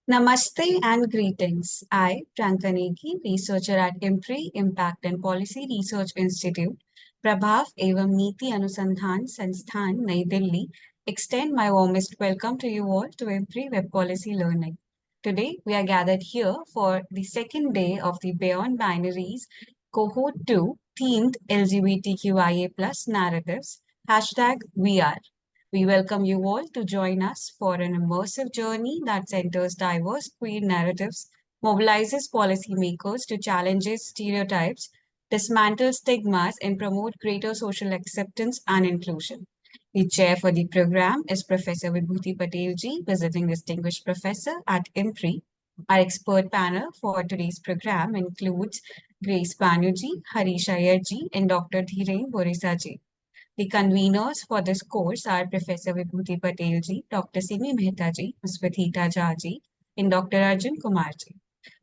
Namaste and greetings. I, Prankaneki, researcher at IMPRI, Impact and Policy Research Institute, Prabhav एवं नीति अनुसंधान संस्थान नई Delhi, extend my warmest welcome to you all to IMPRI Web Policy Learning. Today, we are gathered here for the second day of the Beyond Binaries Cohort 2 themed LGBTQIA plus narratives, hashtag #WeAre. We welcome you all to join us for an immersive journey that centers diverse queer narratives, mobilizes policymakers to challenge stereotypes, dismantle stigmas, and promote greater social acceptance and inclusion. The chair for the program is Professor Vibhuti Patel, visiting distinguished professor at IMPRI. Our expert panel for today's program includes Grace Banerjee, Harish Iyer, and Dr. Dhiren Borisa. The conveners for this course are Professor Vibhuti Patel Dr. Simi Mehta Ms. Vathita Jha and Dr. Arjun Kumar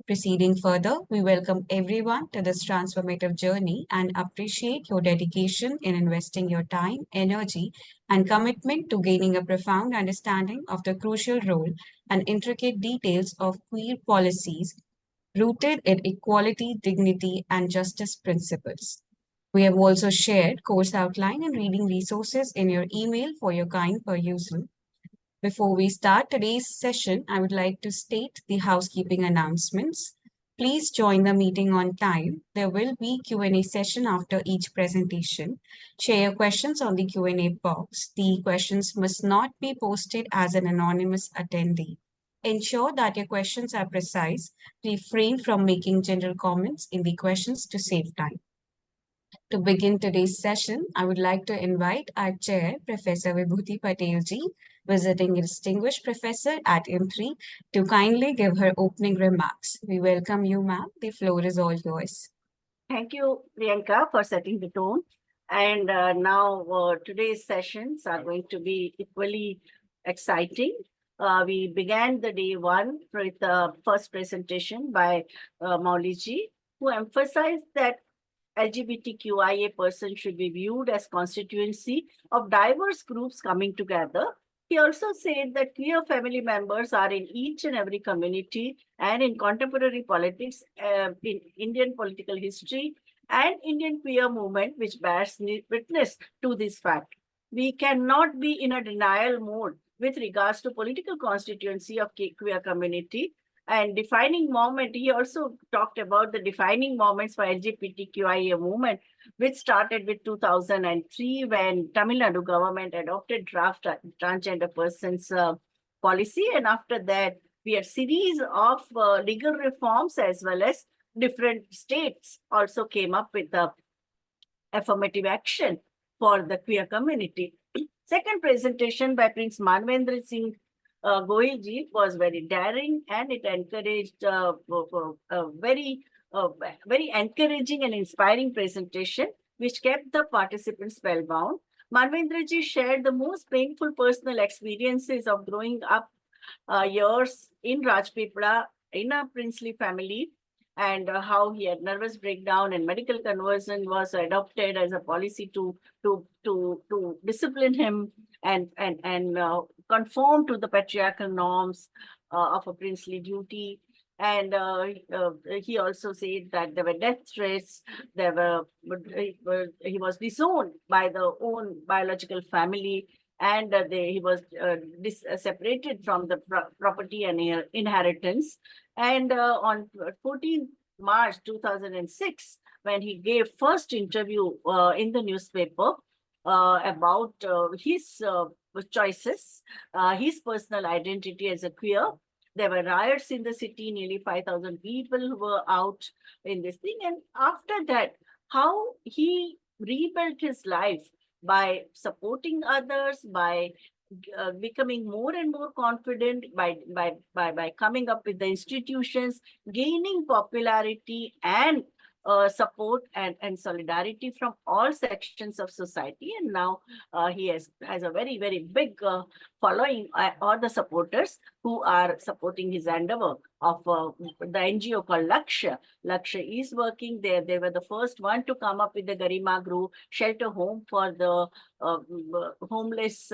Proceeding further, we welcome everyone to this transformative journey and appreciate your dedication in investing your time, energy, and commitment to gaining a profound understanding of the crucial role and intricate details of queer policies rooted in equality, dignity, and justice principles. We have also shared course outline and reading resources in your email for your kind perusal. Before we start today's session, I would like to state the housekeeping announcements. Please join the meeting on time. There will be Q&A session after each presentation. Share your questions on the Q&A box. The questions must not be posted as an anonymous attendee. Ensure that your questions are precise. Refrain from making general comments in the questions to save time. To begin today's session, I would like to invite our chair, Professor Vibhuti Patel, visiting distinguished professor at IMPRI, to kindly give her opening remarks. We welcome you, ma'am. The floor is all yours. Thank you, Priyanka, for setting the tone. And now today's sessions are going to be equally exciting. We began the day one with the first presentation by Moulee, who emphasized that LGBTQIA person should be viewed as constituency of diverse groups coming together. He also said that queer family members are in each and every community and in contemporary politics, in Indian political history and Indian queer movement, which bears witness to this fact. We cannot be in a denial mode with regards to political constituency of queer community. And defining moment, he also talked about the defining moments for LGBTQIA movement, which started with 2003 when Tamil Nadu government adopted draft transgender persons policy. And after that, we had series of legal reforms as well as different states also came up with the affirmative action for the queer community. Second presentation by Prince Manvinder Singh Gohil was very daring, and it encouraged a very encouraging and inspiring presentation, which kept the participants spellbound. Manvinder shared the most painful personal experiences of growing up years in Rajpipla in a princely family, and how he had nervous breakdown and medical conversion was adopted as a policy to discipline him and conform to the patriarchal norms of a princely duty. And he also said that there were death threats. He was disowned by the own biological family, and he was separated from the property and inheritance. And on 14th March 2006, when he gave first interview in the newspaper about his choices, his personal identity as a queer, there were riots in the city, nearly 5,000 people were out in this thing. And after that, how he rebuilt his life by supporting others, by becoming more and more confident, by coming up with the institutions, gaining popularity and support and solidarity from all sections of society. And now he has a very, very big following or the supporters who are supporting his endeavor of the NGO called Lakshya. Lakshya is working there. They were the first one to come up with the Garima Group shelter home for the homeless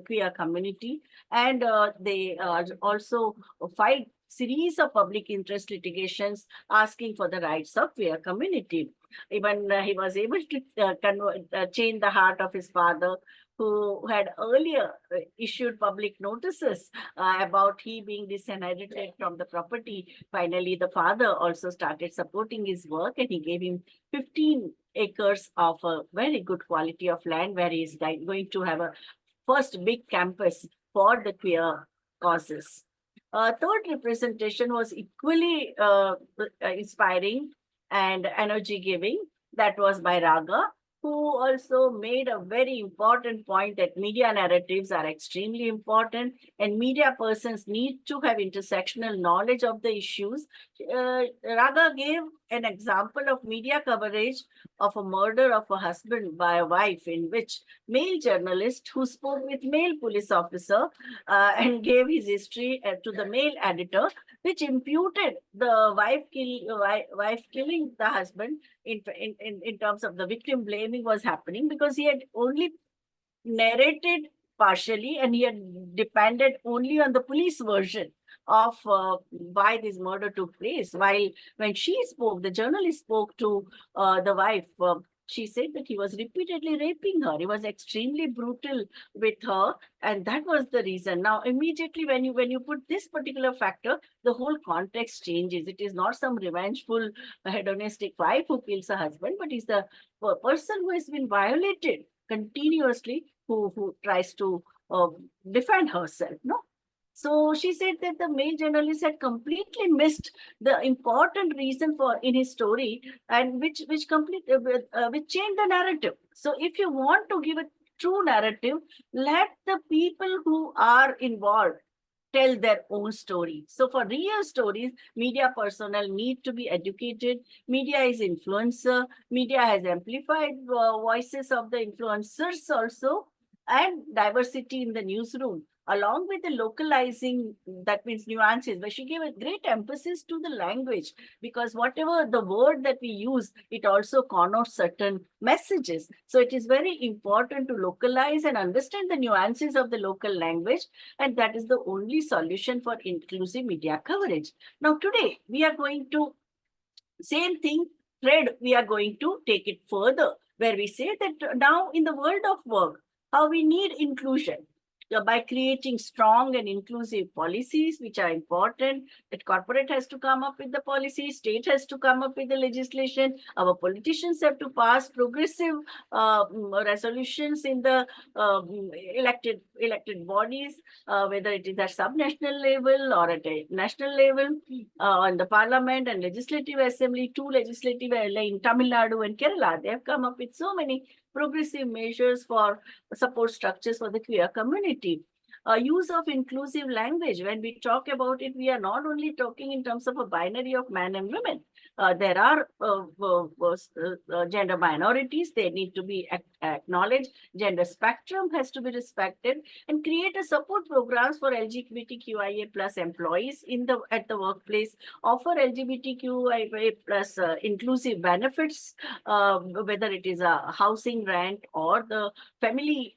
queer community. And they also filed series of public interest litigations asking for the rights of queer community. Even he was able to change the heart of his father, who had earlier issued public notices about he being disinherited from the property. Finally, the father also started supporting his work, and he gave him 15 acres of a very good quality of land where he is going to have a first big campus for the queer causes. Third representation was equally inspiring and energy giving. That was by Raga, who also made a very important point that media narratives are extremely important and media persons need to have intersectional knowledge of the issues. Raga gave an example of media coverage of a murder of a husband by a wife, in which male journalist who spoke with male police officer and gave his history to the male editor, which imputed the wife killing the husband in terms of the victim blaming was happening because he had only narrated partially and he had depended only on the police version of why this murder took place. While when she spoke, the journalist spoke to the wife, she said that he was repeatedly raping her. He was extremely brutal with her, and that was the reason. Now, immediately when you put this particular factor, the whole context changes. It is not some revengeful, hedonistic wife who kills her husband, but is the person who has been violated continuously who tries to defend herself. No. So she said that the male journalist had completely missed the important reason for in his story, and which changed the narrative. So if you want to give a true narrative, let the people who are involved tell their own story. So for real stories, media personnel need to be educated. Media is influencer. Media has amplified voices of the influencers also, and diversity in the newsroom, along with the localizing, that means nuances, where she gave a great emphasis to the language, because whatever the word that we use, it also connotes certain messages. So it is very important to localize and understand the nuances of the local language, and that is the only solution for inclusive media coverage. Now, today, we are going to, same thing, thread, we are going to take it further, where we say that now in the world of work, how we need inclusion by creating strong and inclusive policies, which are important. That corporate has to come up with the policy, state has to come up with the legislation, our politicians have to pass progressive resolutions in the elected bodies, whether it is at subnational level or at a national level, on the parliament and legislative assembly, two legislative in Tamil Nadu and Kerala, they have come up with so many progressive measures for support structures for the queer community. Use of inclusive language. When we talk about it, we are not only talking in terms of a binary of man and women. There are gender minorities. They need to be acknowledged. Gender spectrum has to be respected, and create a support programs for LGBTQIA plus employees at the workplace. Offer LGBTQIA plus inclusive benefits, whether it is a housing rent or the family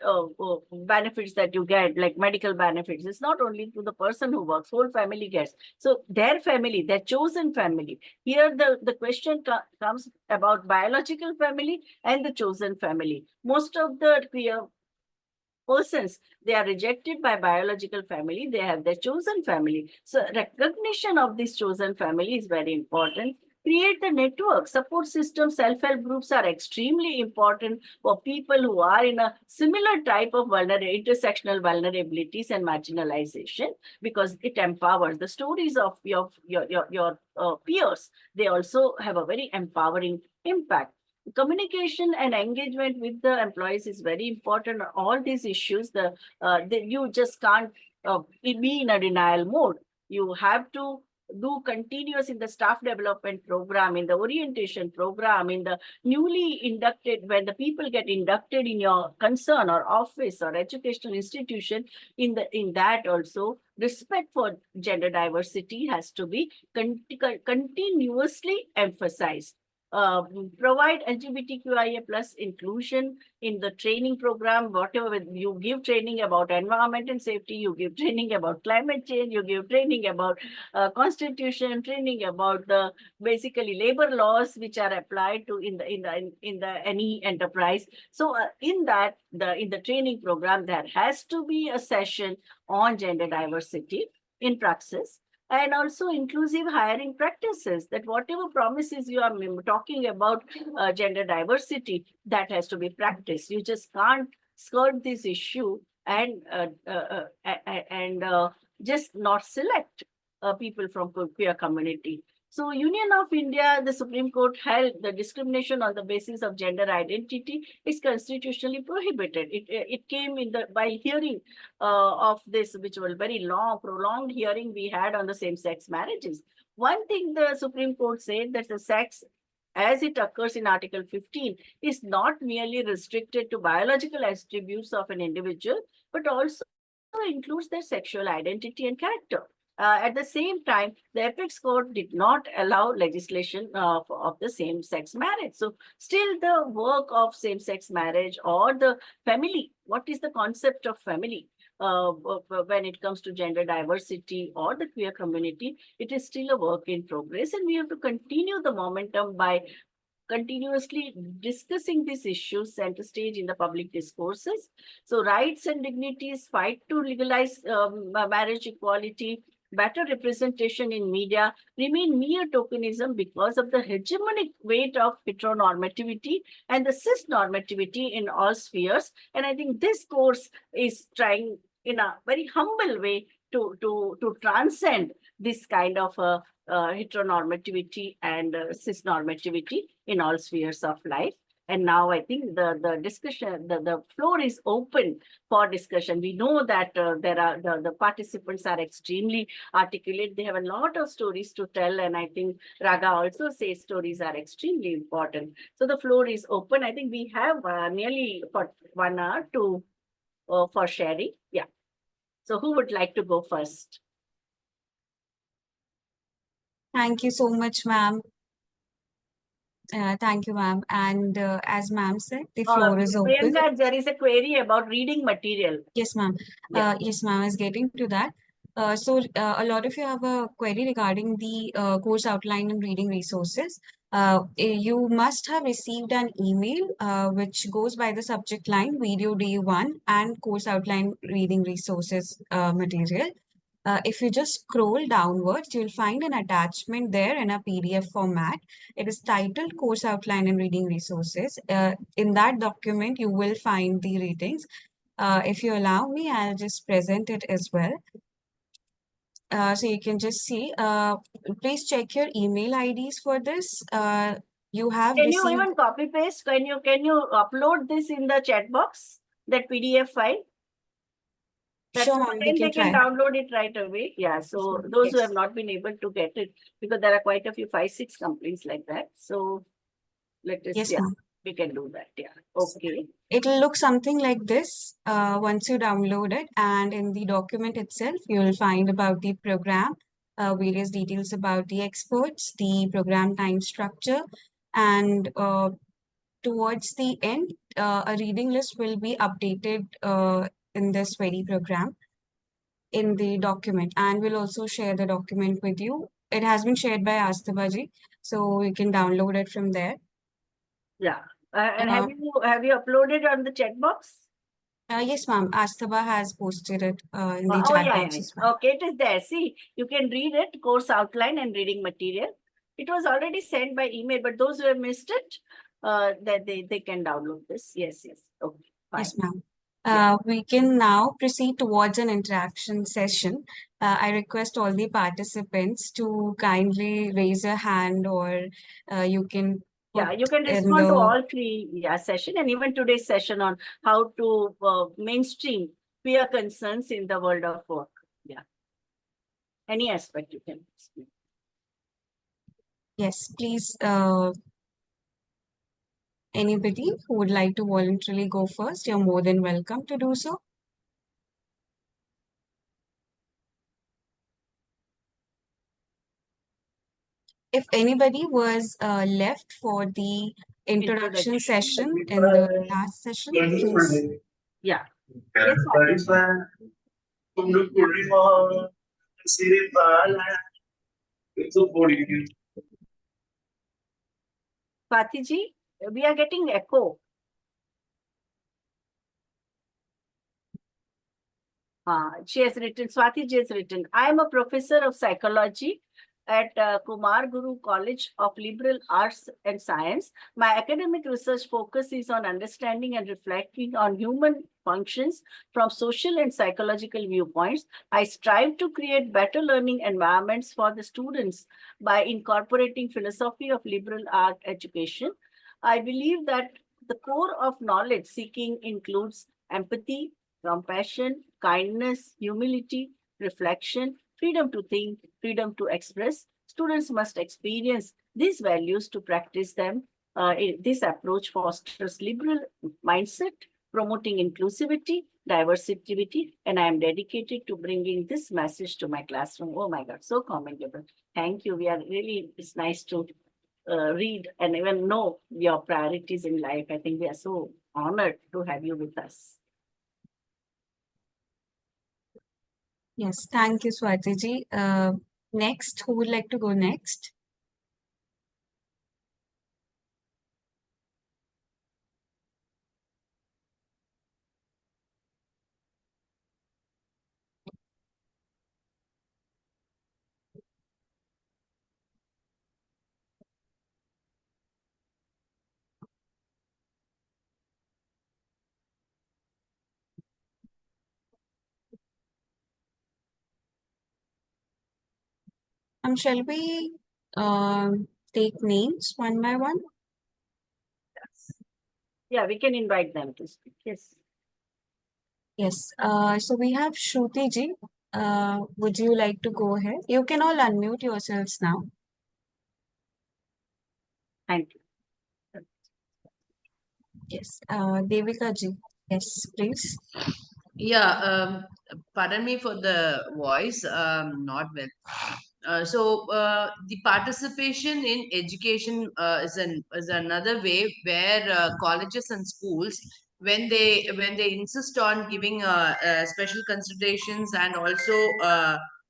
benefits that you get, like medical benefits. It's not only to the person who works, whole family gets. So their family, their chosen family. Here the question comes about biological family and the chosen family. Most of the queer persons, they are rejected by biological family, they have their chosen family. So recognition of this chosen family is very important. Create the network, support system, self-help groups are extremely important for people who are in a similar type of intersectional vulnerabilities and marginalization, because it empowers. The stories of your peers, they also have a very empowering impact. Communication and engagement with the employees is very important. All these issues, you just can't be in a denial mode. You have to do continuous in the staff development program, in the orientation program, in the newly inducted, when the people get inducted in your concern or office or educational institution, in that also respect for gender diversity has to be continuously emphasized. Provide LGBTQIA plus inclusion in the training program, whatever you give training about environment and safety, you give training about climate change, you give training about constitution, training about the basically labor laws which are applied to in the any enterprise. So in the training program, there has to be a session on gender diversity in praxis, and also inclusive hiring practices, that whatever promises you are talking about gender diversity, that has to be practiced. You just can't skirt this issue and just not select people from queer community. So Union of India, the Supreme Court held the discrimination on the basis of gender identity is constitutionally prohibited. It came in the by hearing of this, which was very long, prolonged hearing we had on the same-sex marriages. One thing the Supreme Court said, that the sex as it occurs in Article 15 is not merely restricted to biological attributes of an individual, but also includes their sexual identity and character. At the same time, the apex court did not allow legislation of the same-sex marriage. So still the work of same-sex marriage or the family, what is the concept of family when it comes to gender diversity or the queer community, it is still a work in progress. And we have to continue the momentum by continuously discussing these issues center stage in the public discourses. So rights and dignities, fight to legalize marriage equality, better representation in media remain mere tokenism because of the hegemonic weight of heteronormativity and the cisnormativity in all spheres. And I think this course is trying in a very humble way to transcend this kind of heteronormativity and cisnormativity in all spheres of life. And now I think the discussion, the floor is open for discussion. We know that there are the participants are extremely articulate. They have a lot of stories to tell. And I think Raga also says stories are extremely important. So the floor is open. I think we have nearly for 1 hour to for sharing. Yeah. So who would like to go first? Thank you so much, ma'am. Thank you, ma'am. And as ma'am said, the floor is open. Priyanka, there is a query about reading material. Yes, ma'am. Yeah. Yes, ma'am, I was getting to that. A lot of you have a query regarding the course outline and reading resources. You must have received an email which goes by the subject line Video Day 1 and Course Outline Reading Resources material. If you just scroll downwards, you'll find an attachment there in a PDF format. It is titled Course Outline and Reading Resources. In that document, you will find the readings. If you allow me, I'll just present it as well. So you can just see, please check your email IDs for this. You have Can received... you even copy paste? Can you upload this in the chat box, that PDF file? Sure, ma'am, we Then they can can try. download it right away. Yeah. So those who have not been able to get it, because there are quite a few 5-6 complaints like that. So let us, Yes, yeah, ma'am. we can do that. Yeah. Okay. It'll look something like this once you download it, and in the document itself, you'll find about the program, various details about the experts, the program time structure, and towards the end, a reading list will be updated in this very program in the document, and we'll also share the document with you. It has been shared by Asthabaji, so you can download it from there. Yeah. And have you uploaded on the chat box? Yes, ma'am. Asthaba has posted it in the Oh, chat yeah, box yeah. as well. Okay, it is there. See, you can read it, course outline and reading material. It was already sent by email, but those who have missed it, that they can download this. Yes, yes. Okay, fine. Yes, ma'am. Yeah. We can now proceed towards an interaction session. I request all the participants to kindly raise a hand, or you can Yeah, put you can in respond to the... all three session, and even today's session on how to mainstream peer concerns in the world of work. Yeah. Any aspect you can speak. Yes, please, anybody who would like to voluntarily go first, you're more than welcome to do so. If anybody was left for the introduction session in the last session, please. Yeah. Yes, Swatiji, we are getting echo. She has written, Swati ji has written, I am a professor of psychology at Kumar Guru College of Liberal Arts and Science. My academic research focus is on understanding and reflecting on human functions from social and psychological viewpoints. I strive to create better learning environments for the students by incorporating philosophy of liberal art education. I believe that the core of knowledge seeking includes empathy, compassion, kindness, humility, reflection, freedom to think, freedom to express. Students must experience these values to practice them. This approach fosters liberal mindset, promoting inclusivity, diversity, and I am dedicated to bringing this message to my classroom. Oh my God, so commendable. Thank you. We are really, it's nice to read and even know your priorities in life. I think we are so honored to have you with us. Yes, thank you, Swatiji. Next, who would like to go next? Shall we take names one by one? Yeah, we can invite them to speak. Yes. Yes. So we have Shruti ji. Would you like to go ahead? You can all unmute yourselves now. Thank you. Yes. Devika ji. Yes, please. Yeah, pardon me for the voice, not well. The participation in education is another way where colleges and schools, when they insist on giving special considerations, and also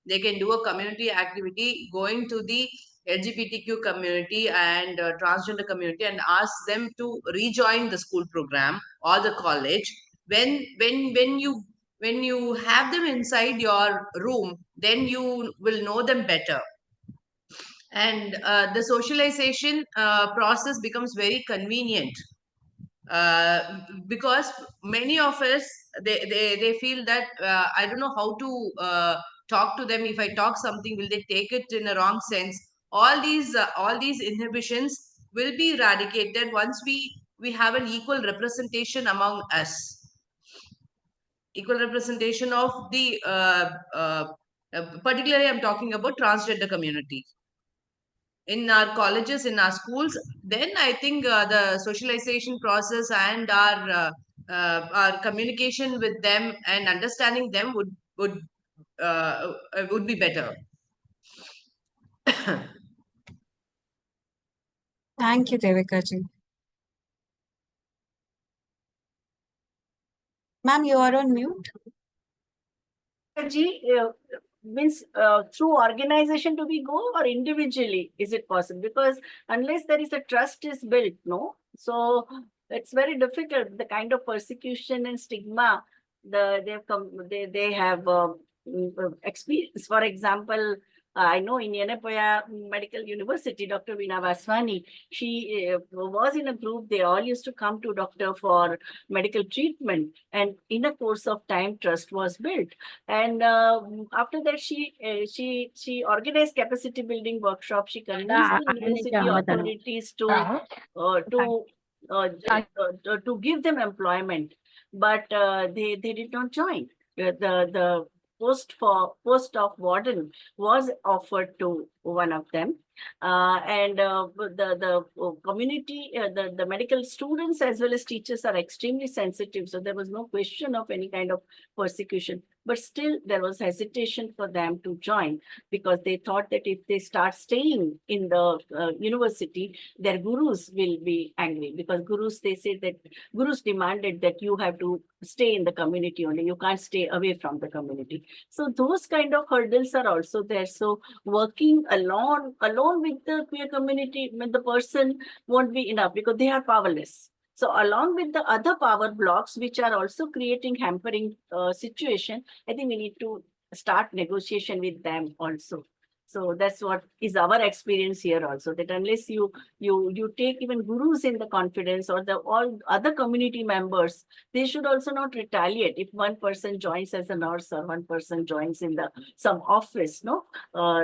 they can do a community activity going to the LGBTQ community and transgender community and ask them to rejoin the school program or the college. When you have them inside your room, then you will know them better, and the socialization process becomes very convenient, because many of us, they feel that I don't know how to talk to them. If I talk something, will they take it in a wrong sense? All these inhibitions will be eradicated once we have an equal representation among us, equal representation of the particularly I'm talking about transgender community in our colleges, in our schools. Then I think the socialization process and our communication with them and understanding them would be better. Thank you, Devika ji. Ma'am, you are on mute. Ji, means through organization do we go or individually is it possible? Because unless there is a trust is built, no? So it's very difficult. The kind of persecution and stigma they have experience. For example, I know in Yenapoya Medical University, Dr. Veena Vaswani, she was in a group. They all used to come to doctor for medical treatment, and in a course of time, trust was built. And after that, she organized capacity building workshop. She convinced the university authorities to give them employment, but they did not join. The post of warden was offered to one of them. The community, the medical students as well as teachers are extremely sensitive. So there was no question of any kind of persecution. But still, there was hesitation for them to join because they thought that if they start staying in the university, their gurus will be angry, because they said that gurus demanded that you have to stay in the community only. You can't stay away from the community. So those kind of hurdles are also there. So working alone with the queer community, when the person won't be enough because they are powerless. So along with the other power blocks, which are also creating hampering situation, I think we need to start negotiation with them also. So that's what is our experience here also, that unless you take even gurus in the confidence, or the all other community members, they should also not retaliate if one person joins as a nurse or one person joins in the some office, no?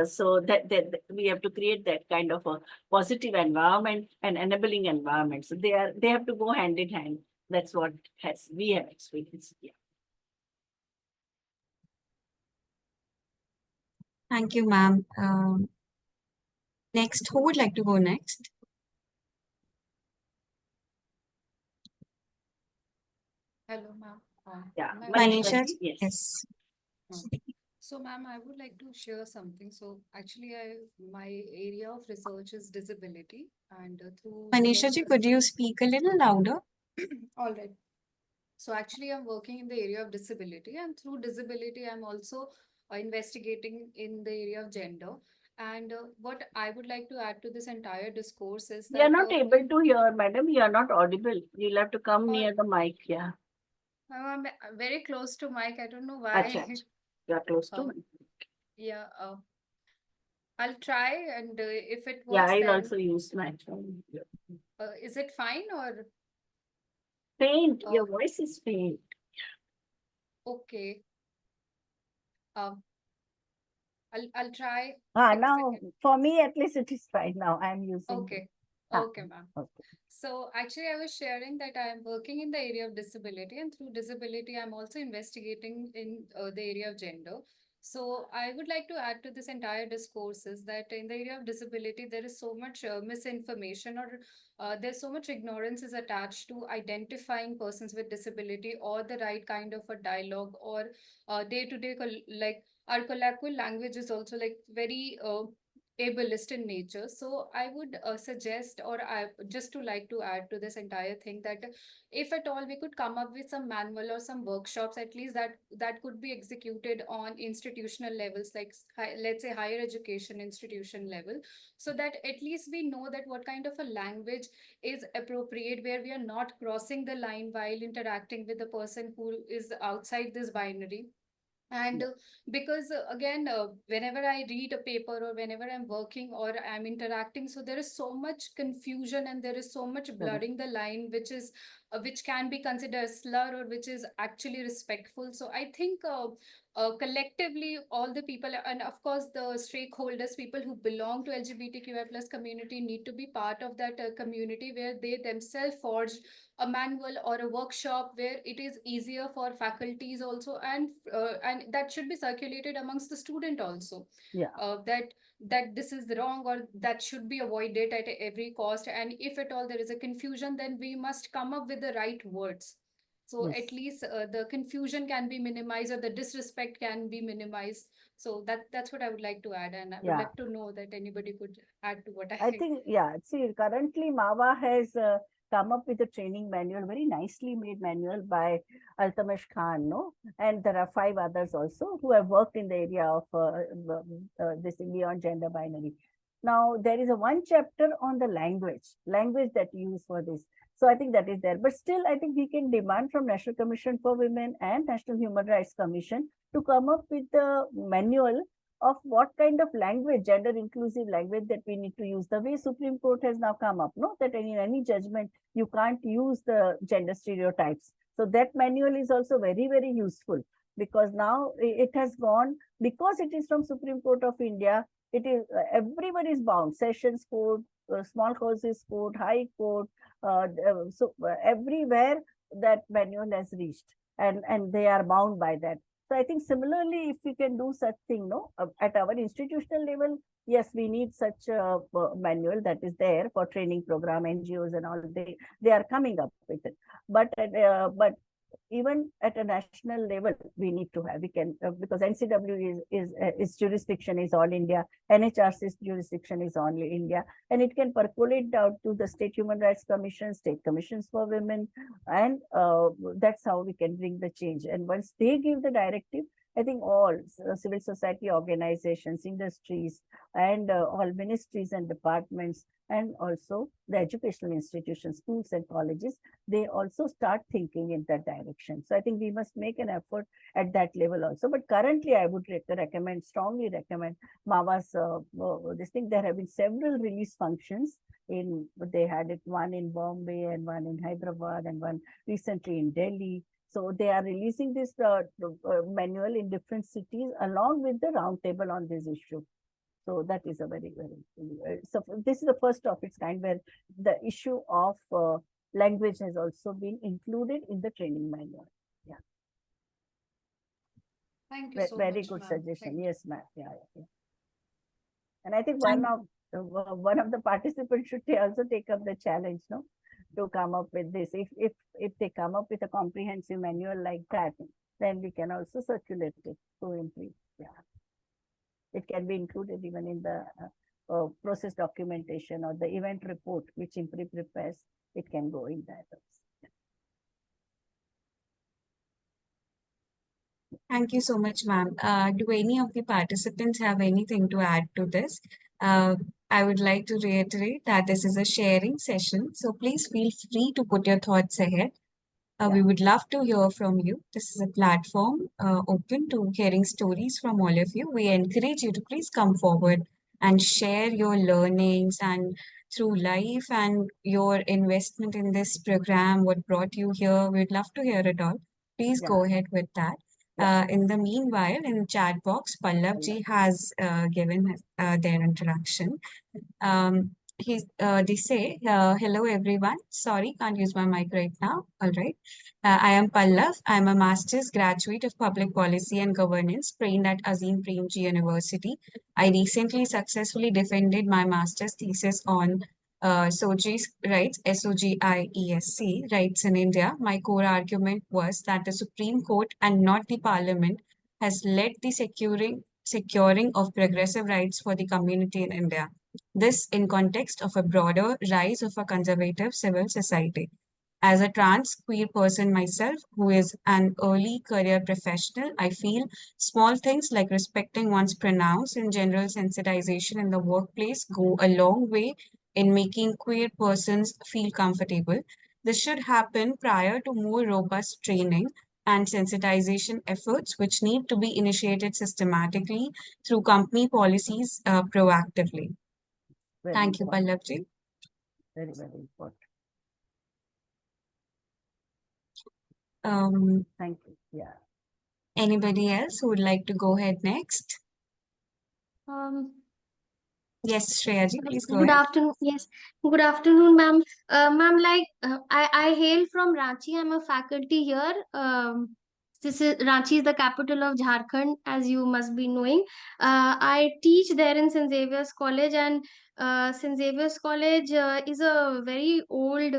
So that we have to create that kind of a positive environment and enabling environment. So they have to go hand in hand. That's what we have experienced. Yeah. Thank you, ma'am. Next, who would like to go next? Hello, ma'am. Yeah, Manisha, yes. yes. So, ma'am, I would like to share something. So, actually, my area of research is disability, and through Manisha ji, could you speak a little louder? all right. So, actually, I'm working in the area of disability, and through disability, I'm also investigating in the area of gender. And what I would like to add to this entire discourse is We are that not able to hear, madam. You are not audible. You'll have to come near the mic. Yeah. I'm very close to mic. I don't know Acha, why. acha. You are close to mic. Yeah. I'll try, and if it Yeah, works, I'll then also use my phone. is it fine or Faint. Your voice is faint. okay? Um, I'll try. Now for me at least it is fine. Now I'm using. Okay. Okay, ma'am. Okay. So actually, I was sharing that I am working in the area of disability, and through disability, I'm also investigating in the area of gender. So I would like to add to this entire discourse is that in the area of disability, there is so much misinformation, or there's so much ignorance is attached to identifying persons with disability, or the right kind of a dialogue, or day-to-day like our colloquial language is also like very ableist in nature. So I would suggest, or I just to like to add to this entire thing, that if at all we could come up with some manual or some workshops, at least that could be executed on institutional levels, like let's say higher education institution level, so that at least we know that what kind of a language is appropriate, where we are not crossing the line while interacting with the person who is outside this binary. And because again, whenever I read a paper, or whenever I'm working or I'm interacting, so there is so much confusion, and there is so much blurring the line, which can be considered a slur, or which is actually respectful. So I think collectively, all the people, and of course the stakeholders, people who belong to LGBTQI plus community, need to be part of that community, where they themselves forge a manual or a workshop, where it is easier for faculties also, and that should be circulated amongst the student also. Yeah. That this is wrong, or that should be avoided at every cost. And if at all there is a confusion, then we must come up with the right words, so Yes. at least the confusion can be minimized, or the disrespect can be minimized. So that's what I would like to add, and I would like to know that anybody could add to what I I think, yeah, see, currently MAVA has come up with a training manual, very nicely made manual by Altamash Khan, no? And there are 5 others also who have worked in the area of this beyond gender binary. Now, there is a one chapter on the language that you use for this. So I think that is there. But still, I think we can demand from National Commission for Women and National Human Rights Commission to come up with the manual of what kind of language, gender inclusive language, that we need to use. The way Supreme Court has now come up, no, that in any judgment, you can't use the gender stereotypes. So that manual is also very, very useful, because now it has gone, because it is from Supreme Court of India, it is everyone is bound. Sessions Court, Small Causes Court, High Court, so everywhere that manual has reached, and they are bound by that. So So I think similarly, if we can do such thing, no, at our institutional level, yes, we need such a manual that is there for training program, NGOs and all. They are coming up with it, but even at a national level, we need to have. We can because NCW is its jurisdiction is all India, NHRC's jurisdiction is only India, and it can percolate down to the state human rights commission, state commissions for women, and that's how we can bring the change. And once they give the directive, I think all civil society organizations, industries, and all ministries and departments, and also the educational institutions, schools and colleges, they also start thinking in that direction. So I think we must make an effort at that level also. But currently, I would strongly recommend MAVA's this thing. There have been several release functions. They had it one in Bombay and one in Hyderabad and one recently in Delhi. So they are releasing this manual in different cities along with the roundtable on this issue. So that is a very, so this is the first of its kind where the issue of language has also been included in the training manual. Yeah. Thank you so Very much, good ma'am. suggestion. Yes, ma'am. Yeah, yeah. And I think one of the participants should also take up the challenge, no, to come up with this. If they come up with a comprehensive manual like that, then we can also circulate it to IMPRI. Yeah. It can be included even in the process documentation or the event report which IMPRI prepares. It can go in that also. Thank you so much, ma'am. Do any of the participants have anything to add to this? I would like to reiterate that this is a sharing session, so please feel free to put your thoughts ahead. We would love to hear from you. This is a platform open to hearing stories from all of you. We encourage you to please come forward and share your learnings and through life and your investment in this program, what brought you here. We'd love to hear it all. Please go ahead with that. In the meanwhile, in the chat box, Pallav ji has given their introduction. They say, hello everyone. Sorry, can't use my mic right now. All right. I am Pallav. I'm a master's graduate of public policy and governance trained at Azim Premji University. I recently successfully defended my master's thesis on SOGIES rights, SOGIESC rights in India. My core argument was that the Supreme Court and not the Parliament has led the securing of progressive rights for the community in India. This in context of a broader rise of a conservative civil society. As a trans queer person myself, who is an early career professional, I feel small things like respecting one's pronouns and general sensitization in the workplace go a long way in making queer persons feel comfortable. This should happen prior to more robust training and sensitization efforts, which need to be initiated systematically through company policies proactively. Thank you, Pallabji. Very, very important. Thank you. Yeah. Anybody else who would like to go ahead next? Yes, Shreya ji, please go Good ahead. afternoon. Yes, good afternoon, ma'am. Ma'am, I hail from Ranchi. I'm a faculty here. This is Ranchi is the capital of Jharkhand, as you must be knowing. I teach there in St. Xavier's College, and St. Xavier's College is a very old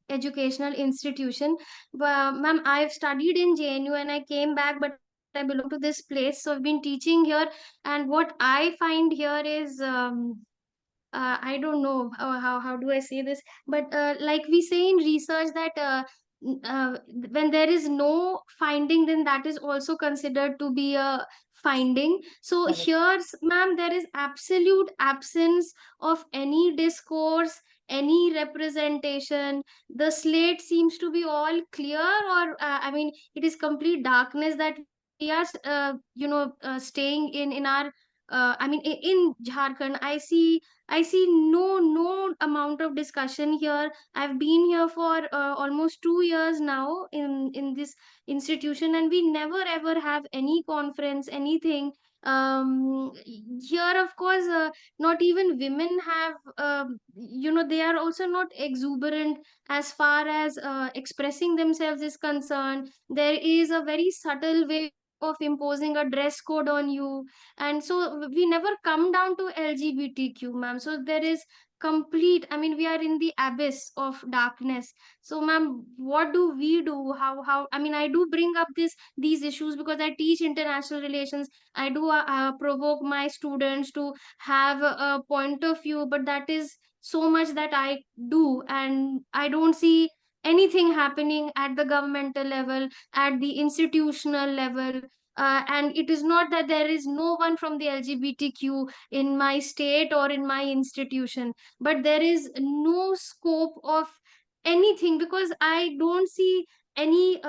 educational institution. Ma'am, I've studied in JNU and I came back, but I belong to this place, so I've been teaching here. And what I find here is I don't know how do I say this, but like we say in research that when there is no finding, then that is also considered to be a finding. So Correct. here, ma'am, there is absolute absence of any discourse, any representation. The slate seems to be all clear, or I mean, it is complete darkness that we are, staying in our. I mean, in Jharkhand, I see no amount of discussion here. I've been here for almost 2 years now in this institution, and we never ever have any conference, anything. Here, of course, not even women have. They are also not exuberant as far as expressing themselves is concerned. There is a very subtle way of imposing a dress code on you. And so we never come down to LGBTQ, ma'am. So there is complete, I mean, we are in the abyss of darkness. So ma'am, what do we do? How I mean, I do bring up these issues because I teach international relations. I do provoke my students to have a point of view, but that is so much that I do, and I don't see anything happening at the governmental level, at the institutional level. And it is not that there is no one from the LGBTQ in my state or in my institution, but there is no scope of anything, because I don't see any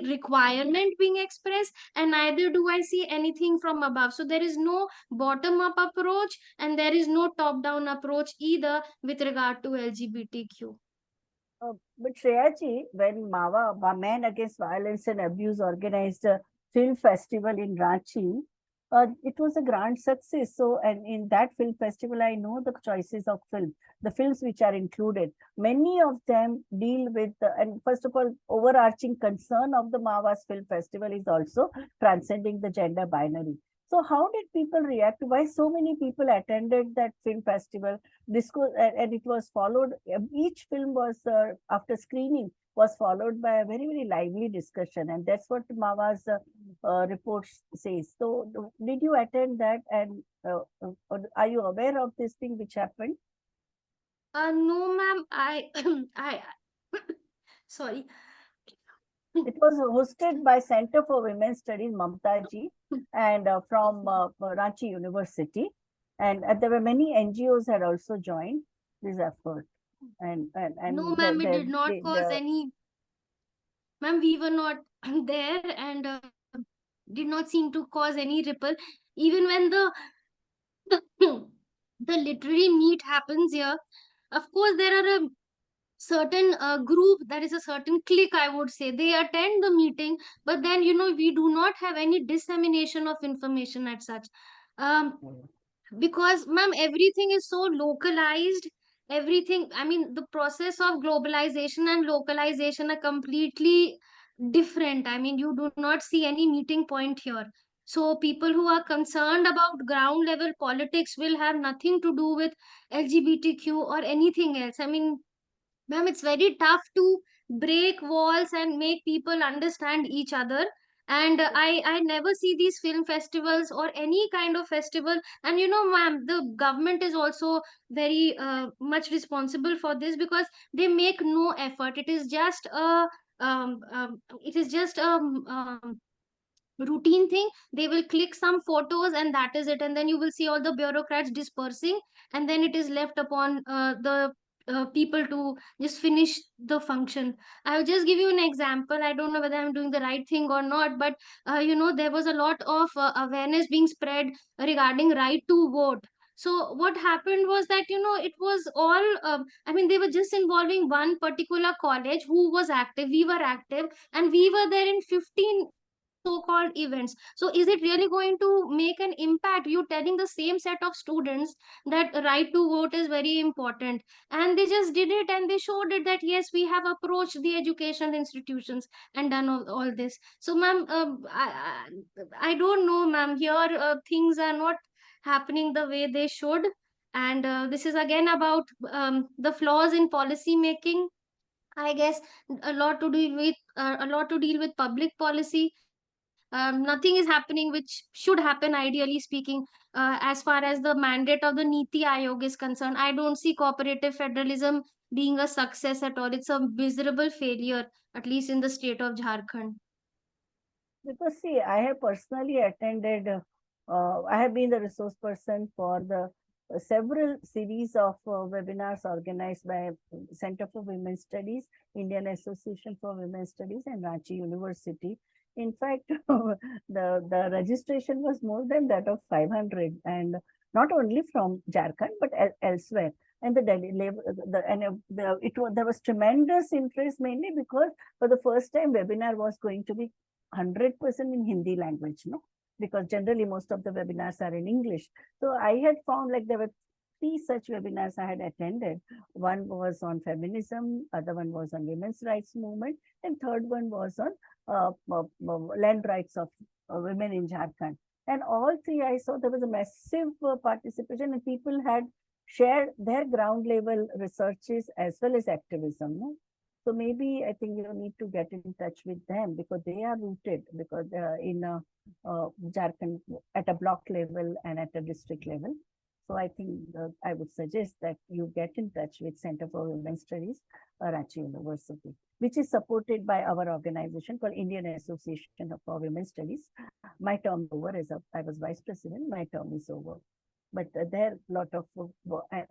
requirement being expressed, and neither do I see anything from above. So there is no bottom up approach, and there is no top down approach either with regard to LGBTQ. But Shreyaji, when Men Against Violence and Abuse organized a film festival in Ranchi, it was a grand success. So, and in that film festival, I know the choices of film, the films which are included. Many of them deal with, and first of all, overarching concern of the Mawas Film Festival is also transcending the gender binary. So, how did people react? Why so many people attended that film festival? And it was followed. Each film was after screening was followed by a very lively discussion, and that's what Mawa's report says. So, did you attend that, and are you aware of this thing which happened? No, ma'am. I sorry. It was hosted by Center for Women's Studies, Mamtaji, and from Ranchi University, and there were many NGOs had also joined this effort. And No, ma'am, it did not cause any. Ma'am, we were not there, and did not seem to cause any ripple. Even when the literary meet happens here, of course, there are a certain group, there is a certain clique, I would say. They attend the meeting, but then, we do not have any dissemination of information as such. Um, because ma'am, everything is so localized. Everything, I mean, the process of globalization and localization are completely different. I mean, you do not see any meeting point here. So people who are concerned about ground level politics will have nothing to do with LGBTQ or anything else. I mean, ma'am, it's very tough to break walls and make people understand each other. And I never see these film festivals or any kind of festival. And ma'am, the government is also very much responsible for this, because they make no effort. It is just a routine thing. They will click some photos and that is it, and then you will see all the bureaucrats dispersing, and then it is left upon the people to just finish the function. I'll just give you an example. I don't know whether I'm doing the right thing or not, but there was a lot of awareness being spread regarding right to vote. So what happened was that it was all I mean, they were just involving one particular college who was active. We were active, and we were there in 15 so-called events. So is it really going to make an impact? You telling the same set of students that right to vote is very important, and they just did it, and they showed it that yes, we have approached the education institutions and done all this. So ma'am, I don't know, ma'am, here things are not happening the way they should. And this is again about the flaws in policy making, I guess. A lot to deal with public policy. Nothing is happening which should happen, ideally speaking. As far as the mandate of the Niti Aayog is concerned, I don't see cooperative federalism being a success at all. It's a miserable failure, at least in the state of Jharkhand. Because see, I have personally attended, I have been the resource person for the several series of webinars organized by Center for Women's Studies, Indian Association for Women's Studies, and Ranchi University. In fact, the registration was more than that of 500, and not only from Jharkhand but elsewhere. And there was tremendous interest, mainly because for the first time webinar was going to be 100% in Hindi language, no? Because generally most of the webinars are in English. So I had found like there were three such webinars I had attended. One was on feminism, other one was on women's rights movement, and third one was on land rights of women in Jharkhand. And all three I saw there was a massive participation, and people had shared their ground level researches as well as activism. No? So maybe I think you need to get in touch with them because they are rooted because in Jharkhand at a block level and at a district level. So I think I would suggest that you get in touch with Center for Women's Studies, Ranchi University, which is supported by our organization called Indian Association for Women's Studies. My term is over as I was vice president. My term is over. But there are a lot of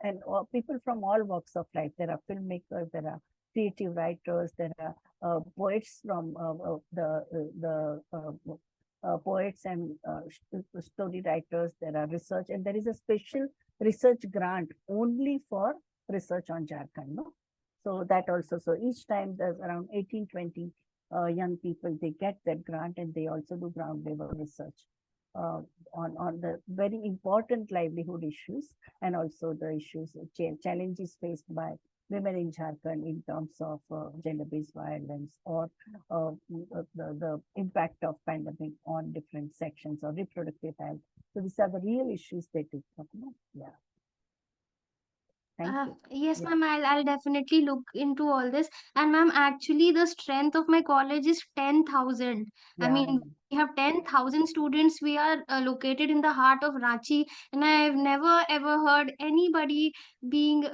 and people from all walks of life. There are filmmakers, there are creative writers, there are poets from the poets and story writers, there are research, and there is a special research grant only for research on Jharkhand. No? So that also, so each time there's around 18, 20 young people, they get that grant and they also do ground level research on the very important livelihood issues and also the issues, challenges faced by women in Jharkhand in terms of gender-based violence or the impact of pandemic on different sections or reproductive health. So these are the real issues they take up. Yeah. Thank you. Yes, Yeah. ma'am, I'll definitely look into all this. And ma'am, actually, the strength of my college is 10,000. I Yeah. mean, we have 10,000 students. We are located in the heart of Ranchi, and I've never ever heard anybody being,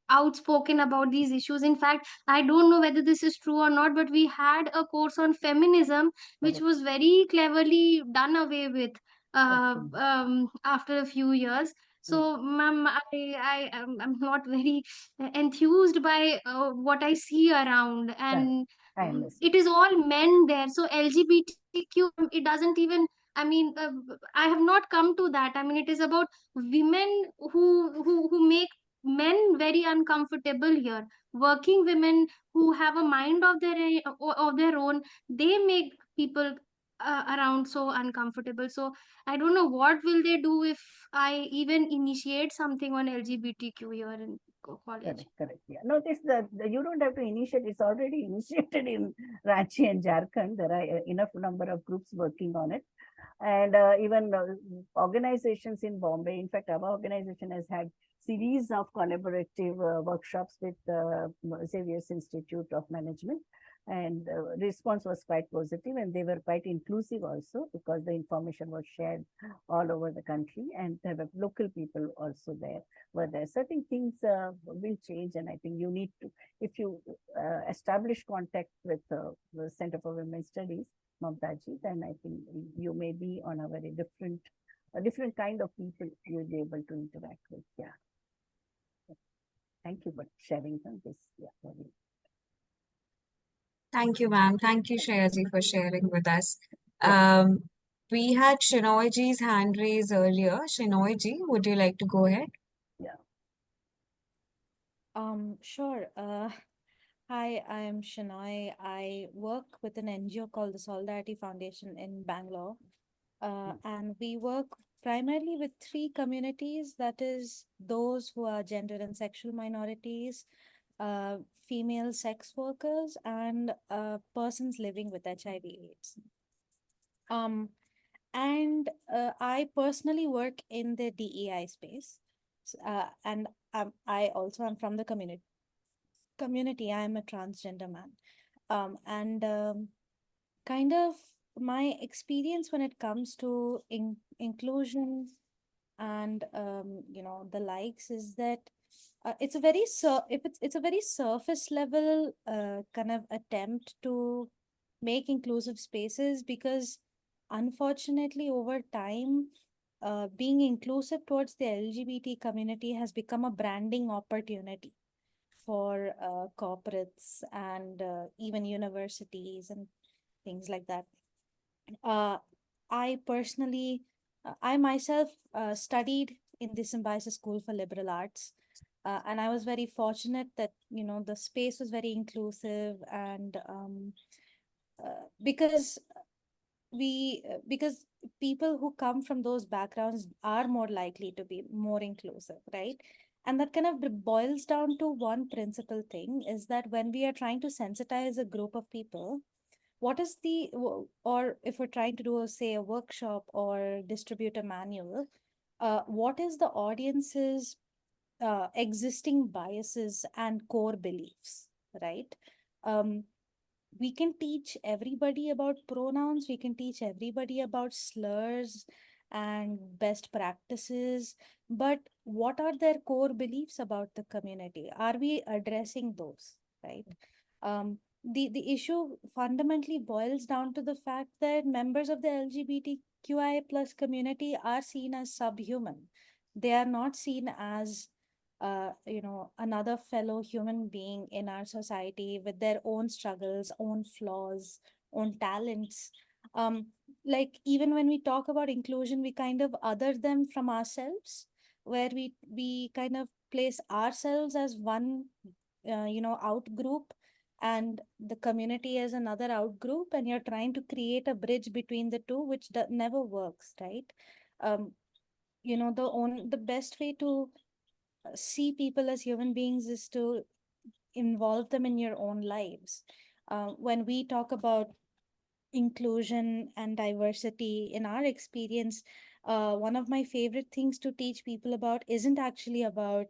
outspoken about these issues. In fact, I don't know whether this is true or not, but we had a course on feminism, which Correct. was very cleverly done away with Okay. after a few years. Mm. So, ma'am, I'm not very enthused by what I see around, Correct. and I understand. it is all men there. So LGBTQ, it doesn't even. I mean, I have not come to that. I mean, it is about women who make men very uncomfortable here. Working women who have a mind of their own, they make people around so uncomfortable. So I don't know what will they do if I even initiate something on LGBTQ here in college. Correct, correct. Yeah. Notice that you don't have to initiate, it's already initiated in Ranchi and Jharkhand. There are enough number of groups working on it. And even organizations in Bombay. In fact, our organization has had series of collaborative workshops with Xavier's Institute of Management. And response was quite positive, and they were quite inclusive also because the information was shared all over the country, and there were local people also there. Were there certain things will change, and I think you need to, if you establish contact with the Center for Women's Studies, Mamtaji, then I think you may be on a very different kind of people you will be able to interact with. Yeah. Thank you for sharing this. Yeah. Thank you, ma'am. Thank you, Shreyaji, for sharing with us. Yeah. We had Shinoyji's hand raised earlier. Shinoyji, would you like to go ahead? Yeah. Sure. Hi, I'm Shinoy. I work with an NGO called the Solidarity Foundation in Bangalore. And we work primarily with three communities, that is those who are gender and sexual minorities, female sex workers, and persons living with HIV/AIDS. And I personally work in the DEI space, and I also am from the community. I am a transgender man, and kind of my experience when it comes to inclusion and the likes is that it's a very it's a very surface level kind of attempt to make inclusive spaces, because unfortunately over time being inclusive towards the LGBT community has become a branding opportunity for corporates and even universities and things like that. I personally, I myself studied in the Symbiosis School for Liberal Arts, and I was very fortunate that the space was very inclusive, and because because people who come from those backgrounds are more likely to be more inclusive, right? And that kind of boils down to one principal thing, is that when we are trying to sensitize a group of people, what is or if we're trying to do, say, a workshop or distribute a manual, what is the audience's existing biases and core beliefs, right? Um, we can teach everybody about pronouns, we can teach everybody about slurs and best practices, but what are their core beliefs about the community? Are we addressing those, right? The issue fundamentally boils down to the fact that members of the LGBTQIA plus community are seen as subhuman. They are not seen as another fellow human being in our society with their own struggles, own flaws, own talents. Um, like even when we talk about inclusion, we kind of other them from ourselves, where we kind of place ourselves as one, out group, and the community as another out group, and you're trying to create a bridge between the two, which never works, right? Um, the best way to see people as human beings is to involve them in your own lives. When we talk about inclusion and diversity in our experience, one of my favorite things to teach people about isn't actually about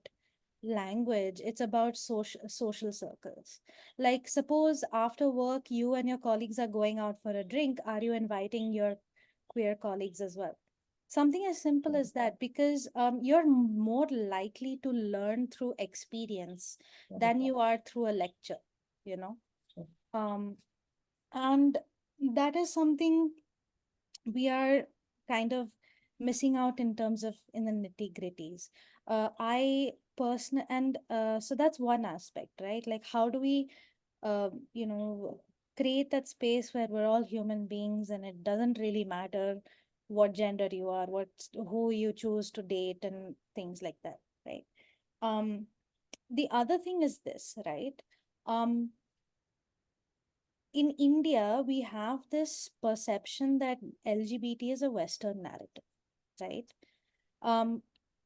language, it's about social circles. Like, suppose after work you and your colleagues are going out for a drink, are you inviting your queer colleagues as well? Something as simple as that, because you're more likely to learn through experience than you are through a lecture, you know. um, and that is something we are kind of missing out in terms of in the nitty gritties. I person and So that's one aspect, right? Like, how do we create that space where we're all human beings and it doesn't really matter what gender you are, who you choose to date and things like that, right? um the other thing is this, right? um in India, we have this perception that LGBT is a Western narrative, right? Um,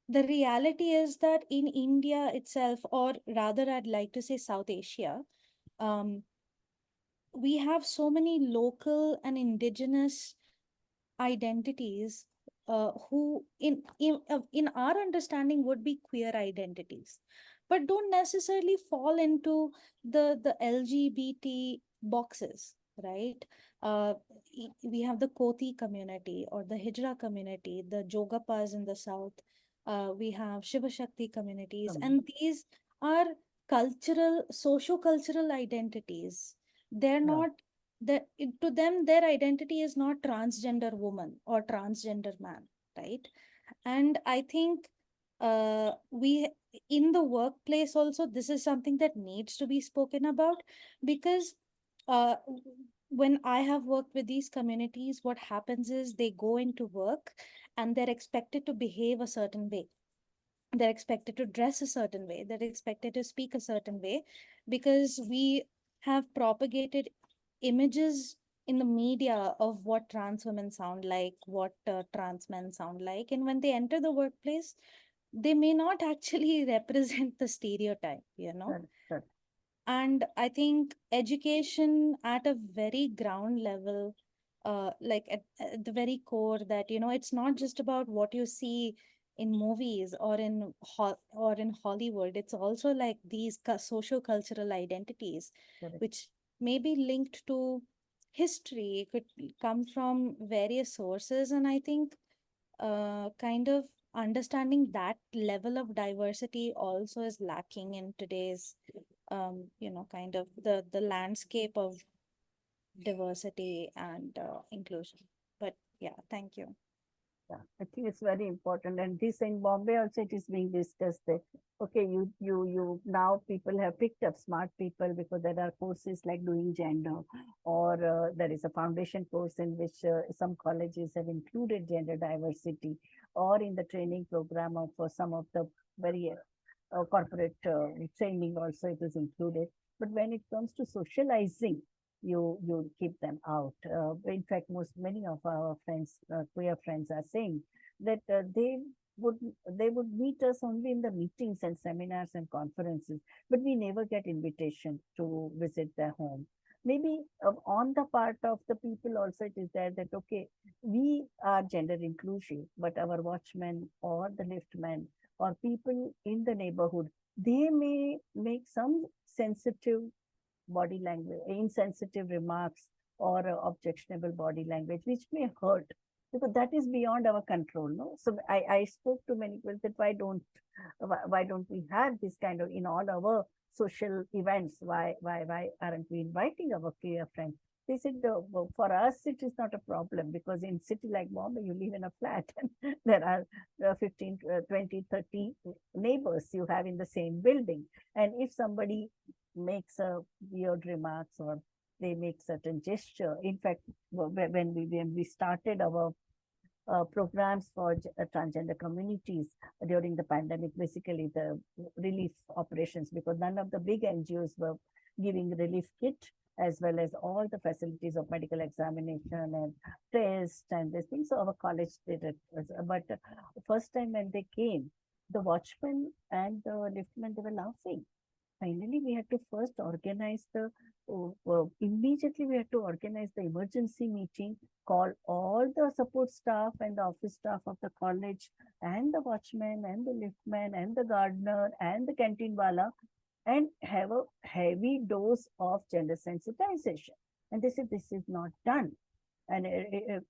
the reality is that in India itself, or rather, I'd like to say South Asia, um, we have so many local and indigenous identities who in our understanding would be queer identities, but don't necessarily fall into the LGBT boxes, right? uh, we have the Koti community or the Hijra community, the Jogapas in the south. We have Shiva Shakti communities, and these are cultural, socio-cultural identities. They're not to them, their identity is not transgender woman or transgender man, right? And I think we in the workplace also, this is something that needs to be spoken about, because uh, when I have worked with these communities, what happens is they go into work and they're expected to behave a certain way, they're expected to dress a certain way, they're expected to speak a certain way, because we have propagated images in the media of what trans women sound like, what trans men sound like, and when they enter the workplace, they may not actually represent the stereotype, you know. Correct. And I think education at a very ground level, like at the very core, that it's not just about what you see in movies or or in Hollywood. It's also like these social cultural identities, Correct. which may be linked to history, could come from various sources. And I think kind of understanding that level of diversity also is lacking in today's kind of the landscape of diversity and inclusion. But yeah, thank you. Yeah, I think it's very important. And this in Bombay also it is being discussed that okay, you now people have picked up smart people because there are courses like doing gender, or there is a foundation course in which some colleges have included gender diversity, or in the training program of some of the very corporate training also it is included. But when it comes to socializing, you keep them out. In fact, many of our friends, queer friends, are saying that would they would meet us only in the meetings and seminars and conferences, but we never get invitation to visit their home. Maybe on the part of the people also it is there that okay, we are gender inclusive, but our watchmen or the liftmen or people in the neighborhood, they may make some sensitive body language, insensitive remarks, or objectionable body language, which may hurt because that is beyond our control. No, so I spoke to many people that why don't we have this kind of in all our social events? Why aren't we inviting our queer friends? They said, well, for us, it is not a problem because in city like Bombay, you live in a flat and there are 15, 20, 30 neighbors you have in the same building. And if somebody makes a weird remarks or they make certain gesture. In fact, when we started our programs for transgender communities during the pandemic, basically the relief operations, because none of the big NGOs were giving relief kit as well as all the facilities of medical examination and test and this thing. So our college did it. But first time when they came, the watchmen and the liftmen, they were laughing. Finally, we had to first organize immediately we had to organize the emergency meeting, call all the support staff and the office staff of the college and the watchman and the liftman and the gardener and the canteen wala and have a heavy dose of gender sensitization. And they said, this is not done. And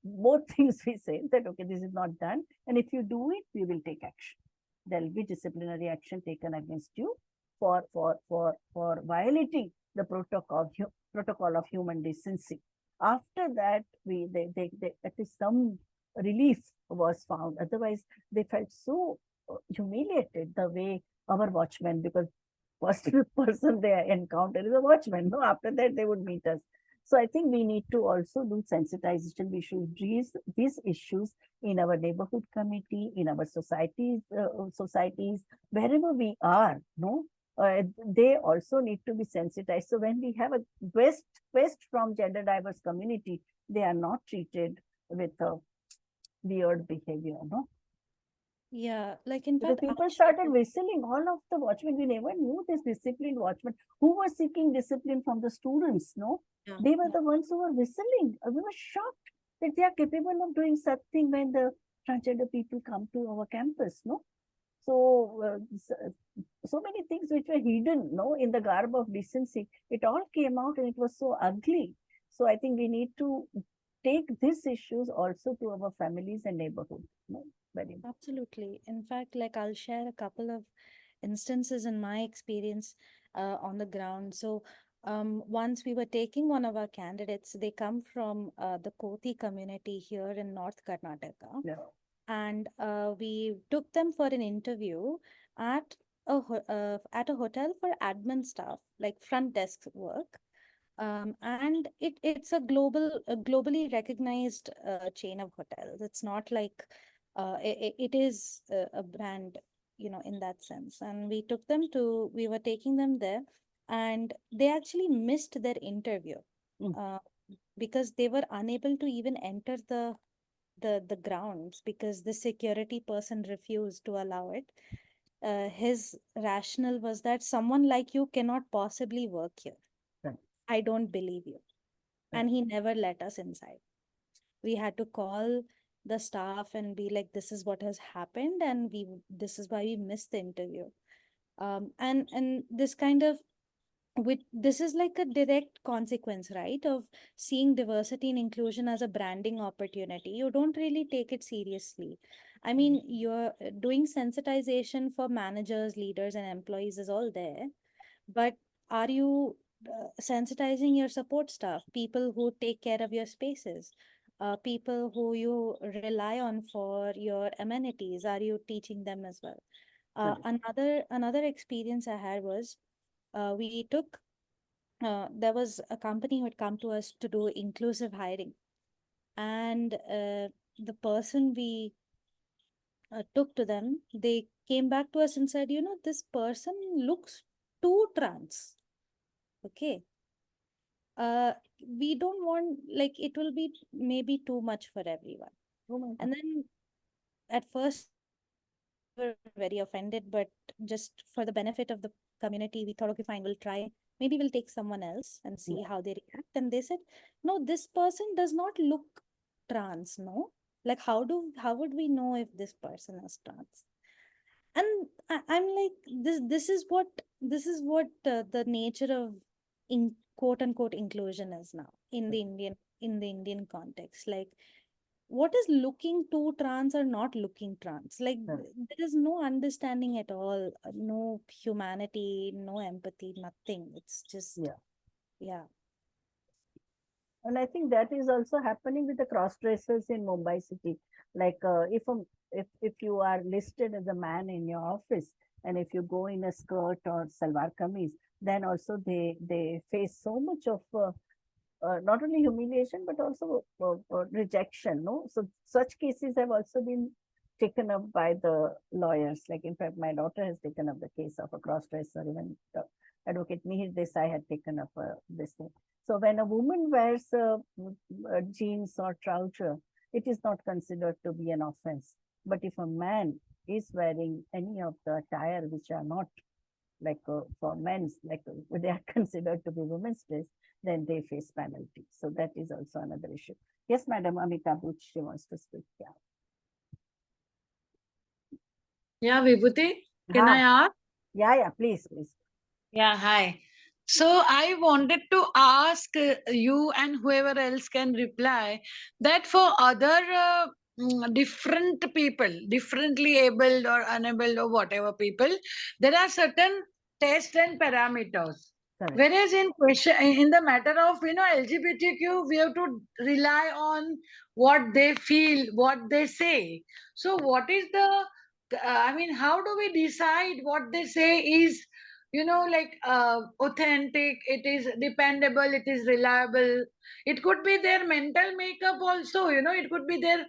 both things we say that, okay, this is not done. And if you do it, we will take action. There will be disciplinary action taken against you for violating the protocol of human decency. After that, at least some relief was found. Otherwise, they felt so humiliated the way our watchmen, because first person they encounter is a watchman. No, after that they would meet us. So I think we need to also do sensitization. We should raise these issues in our neighborhood committee, in our societies, wherever we are. No, they also need to be sensitized. So when we have a quest from gender diverse community, they are not treated with weird behavior. No. Yeah, like in Because fact, people started whistling, all of the watchmen, we never knew this disciplined watchmen who were seeking discipline from the students, no? yeah, They were the ones who were whistling. We were shocked that they are capable of doing such thing when the transgender people come to our campus, no? So many things which were hidden, no, in the garb of decency, it all came out and it was so ugly. So I think we need to take these issues also to our families and neighborhood. No? Very important. absolutely. In fact, like I'll share a couple of instances in my experience on the ground. So once we were taking one of our candidates, they come from the Koti community here in North Karnataka. Yeah. And we took them for an interview at at a hotel for admin staff, like front desk work. And it's a globally recognized chain of hotels. It's not like it is a brand, you know, in that sense. And we were taking them there, and they actually missed their interview uh, because they were unable to even enter the grounds because the security person refused to allow it. His rationale was that someone like you cannot possibly work here. Right. I don't believe you. Right. And he never let us inside. We had to call the staff and be like, this is what has happened, and this is why we missed the interview. And this kind of this is like a direct consequence, right, of seeing diversity and inclusion as a branding opportunity. You don't really take it seriously. I mean, you're doing sensitization for managers, leaders, and employees is all there, but are you sensitizing your support staff, people who take care of your spaces, people who you rely on for your amenities? Are you teaching them as well? Another experience I had was we took there was a company who had come to us to do inclusive hiring, and the person we took to them, they came back to us and said, you know, this person looks too trans. Okay. we don't want, like, it will be maybe too much for everyone. Oh my God. And then at first we were very offended, but just for the benefit of the community, we thought, okay, fine, we'll try. Maybe we'll take someone else and see how they react. And they said, no, this person does not look trans, no? Like, how would we know if this person is trans? And I'm like, this is what the nature of in quote unquote inclusion is now in the Indian context. Like, what is looking too trans or not looking trans? Like, there is no understanding at all, no humanity, no empathy, nothing. It's just yeah. And I think that is also happening with the cross-dressers in Mumbai city. Like if you are listed as a man in your office, and if you go in a skirt or salwar kameez, then also they face so much of not only humiliation but also rejection. No, so such cases have also been taken up by the lawyers. Like in fact, my daughter has taken up the case of a cross-dresser. Even Advocate Mihir Desai had taken up this thing. So when a woman wears jeans or trouser, it is not considered to be an offense. But if a man is wearing any of the attire which are not like for men's, like they are considered to be women's dress, then they face penalty. So that is also another issue. Yes, Madam Amita Butch, she wants to speak. Yeah. Yeah, Vibhuti, can I ask? Yeah, please. Yeah, hi. So I wanted to ask you and whoever else can reply that for other different people, differently abled or unable or whatever people, there are certain tests and parameters. Correct. Whereas in the matter of LGBTQ, we have to rely on what they feel, what they say. So what is the how do we decide what they say is like authentic, it is dependable, it is reliable? It could be their mental makeup also, it could be their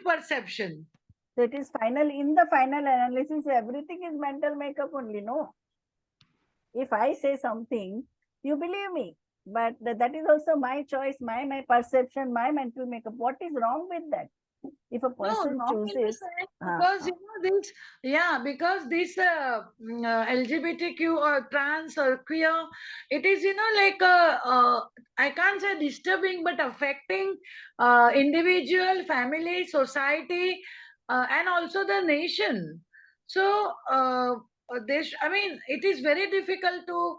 perception. So it is in the final analysis, everything is mental makeup only. No, if I say something, you believe me, but that is also my choice, my perception, my mental makeup. What is wrong with that? If a person No, wrong in the chooses, sense because because this LGBTQ or trans or queer, it is like I can't say disturbing, but affecting individual, family, society, and also the nation. So it is very difficult to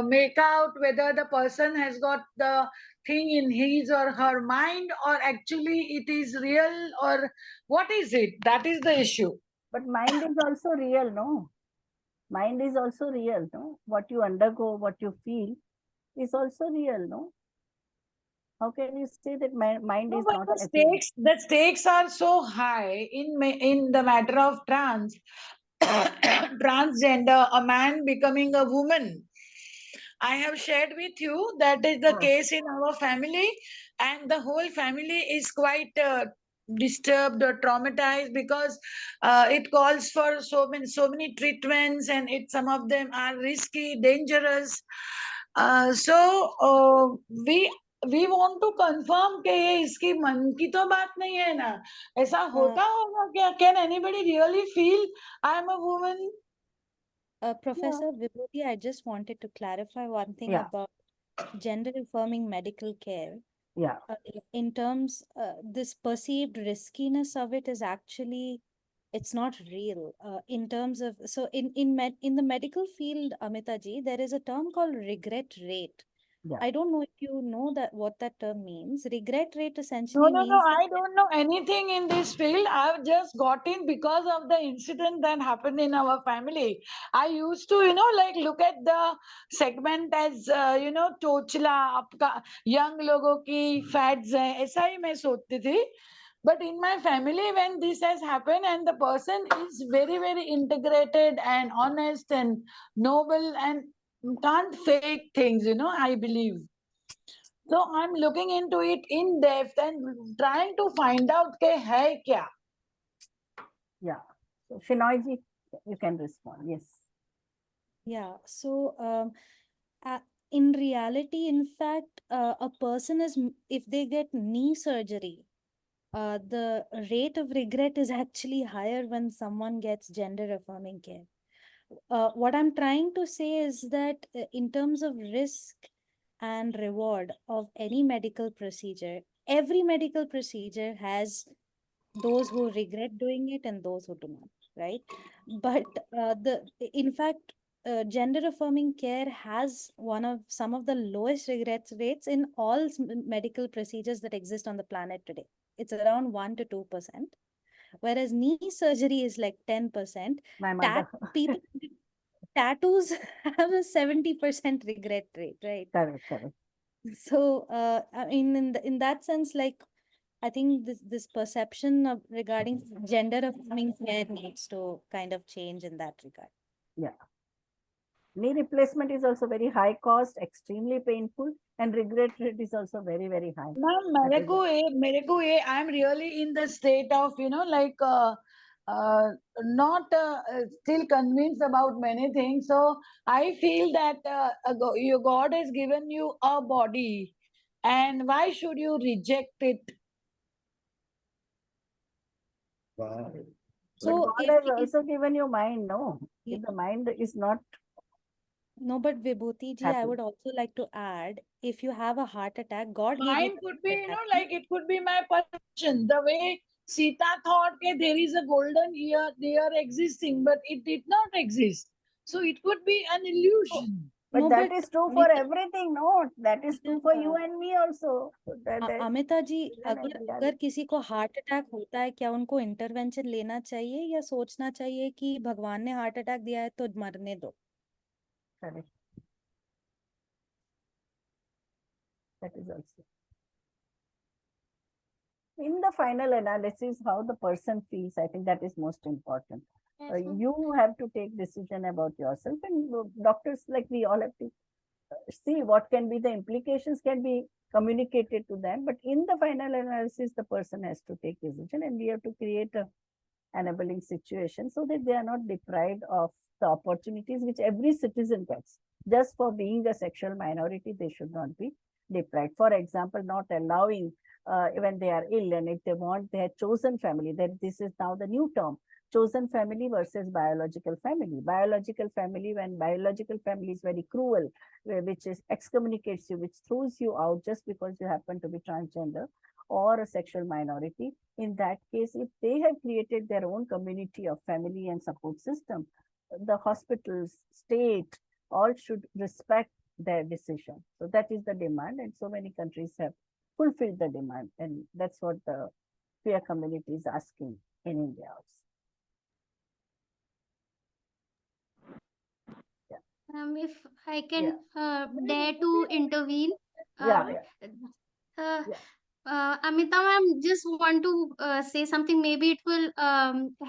make out whether the person has got the thing in his or her mind, or actually it is real, or what is it? That is the issue. But mind is also real, no? Mind is also real, no? What you undergo, what you feel is also real, no? How can you say that mind is not a thing? The stakes are so high in the matter of transgender, a man becoming a woman. I have shared with you that is the case in our family, and the whole family is quite disturbed or traumatized because it calls for so many treatments, and some of them are risky, dangerous. We want to confirm कि ये इसकी मन की तो बात नहीं है ना, ऐसा होता होगा क्या? Can anybody really feel I am a woman? Professor Vibhuti, I just wanted to clarify one thing about gender affirming medical care. Yeah. In terms, this perceived riskiness of it is actually, it's not real. In terms of, so in the medical field, Amita ji, there is a term called regret rate. Yeah. I don't know if you know what that term means. Regret rate essentially No, means I don't know anything in this field. I've just got in because of the incident that happened in our family. I used to, like look at the segment as, चोचला आपका young लोगों की fads है, ऐसा ही मैं सोचती थी. But in my family, when this has happened, and the person is very, very integrated and honest and noble and can't fake things, I believe. So I'm looking into it in depth and trying to find out ke hai kya. Yeah. So Shinoyji, you can respond. Yes. Yeah. So in reality, in fact, a person is, if they get knee surgery, the rate of regret is actually higher when someone gets gender affirming care. What I'm trying to say is that in terms of risk and reward of any medical procedure, every medical procedure has those who regret doing it and those who do not, right? But the in fact, gender affirming care has one of some of the lowest regrets rates in all medical procedures that exist on the planet today. It's around 1 to 2%, whereas knee surgery is like 10%. My mother. People tattoos have a 70% regret rate, right? Correct, correct. So I mean, in that sense, like, I think this perception of regarding gender affirming care needs to kind of change in that regard. Yeah. Knee replacement is also very high cost, extremely painful, and regret rate is also very, very high. Ma'am, I'm really in the state of, not still convinced about many things. So I feel that your God has given you a body, and why should you reject it? But So God if, has if also given you mind, no? Yeah. If the mind is not no, but Vibhuti ji, I happy. would also like to add, if you have a heart attack, God gave you Mine the could heart be, attack. like it could be my perception. The way Sita thought that there is a golden ear there existing, but it did not exist. So it could be an illusion. But No, that but is true for Amita, everything, no? That is true for you and me also. Amita ji, Even अगर in reality. अगर किसी को heart attack होता है, क्या उनको intervention लेना चाहिए या सोचना चाहिए कि भगवान ने हार्ट अटैक दिया है तो मरने दो? Correct. That is also. In the final analysis, how the person feels, I think that is most important. You have to take decision about yourself, and doctors, like we all have to see what can be the implications can be communicated to them. But in the final analysis, the person has to take decision, and we have to create a enabling situation so that they are not deprived of the opportunities which every citizen gets. Just for being a sexual minority, they should not be deprived. For example, not allowing when they are ill, and if they want their chosen family, then this is now the new term, chosen family versus biological family. Biological family, when biological family is very cruel, which is excommunicates you, which throws you out just because you happen to be transgender or a sexual minority. In that case, if they have created their own community of family and support system, the hospitals, state, all should respect their decision. So that is the demand, and so many countries have fulfilled the demand, and that's what the queer community is asking in India also. If I can dare to intervene. Yeah, Um, yeah. uh, Yeah. Amita ma'am, just want to say something. Maybe it will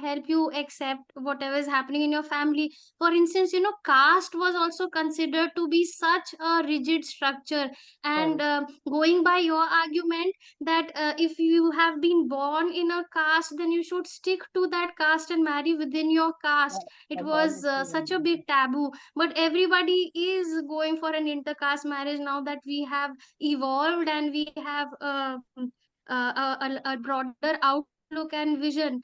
help you accept whatever is happening in your family. For instance, caste was also considered to be such a rigid structure. And going by your argument that if you have been born in a caste, then you should stick to that caste and marry within your caste. It I've was always such a been big taboo. But everybody is going for an intercaste marriage now that we have evolved and we have a broader outlook and vision.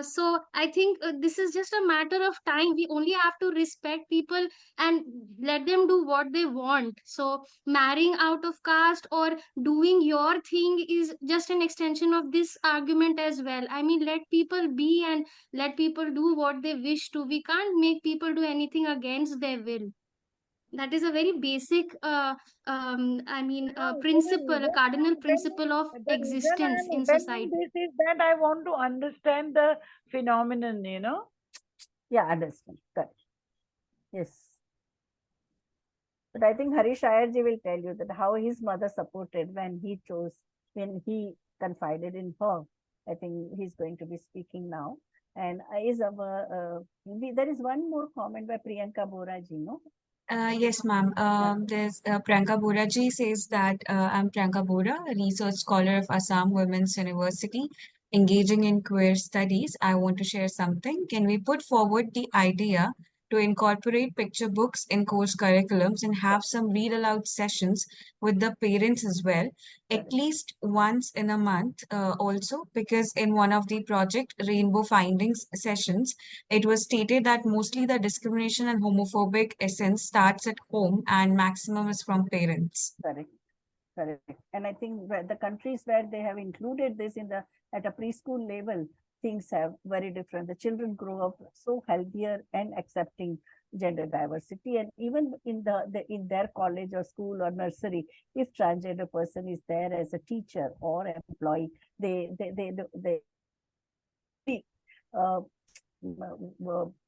So I think this is just a matter of time. We only have to respect people and let them do what they want. So marrying out of caste or doing your thing is just an extension of this argument as well. I mean, let people be and let people do what they wish to. We can't make people do anything against their will. That is a very basic principle, a cardinal principle of The reason existence I'm in attending society. this is that I want to understand the phenomenon, Yeah, understand. Correct. Yes. But I think Harish Iyerji will tell you that how his mother supported when he confided in her. I think he's going to be speaking now. And there is one more comment by Priyanka Boraji, no? Yes, ma'am. There's Priyanka Bora ji says that I'm Priyanka Bora, a research scholar of Assam Women's University, engaging in queer studies. I want to share something. Can we put forward the idea to incorporate picture books in course curriculums and have some read aloud sessions with the parents as well, at least once in a month also, because in one of the project rainbow findings sessions, it was stated that mostly the discrimination and homophobic essence starts at home and maximum is from parents. Correct. Correct. And I think where the countries where they have included this in the at a preschool level, things have very different. The children grow up so healthier and accepting gender diversity. And even in in their college or school or nursery, if transgender person is there as a teacher or employee, they uh,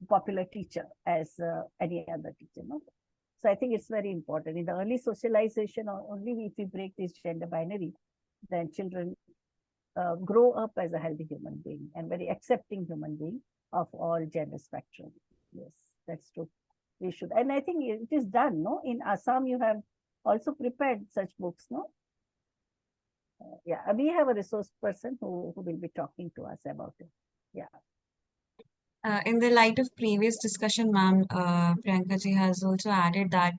popular teacher as any other teacher. No? So I think it's very important. In the early socialization, only if we break this gender binary, then children grow up as a healthy human being and very accepting human being of all gender spectrum. Yes, that's true. We should. And I think it is done, no? In Assam, you have also prepared such books, no? Yeah, we have a resource person who will be talking to us about it. Yeah. In the light of previous discussion, ma'am, Priyanka ji has also added that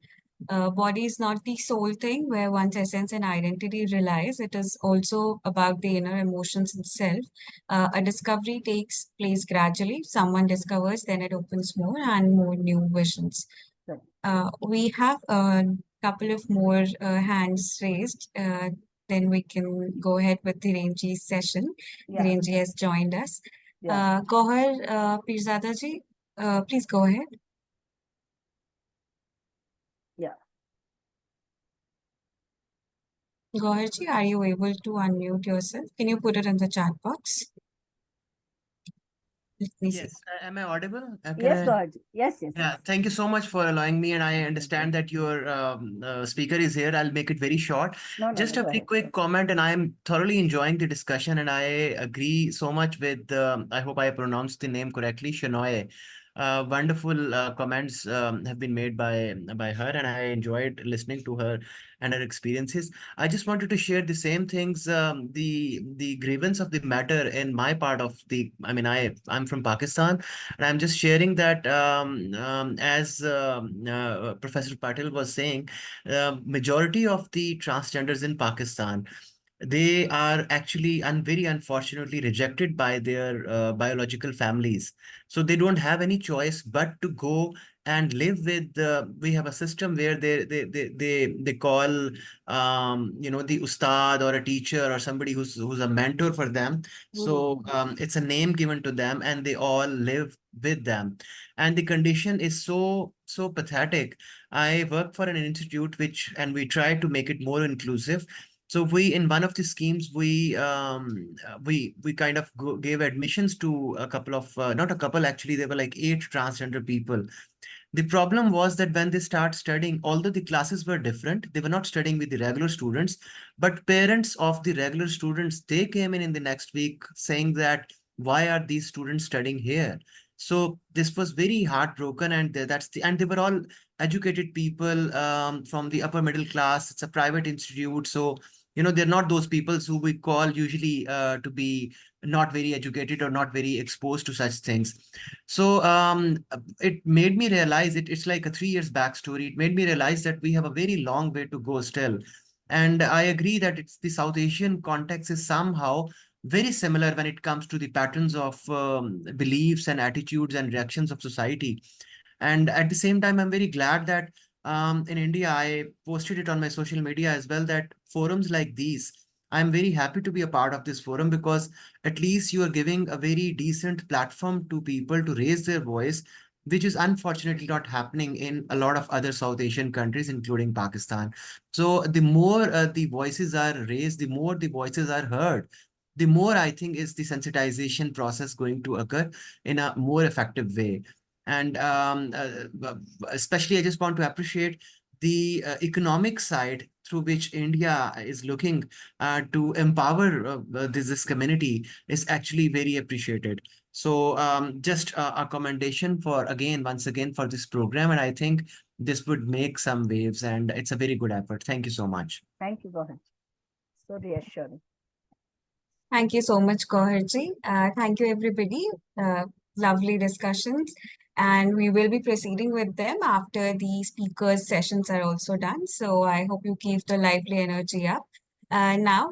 body is not the sole thing where one's essence and identity relies. It is also about the inner emotions itself. A discovery takes place gradually. Someone discovers, then it opens more and more new visions. We have a couple of more hands raised. Then we can go ahead with Dhiren ji's session. Yeah. Dhiren ji has joined us. Yeah. Gohil Pirzada ji, please go ahead. Yeah. Gohil ji, are you able to unmute yourself? Can you put it in the chat box? Let me see. Yes, am I audible? Yes, Gohil ji. Yes, yes. Yeah, thank you so much for allowing me, and I understand that your speaker is here. I'll make it very short. No, Just no, a go very ahead. quick comment, and I am thoroughly enjoying the discussion, and I agree so much with, I hope I pronounced the name correctly, Shanoye. Wonderful comments have been made by her, and I enjoyed listening to her and her experiences. I just wanted to share the same things, the grievance of the matter in my part of the, I mean, I'm from Pakistan, and I'm just sharing that as Professor Patel was saying, majority of the transgenders in Pakistan, they are actually very unfortunately rejected by their biological families. So they don't have any choice but to go and live with we have a system where they call the ustad or a teacher or somebody who's a mentor for them. So it's a name given to them, and they all live with them, and the condition is so pathetic. I work for an institute and we try to make it more inclusive. So we, in one of the schemes, we kind of gave admissions to a couple of not a couple, actually there were like 8 transgender people. The problem was that when they start studying, although the classes were different, they were not studying with the regular students, but parents of the regular students, they came in the next week saying that, why are these students studying here? So this was very heartbroken, and and they were all educated people from the upper middle class. It's a private institute, so they're not those people who we call usually to be not very educated or not very exposed to such things. So it made me realize it's like a 3 years backstory. It made me realize that we have a very long way to go still. And I agree that it's the South Asian context is somehow very similar when it comes to the patterns of beliefs and attitudes and reactions of society. And at the same time, I'm very glad that in India, I posted it on my social media as well, that forums like these, I'm very happy to be a part of this forum, because at least you are giving a very decent platform to people to raise their voice, which is unfortunately not happening in a lot of other South Asian countries, including Pakistan. So the more the voices are raised, the more the voices are heard, the more I think is the sensitization process going to occur in a more effective way. And especially, I just want to appreciate the economic side through which India is looking to empower this community is actually very appreciated. So just a commendation for, once again, for this program. And I think this would make some waves, and it's a very good effort. Thank you so much. Thank you, Gohil. So reassuring. Thank you so much, Gohil ji. Thank you, everybody. Lovely discussions. and we will be proceeding with them after the speakers' sessions are also done. So I hope you keep the lively energy up. Now,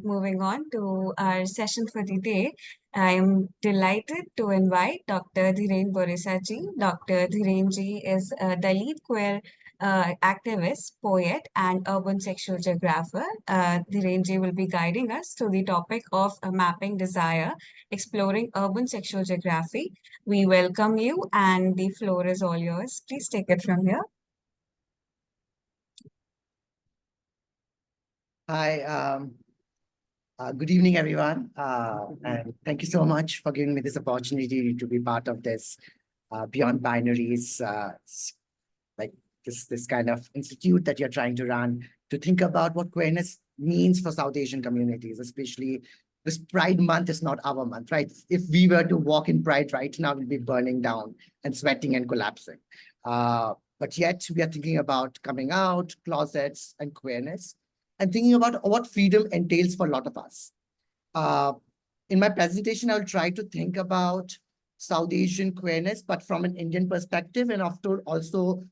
moving on to our session for the day, I am delighted to invite Dr. Dhiren Borisa ji. Dr. Dhiren ji is the lead queer activist, poet, and urban sexual geographer. Dhiren ji will be guiding us through the topic of mapping desire, exploring urban sexual geography. We welcome you, and the floor is all yours. Please take it from here. Hi, good evening, everyone. And thank you so much for giving me this opportunity to be part of this Beyond Binaries, like this kind of institute that you're trying to run to think about what queerness means for South Asian communities, especially this Pride Month is not our month, right? If we were to walk in Pride right now, we'll be burning down and sweating and collapsing. But yet we are thinking about coming out, closets, and queerness, and thinking about what freedom entails for a lot of us. In my presentation, I'll try to think about South Asian queerness, but from an Indian perspective, and after also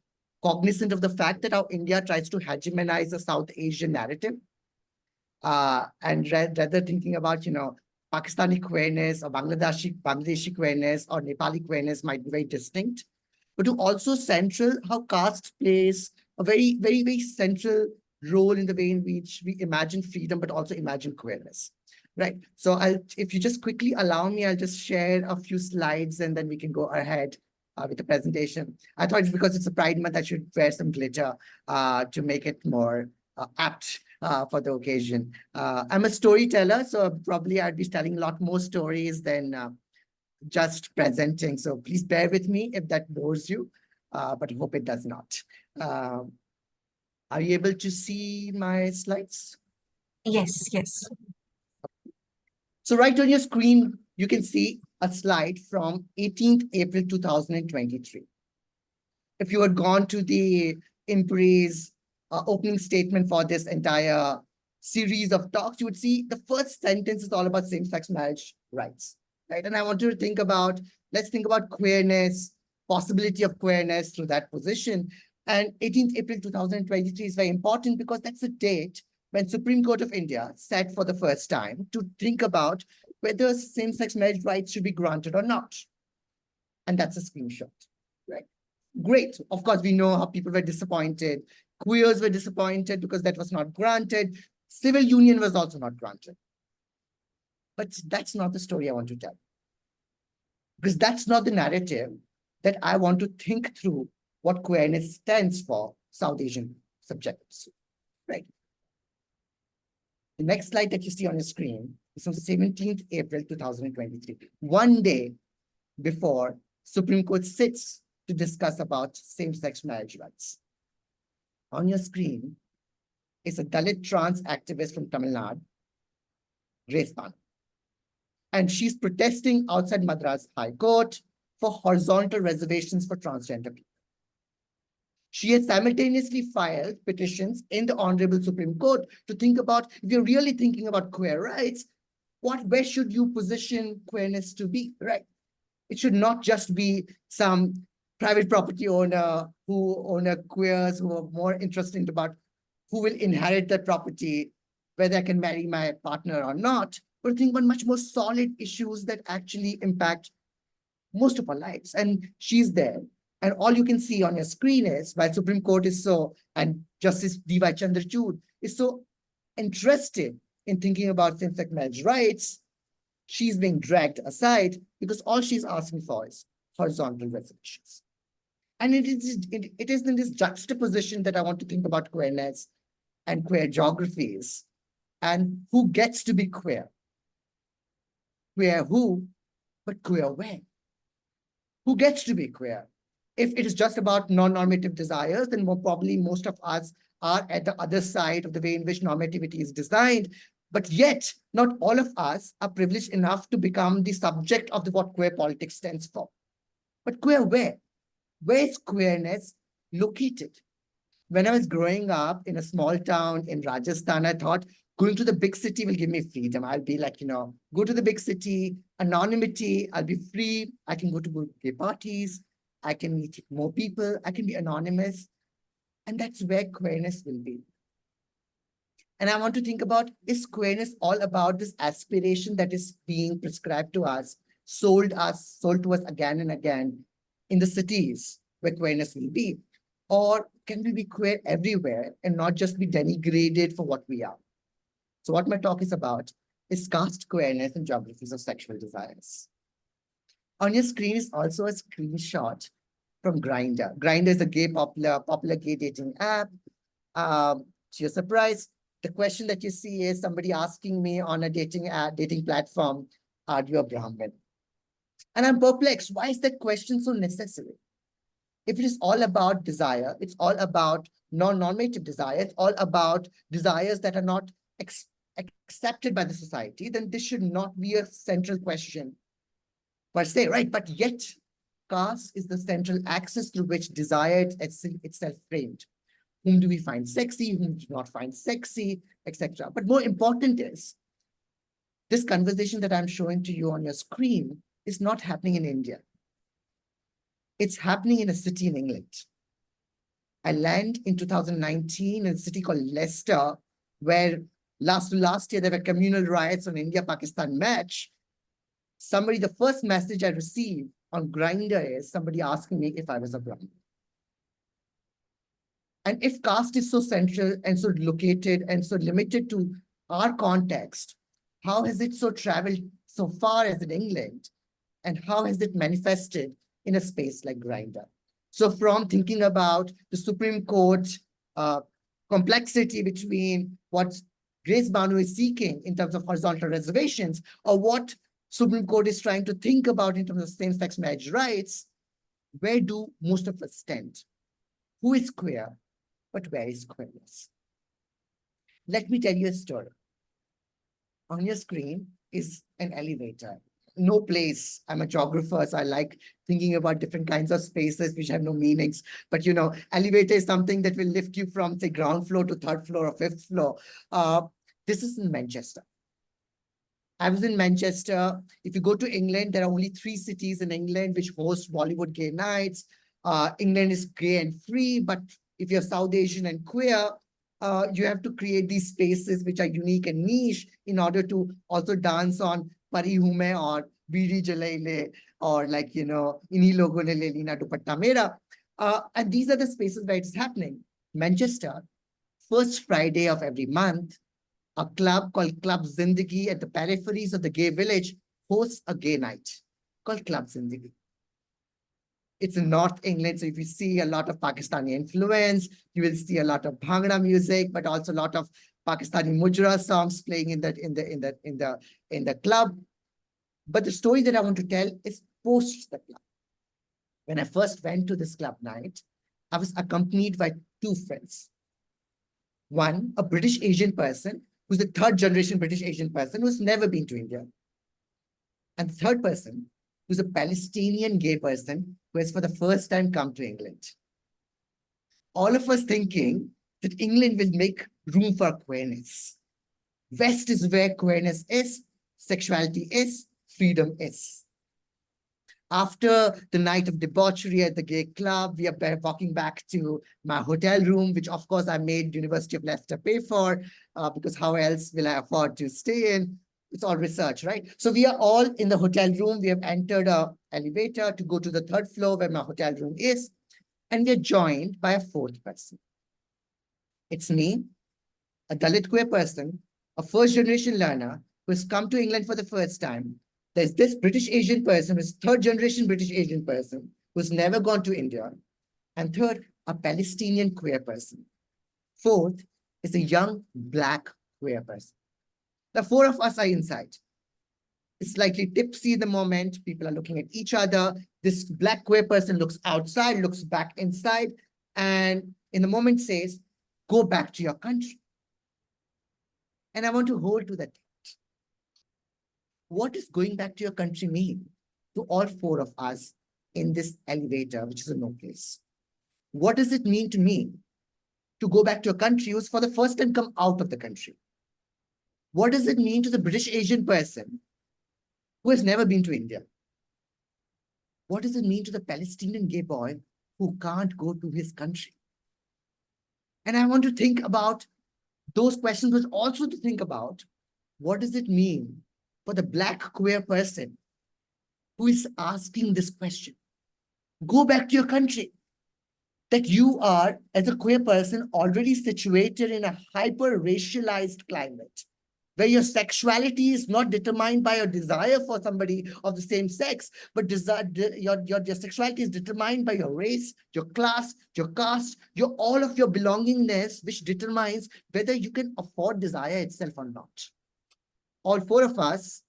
cognizant of the fact that how India tries to hegemonize the South Asian narrative. And rather thinking about, Pakistani queerness or Bangladeshi queerness or Nepali queerness might be very distinct, but to also central how caste plays a very, very, very central role in the way in which we imagine freedom, but also imagine queerness, right? So if you just quickly allow me, I'll just share a few slides and then we can go ahead with the presentation. I thought because it's a Pride Month, I should wear some glitter to make it more apt for the occasion. I'm a storyteller, so probably I'd be telling a lot more stories than just presenting. So please bear with me if that bores you, but hope it does not. Are you able to see my slides? Yes, yes. So right on your screen, you can see a slide from 18th April 2023. If you had gone to the IMPRI's opening statement for this entire series of talks, you would see the first sentence is all about same-sex marriage rights, right? And I want you to think about, let's think about queerness, possibility of queerness through that position. And 18th April 2023 is very important because that's the date when Supreme Court of India said for the first time to think about whether same-sex marriage rights should be granted or not. And that's a screenshot, right? Great. Of course, we know how people were disappointed. Queers were disappointed because that was not granted. Civil union was also not granted. But that's not the story I want to tell. Because that's not the narrative that I want to think through what queerness stands for South Asian subjects, right? The next slide that you see on your screen is from 17th April 2023, one day before Supreme Court sits to discuss about same-sex marriage rights. On your screen is a Dalit trans activist from Tamil Nadu, Grace Pan. And she's protesting outside Madras High Court for horizontal reservations for transgender people. She has simultaneously filed petitions in the Honorable Supreme Court to think about, if you're really thinking about queer rights, where should you position queerness to be, right? It should not just be some private property owner who own queers who are more interested about who will inherit that property, whether I can marry my partner or not, but think about much more solid issues that actually impact most of our lives. And she's there. And all you can see on your screen is, while Supreme Court is so, and Justice D.Y. Chandrachud is so interested in thinking about same-sex marriage rights, she's being dragged aside because all she's asking for is horizontal reservations. And it is in this juxtaposition that I want to think about queerness and queer geographies and who gets to be queer. Queer who, but queer where? Who gets to be queer? If it is just about non-normative desires, then more probably most of us are at the other side of the way in which normativity is designed. But yet, not all of us are privileged enough to become the subject of what queer politics stands for. But queer where? Where is queerness located? When I was growing up in a small town in Rajasthan, I thought going to the big city will give me freedom. I'll be like, go to the big city, anonymity, I'll be free. I can go to gay parties. I can meet more people, I can be anonymous. And that's where queerness will be. And I want to think about, is queerness all about this aspiration that is being prescribed to us, sold to us again and again in the cities where queerness will be? Or can we be queer everywhere and not just be denigrated for what we are? So what my talk is about is caste queerness and geographies of sexual desires. On your screen is also a screenshot from Grindr. Grindr is a popular gay dating app. To your surprise, the question that you see is somebody asking me on a dating platform, are you a Brahmin? And I'm perplexed. Why is that question so necessary? If it is all about desire, it's all about non-normative desire, it's all about desires that are not accepted by the society, then this should not be a central question per se, right? But yet, caste is the central axis through which desire itself framed. Whom do we find sexy, whom do not find sexy, etc. But more important is, this conversation that I'm showing to you on your screen is not happening in India. It's happening in a city in England. I land in 2019 in a city called Leicester, where last year there were communal riots on India-Pakistan match. The first message I received on Grindr is somebody asking me if I was a Brahmin. And if caste is so central and so located and so limited to our context, how has it so traveled so far as in England? And how has it manifested in a space like Grindr? So from thinking about the Supreme Court complexity between what Grace Banu is seeking in terms of horizontal reservations, or what Supreme Court is trying to think about in terms of same-sex marriage rights, where do most of us stand? Who is queer, but where is queerness? Let me tell you a story. On your screen is an elevator. No place. I'm a geographer, so I like thinking about different kinds of spaces which have no meanings. But elevator is something that will lift you from, say, ground floor to third floor or fifth floor. This is in Manchester. I was in Manchester. If you go to England, there are only 3 cities in England which host Bollywood gay nights. England is gay and free, but if you're South Asian and queer, you have to create these spaces which are unique and niche in order to also dance on Pari Hume or Bidi Jalaile, or like, Ini Logo Ne Le Lina Dupatta Mera. And these are the spaces where it's happening. Manchester, first Friday of every month, a club called Club Zindagi at the peripheries of the gay village hosts a gay night called Club Zindagi. It's in North England, so if you see a lot of Pakistani influence, you will see a lot of Bhangra music, but also a lot of Pakistani Mujra songs playing in the club. But the story that I want to tell is post the club. When I first went to this club night, I was accompanied by 2 friends. One, a British Asian person, who's a 3rd generation British Asian person who's never been to India. And the 3rd person, who's a Palestinian gay person who has for the first time come to England. All of us thinking that England will make room for queerness. West is where queerness is, sexuality is, freedom is. After the night of debauchery at the gay club, we are walking back to my hotel room, which of course I made University of Leicester pay for, because how else will I afford to stay in? It's all research, right? So we are all in the hotel room. We have entered an elevator to go to the 3rd floor where my hotel room is. And we are joined by a 4th person. It's me, a Dalit queer person, a 1st generation learner who has come to England for the first time. There's this British Asian person, who's 3rd generation British Asian person, who's never gone to India. And 3rd, a Palestinian queer person. 4th is a young Black queer person. The 4 of us are inside. It's slightly tipsy in the moment. People are looking at each other. This Black queer person looks outside, looks back inside, and in the moment says, go back to your country. And I want to hold to that. What does going back to your country mean to all 4 of us in this elevator, which is a no place? What does it mean to me to go back to a country who's for the first time come out of the country? What does it mean to the British Asian person who has never been to India? What does it mean to the Palestinian gay boy who can't go to his country? And I want to think about those questions, but also to think about what does it mean for the Black queer person who is asking this question? Go back to your country. That you are, as a queer person, already situated in a hyper-racialized climate, where your sexuality is not determined by your desire for somebody of the same sex, but your sexuality is determined by your race, your class, your caste, all of your belongingness, which determines whether you can afford desire itself or not. All four of us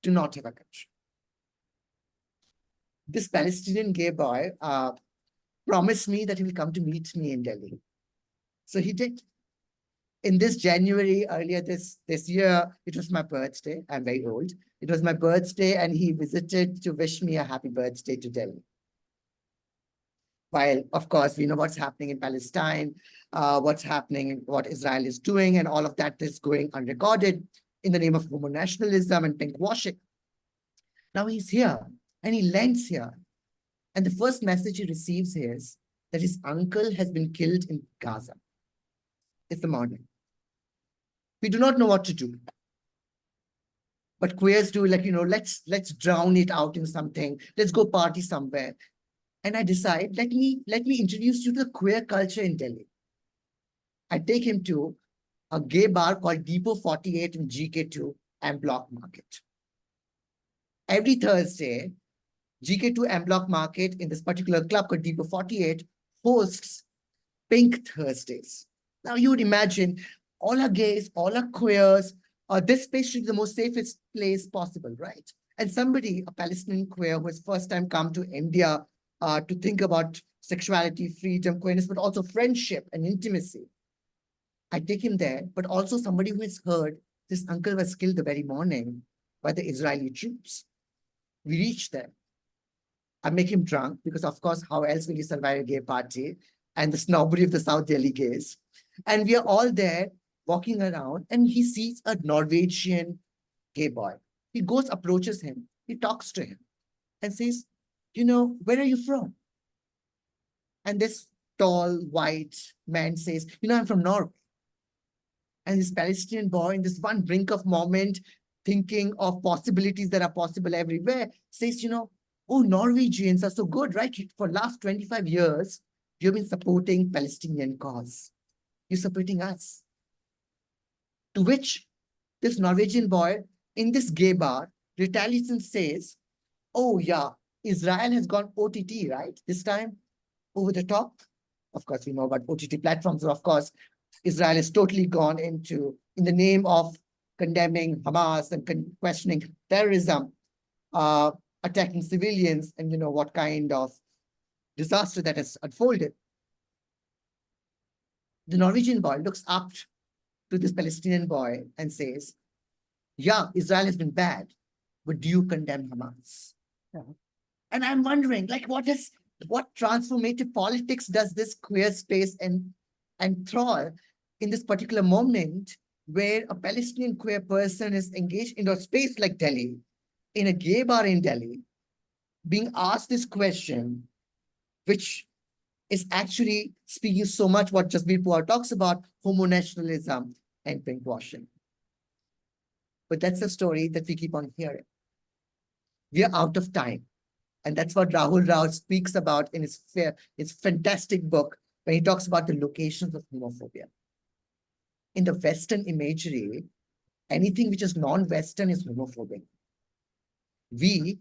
do not have a country. This Palestinian gay boy promised me that he will come to meet me in Delhi. So he did. In this January, earlier this year, it was my birthday. I'm very old. It was my birthday, and he visited to wish me a happy birthday to Delhi. While, of course, we know what's happening in Palestine, what's happening, what Israel is doing, and all of that is going unrecorded in the name of homo nationalism and pink washing. Now he's here, and he lands here. And the first message he receives is that his uncle has been killed in Gaza. It's the morning. We do not know what to do. But queers do, like, let's drown it out in something. Let's go party somewhere. And I decide, let me introduce you to the queer culture in Delhi. I take him to a gay bar called Depot 48 in GK2 and Block Market. Every Thursday, GK2 M Block Market in this particular club called Depot 48 hosts Pink Thursdays. Now you would imagine all our gays, all our queers, this space should be the most safest place possible, right? And somebody, a Palestinian queer who has first time come to India to think about sexuality, freedom, queerness, but also friendship and intimacy. I take him there, but also somebody who has heard this uncle was killed the very morning by the Israeli troops. We reach there. I make him drunk because, of course, how else will you survive a gay party and the snobbery of the South Delhi gays? And we are all there walking around, and he sees a Norwegian gay boy. He goes, approaches him, he talks to him and says, where are you from? And this tall, white man says, I'm from Norway. And this Palestinian boy, in this one brink of moment, thinking of possibilities that are possible everywhere, says, oh, Norwegians are so good, right? For last 25 years, you've been supporting Palestinian cause. You're supporting us. To which this Norwegian boy in this gay bar retaliates and says, oh yeah, Israel has gone OTT, right? This time, over the top. Of course, we know about OTT platforms. So of course, Israel has totally gone in the name of condemning Hamas and questioning terrorism, attacking civilians, and what kind of disaster that has unfolded. The Norwegian boy looks up to this Palestinian boy and says, yeah, Israel has been bad, but do you condemn Hamas? Yeah. And I'm wondering, what transformative politics does this queer space enthrall in this particular moment where a Palestinian queer person is engaged in a space like Delhi, in a gay bar in Delhi, being asked this question, which is actually speaking so much what Jasbir Puar talks about, homo nationalism and pink washing. But that's a story that we keep on hearing. We are out of time. And that's what Rahul Rao speaks about in his fantastic book, when he talks about the locations of homophobia. In the Western imagery, anything which is non-Western is homophobic. We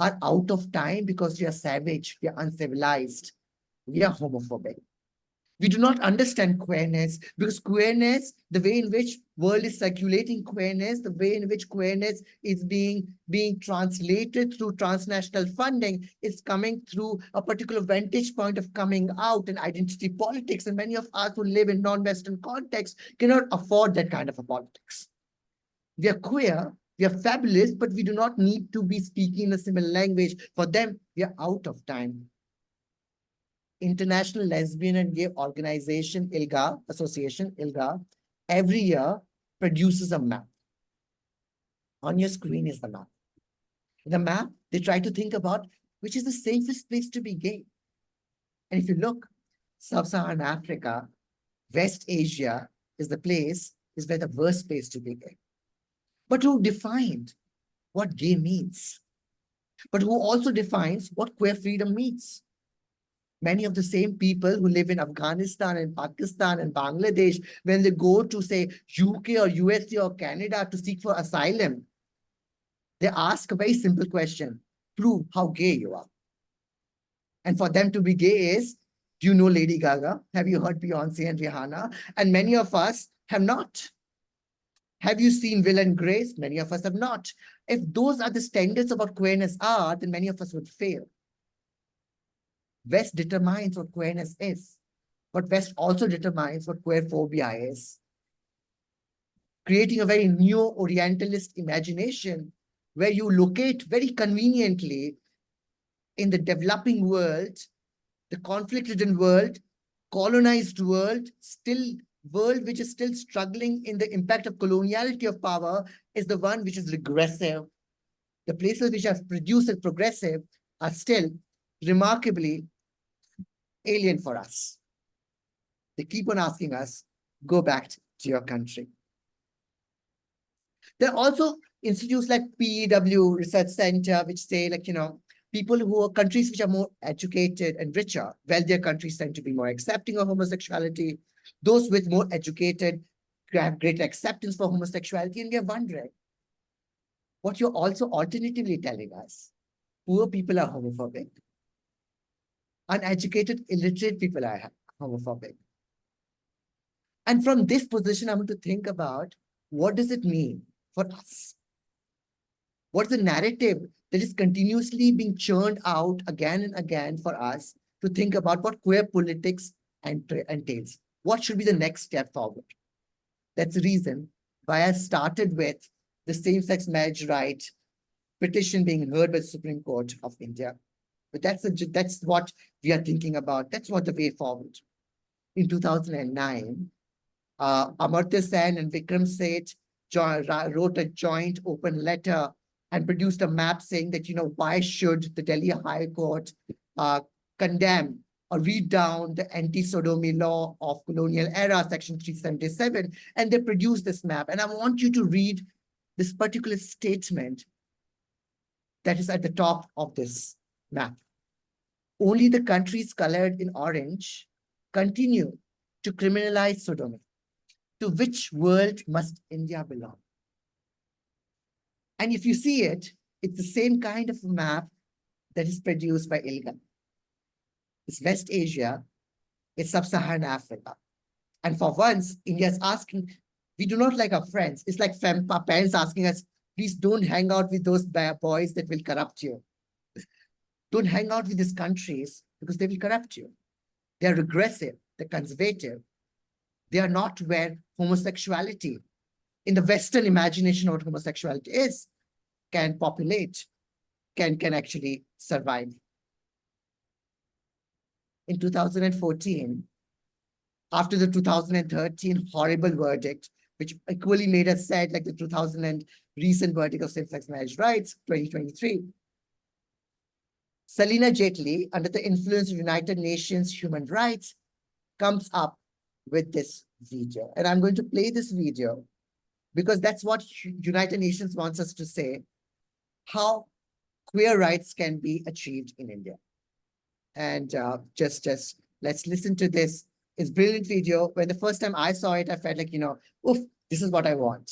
are out of time because we are savage, we are uncivilized, we are homophobic. We do not understand queerness because queerness, the way in which world is circulating queerness, the way in which queerness is being translated through transnational funding, is coming through a particular vantage point of coming out and identity politics. And many of us who live in non-Western context cannot afford that kind of a politics. We are queer, we are fabulous, but we do not need to be speaking a similar language. For them, we are out of time. International Lesbian and Gay Organization, ILGA, Association, ILGA, every year produces a map. On your screen is the map. The map, they try to think about which is the safest place to be gay. And if you look, Sub-Saharan Africa, West Asia is where the worst place to be gay. But who defined what gay means? But who also defines what queer freedom means? Many of the same people who live in Afghanistan and Pakistan and Bangladesh, when they go to, say, UK or USA or Canada to seek for asylum, they ask a very simple question: prove how gay you are. And for them to be gay is, do you know Lady Gaga? Have you heard Beyonce and Rihanna? And many of us have not. Have you seen Will and Grace? Many of us have not. If those are the standards of what queerness are, then many of us would fail. West determines what queerness is, but West also determines what queer phobia is, creating a very neo-Orientalist imagination where you locate very conveniently in the developing world, the conflict-ridden world, colonized world, world which is still struggling in the impact of coloniality of power, is the one which is regressive. The places which are produced as progressive are still remarkably alien for us. They keep on asking us, go back to your country. There are also institutes like PEW Research Center, which say, like, people who are countries which are more educated and richer, wealthier countries tend to be more accepting of homosexuality. Those with more educated have greater acceptance for homosexuality. And we are wondering, what you're also alternatively telling us, poor people are homophobic, uneducated, illiterate people are homophobic. And from this position, I'm going to think about, what does it mean for us? What's the narrative that is continuously being churned out again and again for us to think about what queer politics entails? What should be the next step forward? That's the reason why I started with the same-sex marriage right petition being heard by the Supreme Court of India. But that's what we are thinking about. That's what the way forward. In 2009, Amartya Sen and Vikram Seth wrote a joint open letter and produced a map saying that, why should the Delhi High Court condemn or read down the anti-sodomy law of colonial era, section 377, and they produced this map. And I want you to read this particular statement that is at the top of this map. Only the countries colored in orange continue to criminalize sodomy. To which world must India belong? And if you see it, it's the same kind of map that is produced by ILGA. It's West Asia, it's Sub-Saharan Africa. And for once, India is asking, we do not like our friends. It's like our parents asking us, please don't hang out with those bad boys that will corrupt you. Don't hang out with these countries because they will corrupt you. They're regressive, they're conservative. They are not where homosexuality, in the Western imagination of what homosexuality is, can populate, can actually survive. In 2014, after the 2013 horrible verdict, which equally made us sad, like the 2000 recent verdict of same-sex marriage rights, 2023, Salina Jaitley, under the influence of United Nations human rights, comes up with this video. And I'm going to play this video because that's what United Nations wants us to say, how queer rights can be achieved in India. And just let's listen to this. It's a brilliant video. When the first time I saw it, I felt like, oof, this is what I want.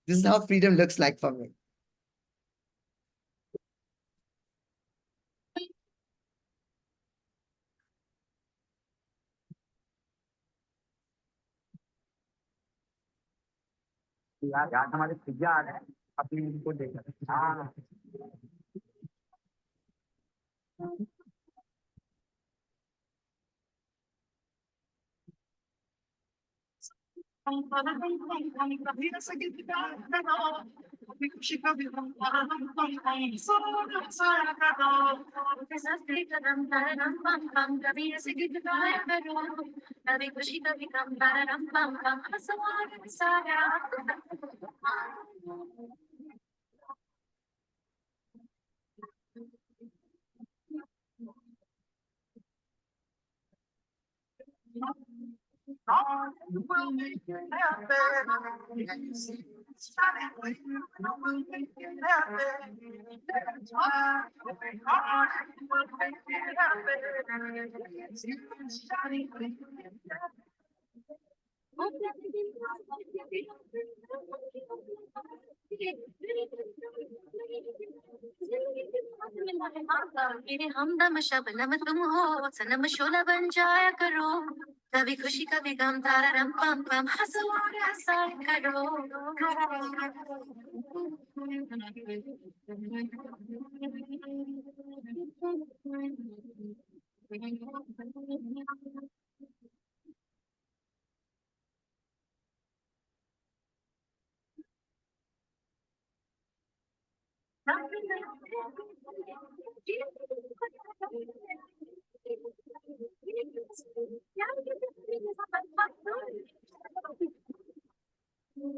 This is how freedom looks like for me. यार हमारे pizza आ रहे हैं अपनी इनको देखकर हाँ मेरे हमदम शबनम तुम हो सनम शोला बन जाया करो कभी खुशी कभी गम तारा रम पम पम हंसो और हंसाया करो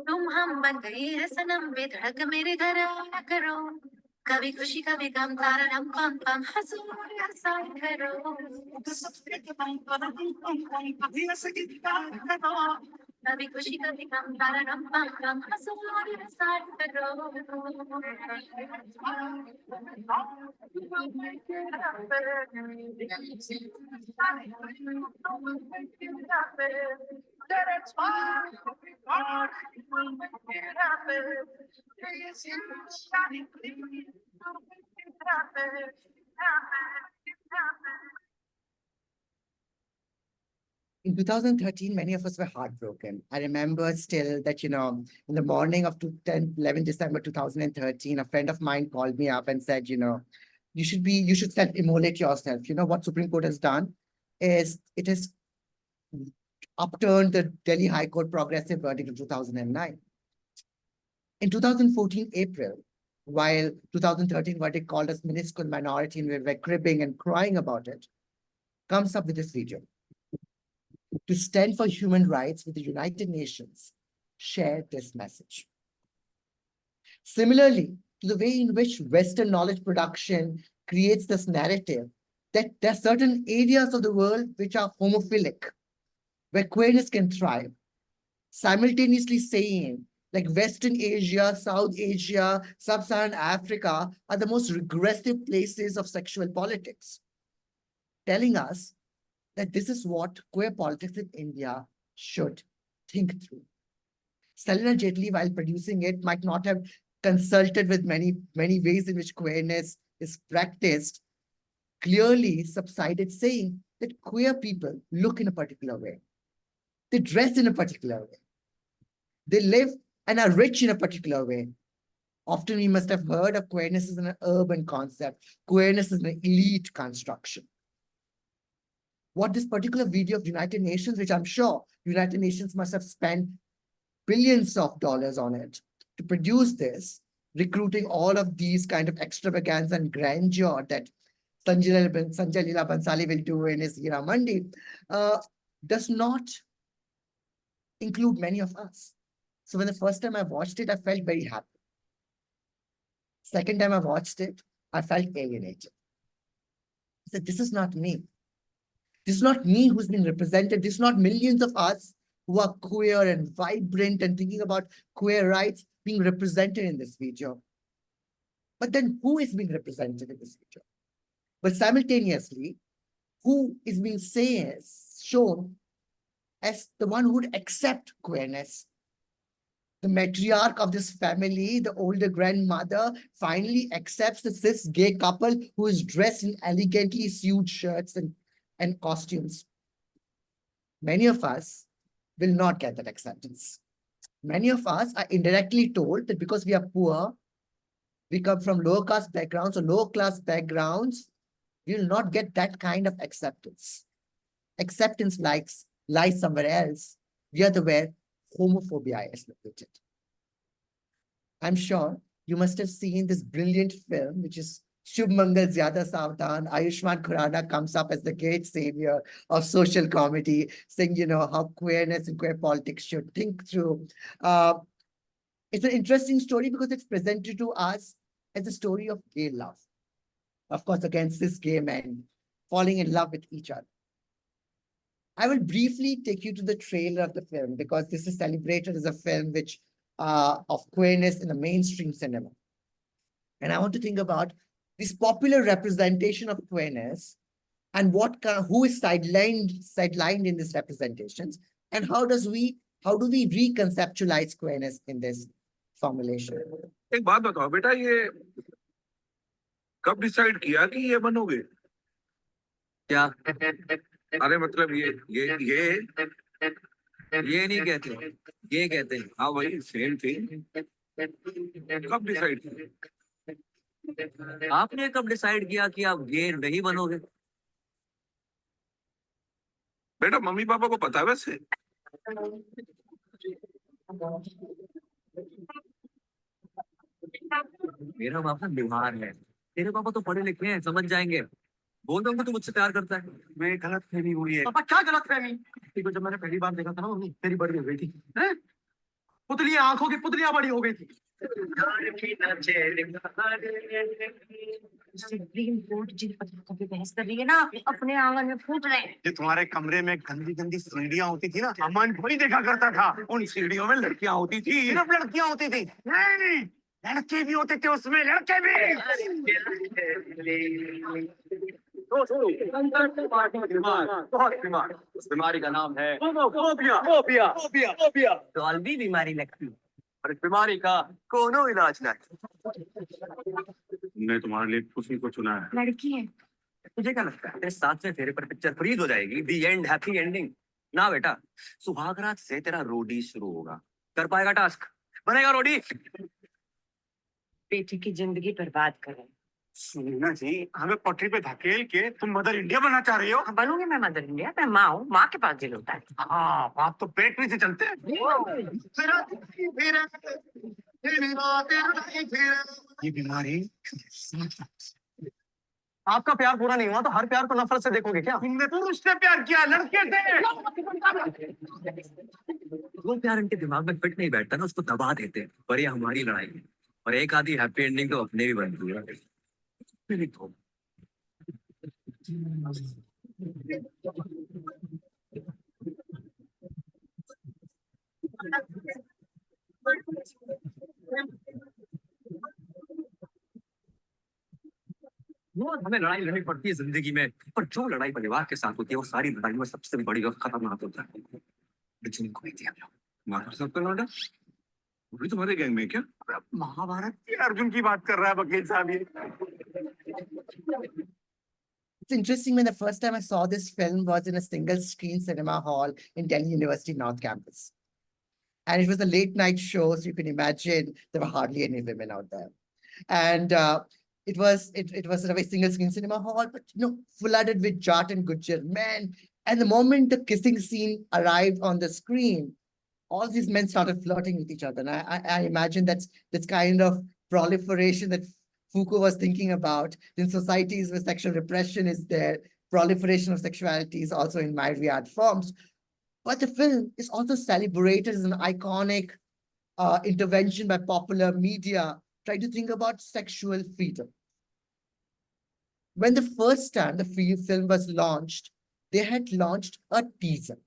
तुम हम बन गए हैं सनम बेधड़क मेरे घर आया करो कभी खुशी कभी गम तारा रम पम पम हंसो और हंसाया करो कभी खुशी कभी गम तारा रम पम पम हंसो और हंसाया करो In 2013, many of us were heartbroken. I remember still that, in the morning of 11 December 2013, a friend of mine called me up and said, you should self-immolate yourself. You know what Supreme Court has done is it has upturned the Delhi High Court progressive verdict of 2009. In 2014, April, while 2013 verdict called us minuscule minority and we were cribbing and crying about it, comes up with this video. To stand for human rights with the United Nations, share this message. Similarly, to the way in which Western knowledge production creates this narrative that there are certain areas of the world which are homophilic, where queerness can thrive, simultaneously saying like Western Asia, South Asia, Sub-Saharan Africa are the most regressive places of sexual politics, telling us that this is what queer politics in India should think through. Salina Jaitley, while producing it, might not have consulted with many ways in which queerness is practiced, clearly subsided saying that queer people look in a particular way. They dress in a particular way. They live and are rich in a particular way. Often we must have heard of queerness as an urban concept. Queerness is an elite construction. What this particular video of United Nations, which I'm sure United Nations must have spent billions of dollars on it to produce this, recruiting all of these kind of extravaganza and grandeur that Sanjay Leela Bhansali will do in his Hira Mandi, does not include many of us. So when the first time I watched it, I felt very happy. Second time I watched it, I felt alienated. I said, this is not me. This is not me who's been represented. This is not millions of us who are queer and vibrant and thinking about queer rights being represented in this video. But then who is being represented in this video? But simultaneously, who is being shown as the one who would accept queerness? The matriarch of this family, the older grandmother, finally accepts the cis gay couple who is dressed in elegantly sewed shirts and costumes. Many of us will not get that acceptance. Many of us are indirectly told that because we are poor, we come from lower caste backgrounds or lower class backgrounds, we will not get that kind of acceptance. Acceptance lies somewhere else. We are where homophobia is located. I'm sure you must have seen this brilliant film, which is Shubh Mangal Zyada Savdhan. Ayushmann Khurrana comes up as the great savior of social comedy, saying, how queerness and queer politics should think through. It's an interesting story because it's presented to us as a story of gay love. Of course, against cis gay men falling in love with each other. I will briefly take you to the trailer of the film because this is celebrated as a film which of queerness in the mainstream cinema. And I want to think about this popular representation of queerness and who is sidelined in these representations, and how do we reconceptualize queerness in this formulation? एक बात बताओ बेटा, ये कब decide किया कि ये बनोगे? क्या? अरे मतलब ये नहीं कहते, ये कहते हैं। हाँ भाई, सेम थिंग। कब डिसाइड किया? आपने कब डिसाइड किया कि आप गे नहीं बनोगे? बेटा मम्मी पापा को पता है वैसे? मेरा पापा बीमार है, तेरे पापा तो पढ़े लिखे हैं, समझ जाएंगे। बोल दो तू मुझसे प्यार करता है। मैं गलत फहमी हुई है। पापा क्या गलत फहमी? देखो जब मैंने पहली बार देखा था ना मम्मी, तेरी बड़ी हो गई थी, पुतली आंखों की पुतलियां बड़ी हो गई थी। सुप्रीम कोर्ट जिन पत्रों पे बहस कर रही है ना, अपने आंगन में फूट रहे हैं। ये तुम्हारे कमरे में गंदी गंदी सीढ़ियां होती थी ना, अमन वही देखा करता था। उन सीढ़ियों में लड़कियां होती थी। सिर्फ लड़कियां होती थी? नहीं, लड़के भी होते थे उसमें, लड़के भी। बहुत बीमार। उस बीमारी का नाम है फोबिया। डॉल्बी बीमारी लगती है। और इस बीमारी का कोनो इलाज नहीं। मैं तुम्हारे लिए किसी को चुना है। लड़की है। तुझे क्या लगता है तेरे 7वें फेरे पर पिक्चर फ्रीज हो जाएगी? दी एंड, हैप्पी एंडिंग? ना बेटा, सुहागरात से तेरा रोडी शुरू होगा। कर पाएगा टास्क? बनेगा रोडी? बेटी की जिंदगी बर्बाद करें। सुनना जी, हमें पटरी पे धकेल के तुम मदर इंडिया बनना चाह रही हो? बनूंगी मैं मदर इंडिया, मैं माँ हूँ, माँ के पास दिल होता है। हाँ, बाप तो पेट में से चलते हैं। ये बीमारी। आपका प्यार पूरा नहीं हुआ तो हर प्यार को नफरत से देखोगे क्या? तुमने पुरुष से प्यार किया, लड़के से। वो प्यार इनके दिमाग में फिट नहीं बैठता ना, उसको दबा देते हैं। पर ये हमारी लड़ाई है, और एक आधी हैप्पी एंडिंग तो अपने भी बनती है। हमें लड़ाई लड़नी पड़ती है जिंदगी में, पर जो लड़ाई परिवार के साथ होती है वो सारी लड़ाई में सबसे बड़ी और खतरनाक होता है। वही तुम्हारे गैंग में क्या? महाभारत की अर्जुन की बात कर रहा है वकील साहब ये। It's interesting, when the first time I saw this film was in a single screen cinema hall in Delhi University North Campus. And it was a late night show, so you can imagine there were hardly any women out there. And it was a very single screen cinema hall, but flooded with Jat and Gujjar men. And the moment the kissing scene arrived on the screen, all these men started flirting with each other. And I imagine that's kind of proliferation that Foucault was thinking about. In societies where sexual repression is there, proliferation of sexuality is also in myriad forms. But the film is also celebrated as an iconic intervention by popular media, trying to think about sexual freedom. When the first time the film was launched, they had launched a teaser.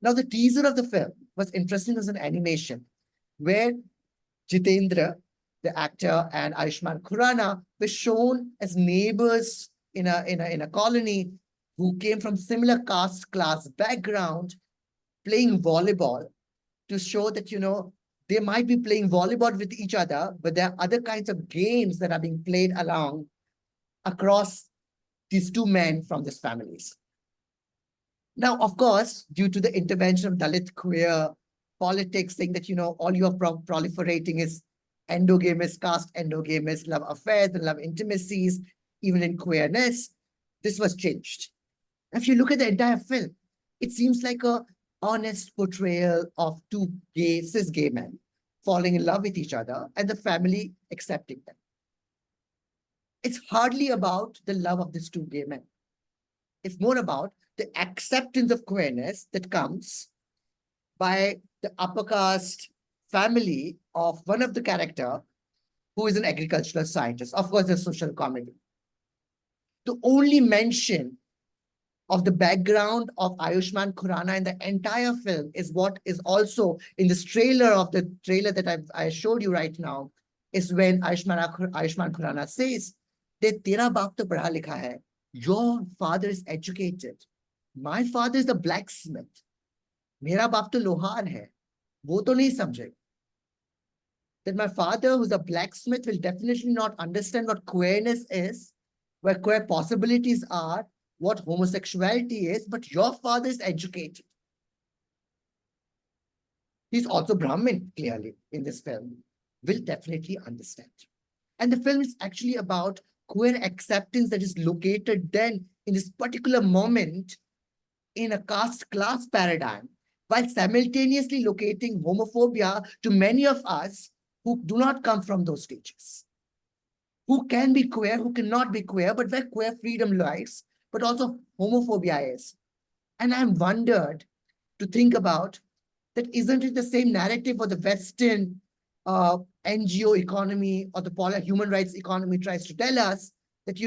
Now, the teaser of the film was interesting as an animation, where Jitendra, the actor, and Ayushmann Khurrana were shown as neighbors in a colony who came from similar caste class background, playing volleyball, to show that, they might be playing volleyball with each other, but there are other kinds of games that are being played along across these two men from these families. Now, of course, due to the intervention of Dalit queer politics, saying that, all you are proliferating is endogamous, caste endogamous love affairs and love intimacies, even in queerness, this was changed. If you look at the entire film, it seems like a honest portrayal of two cis gay men falling in love with each other and the family accepting them. It's hardly about the love of these two gay men. It's more about the acceptance of queerness that comes by the upper caste family of one of the character who is an agricultural scientist. Of course, there's social comedy. To only mention of the background of Ayushmann Khurrana in the entire film is what is also in this trailer that I showed you right now, is when Ayushmann Khurrana says that tera baap to padha likha hai. Your father is educated. My father is a blacksmith. Mera baap to lohar hai. Wo to nahi samjhe. That my father, who's a blacksmith, will definitely not understand what queerness is, what queer possibilities are, what homosexuality is, but your father is educated. He's also Brahmin, clearly, in this film, will definitely understand. And the film is actually about queer acceptance that is located then in this particular moment in a caste class paradigm, while simultaneously locating homophobia to many of us who do not come from those stages, who can be queer, who cannot be queer, but where queer freedom lies, but also homophobia is. And I'm wondered to think about that, isn't it the same narrative for the Western NGO economy or the human rights economy tries to tell us that,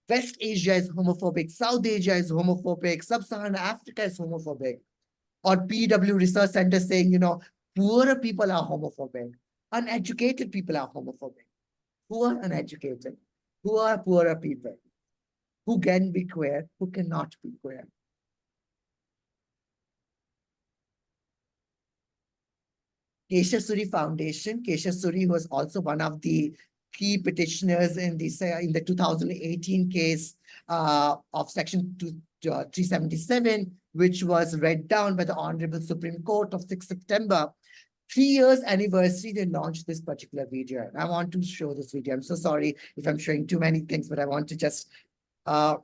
West Asia is homophobic, South Asia is homophobic, Sub-Saharan Africa is homophobic, or PW Research Center saying, poorer people are homophobic, uneducated people are homophobic. Who are uneducated? Who are poorer people? Who can be queer? Who cannot be queer? Keshav Suri Foundation. Keshav Suri was also one of the key petitioners in the 2018 case of Section 377, which was read down by the Honorable Supreme Court of 6 September. 3 years anniversary, they launched this particular video. I want to show this video. I'm so sorry if I'm showing too many things, but I want to just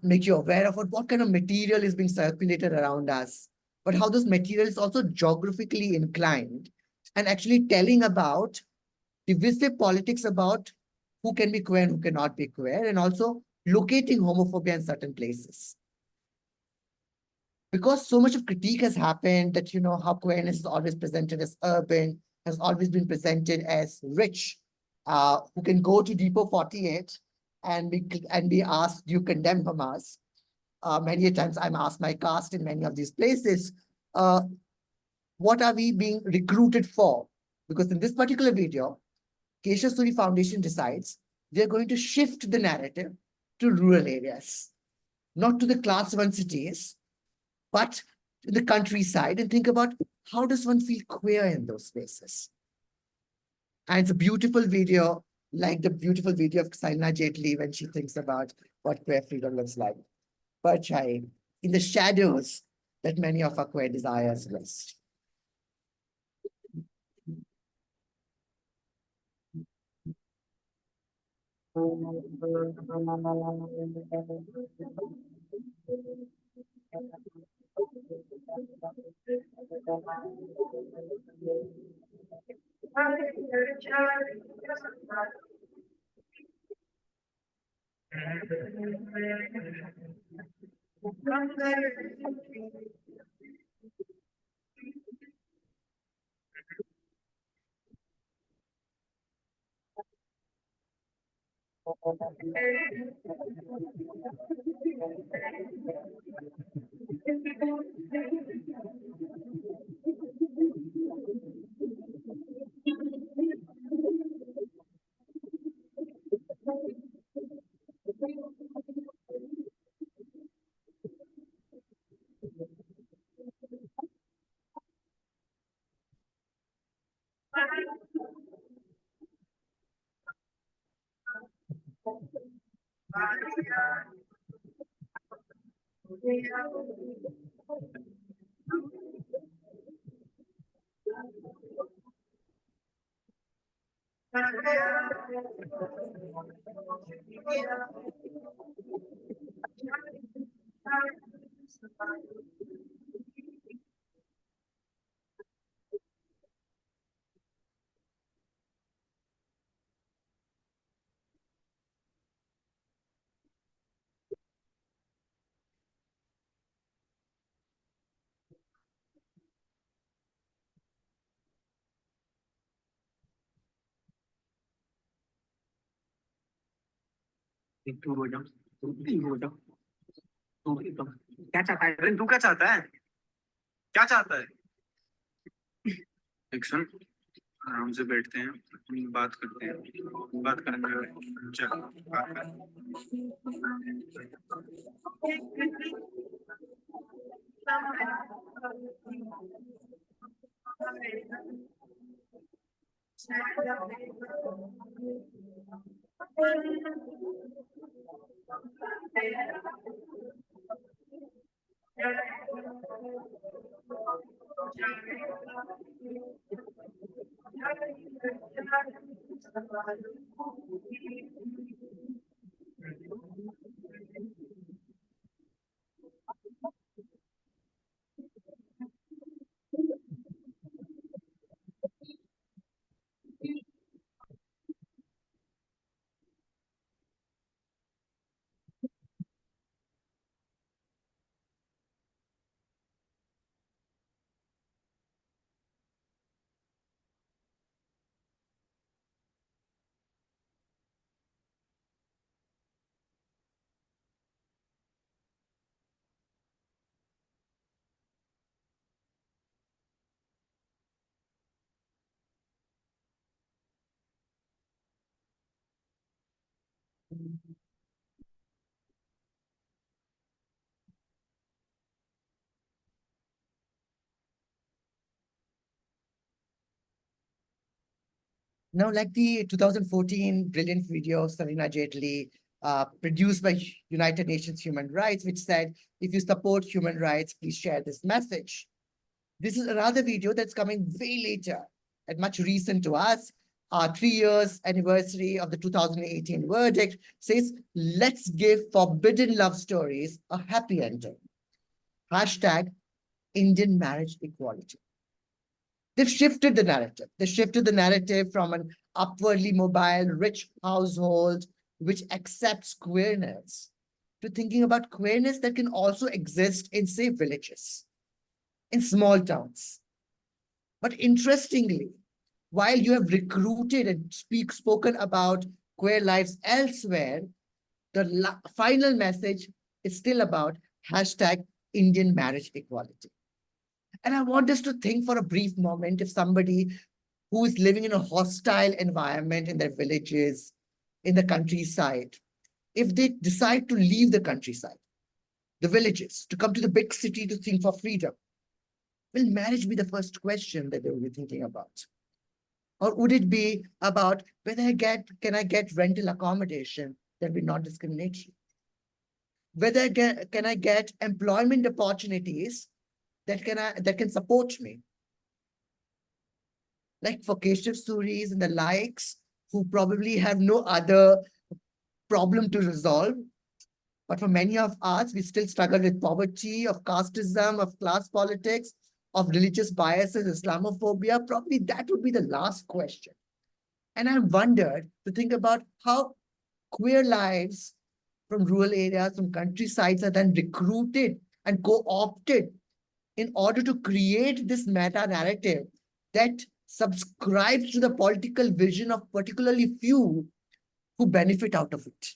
make you aware of what kind of material is being circulated around us, but how this material is also geographically inclined and actually telling about divisive politics about who can be queer and who cannot be queer, and also locating homophobia in certain places. Because so much of critique has happened that, how queerness is always presented as urban, has always been presented as rich, who can go to Depot 48 and be asked, do you condemn Hamas? Many times I'm asked my caste in many of these places, what are we being recruited for? Because in this particular video, Keshav Suri Foundation decides they're going to shift the narrative to rural areas, not to the class 1 cities, but to the countryside, and think about how does one feel queer in those spaces. And it's a beautiful video, like the beautiful video of Saina Jetli when she thinks about what queer freedom looks like. Perchai, in the shadows that many of our queer desires rest. क्या चाहता है तू क्या चाहता है क्या चाहता है एक सुन आराम से बैठते हैं बात करते हैं बात करने चल बात कर Now, like the 2014 brilliant video of Sarina Jaitley, produced by United Nations Human Rights, which said, if you support human rights, please share this message. This is another video that's coming way later and much recent to us. Our 3 years anniversary of the 2018 verdict says, let's give forbidden love stories a happy ending. Hashtag Indian marriage equality. They've shifted the narrative. They shifted the narrative from an upwardly mobile, rich household which accepts queerness to thinking about queerness that can also exist in, say, villages, in small towns. But interestingly, while you have recruited and spoken about queer lives elsewhere, the final message is still about hashtag Indian marriage equality. And I want us to think for a brief moment if somebody who is living in a hostile environment in their villages, in the countryside, if they decide to leave the countryside, the villages, to come to the big city to think for freedom, will marriage be the first question that they will be thinking about? Or would it be about whether can I get rental accommodation that will be non-discriminatory? Whether can I get employment opportunities that can support me? Like for Keshav Suris and the likes, who probably have no other problem to resolve. But for many of us, we still struggle with poverty, of casteism, of class politics, of religious biases, Islamophobia. Probably that would be the last question. And I wondered to think about how queer lives from rural areas, from countrysides are then recruited and co-opted in order to create this meta-narrative that subscribes to the political vision of particularly few who benefit out of it.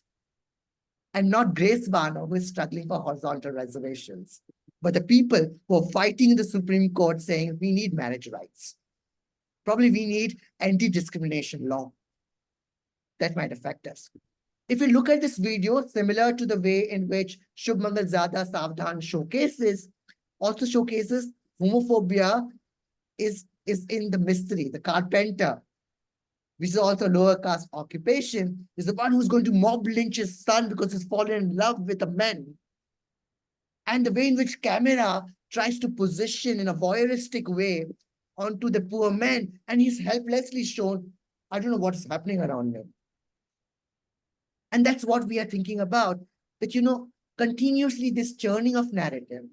And not Grace Bano, who is struggling for horizontal reservations, but the people who are fighting in the Supreme Court saying we need marriage rights. Probably we need anti-discrimination law. That might affect us. If you look at this video, similar to the way in which Shubh Mangal Zada Savdhan showcases homophobia is in the mystery, the carpenter, which is also lower caste occupation, is the one who's going to mob lynch his son because he's fallen in love with a man. And the way in which camera tries to position in a voyeuristic way onto the poor man, and he's helplessly shown, I don't know what is happening around him. And that's what we are thinking about, that, continuously this churning of narrative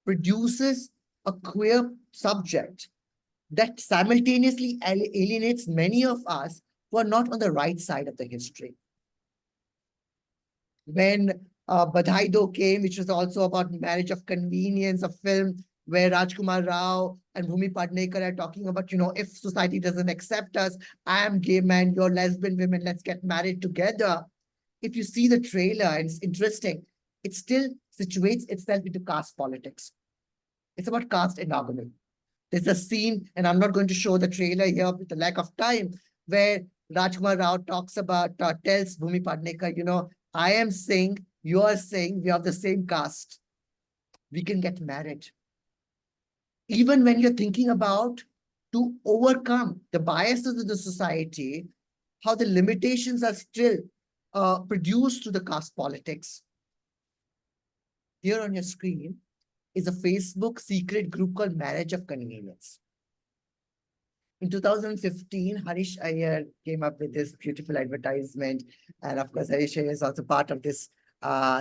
produces a queer subject that simultaneously alienates many of us who are not on the right side of the history. When Badhai Do came, which was also about marriage of convenience, a film where Rajkumar Rao and Bhumi Padnekar are talking about, if society doesn't accept us, I am gay man, you're lesbian women, let's get married together. If you see the trailer, and it's interesting, it still situates itself into caste politics. It's about caste endogamy. There's a scene, and I'm not going to show the trailer here with the lack of time, where Rajkumar Rao talks about, tells Bhumi Padnekar, you know, I am Singh, you are Singh, we have the same caste. We can get married. Even when you're thinking about to overcome the biases of the society, how the limitations are still produced through the caste politics. Here on your screen is a Facebook secret group called Marriage of Convenience. In 2015, Harish Iyer came up with this beautiful advertisement. And of course, Harish Iyer is also part of this,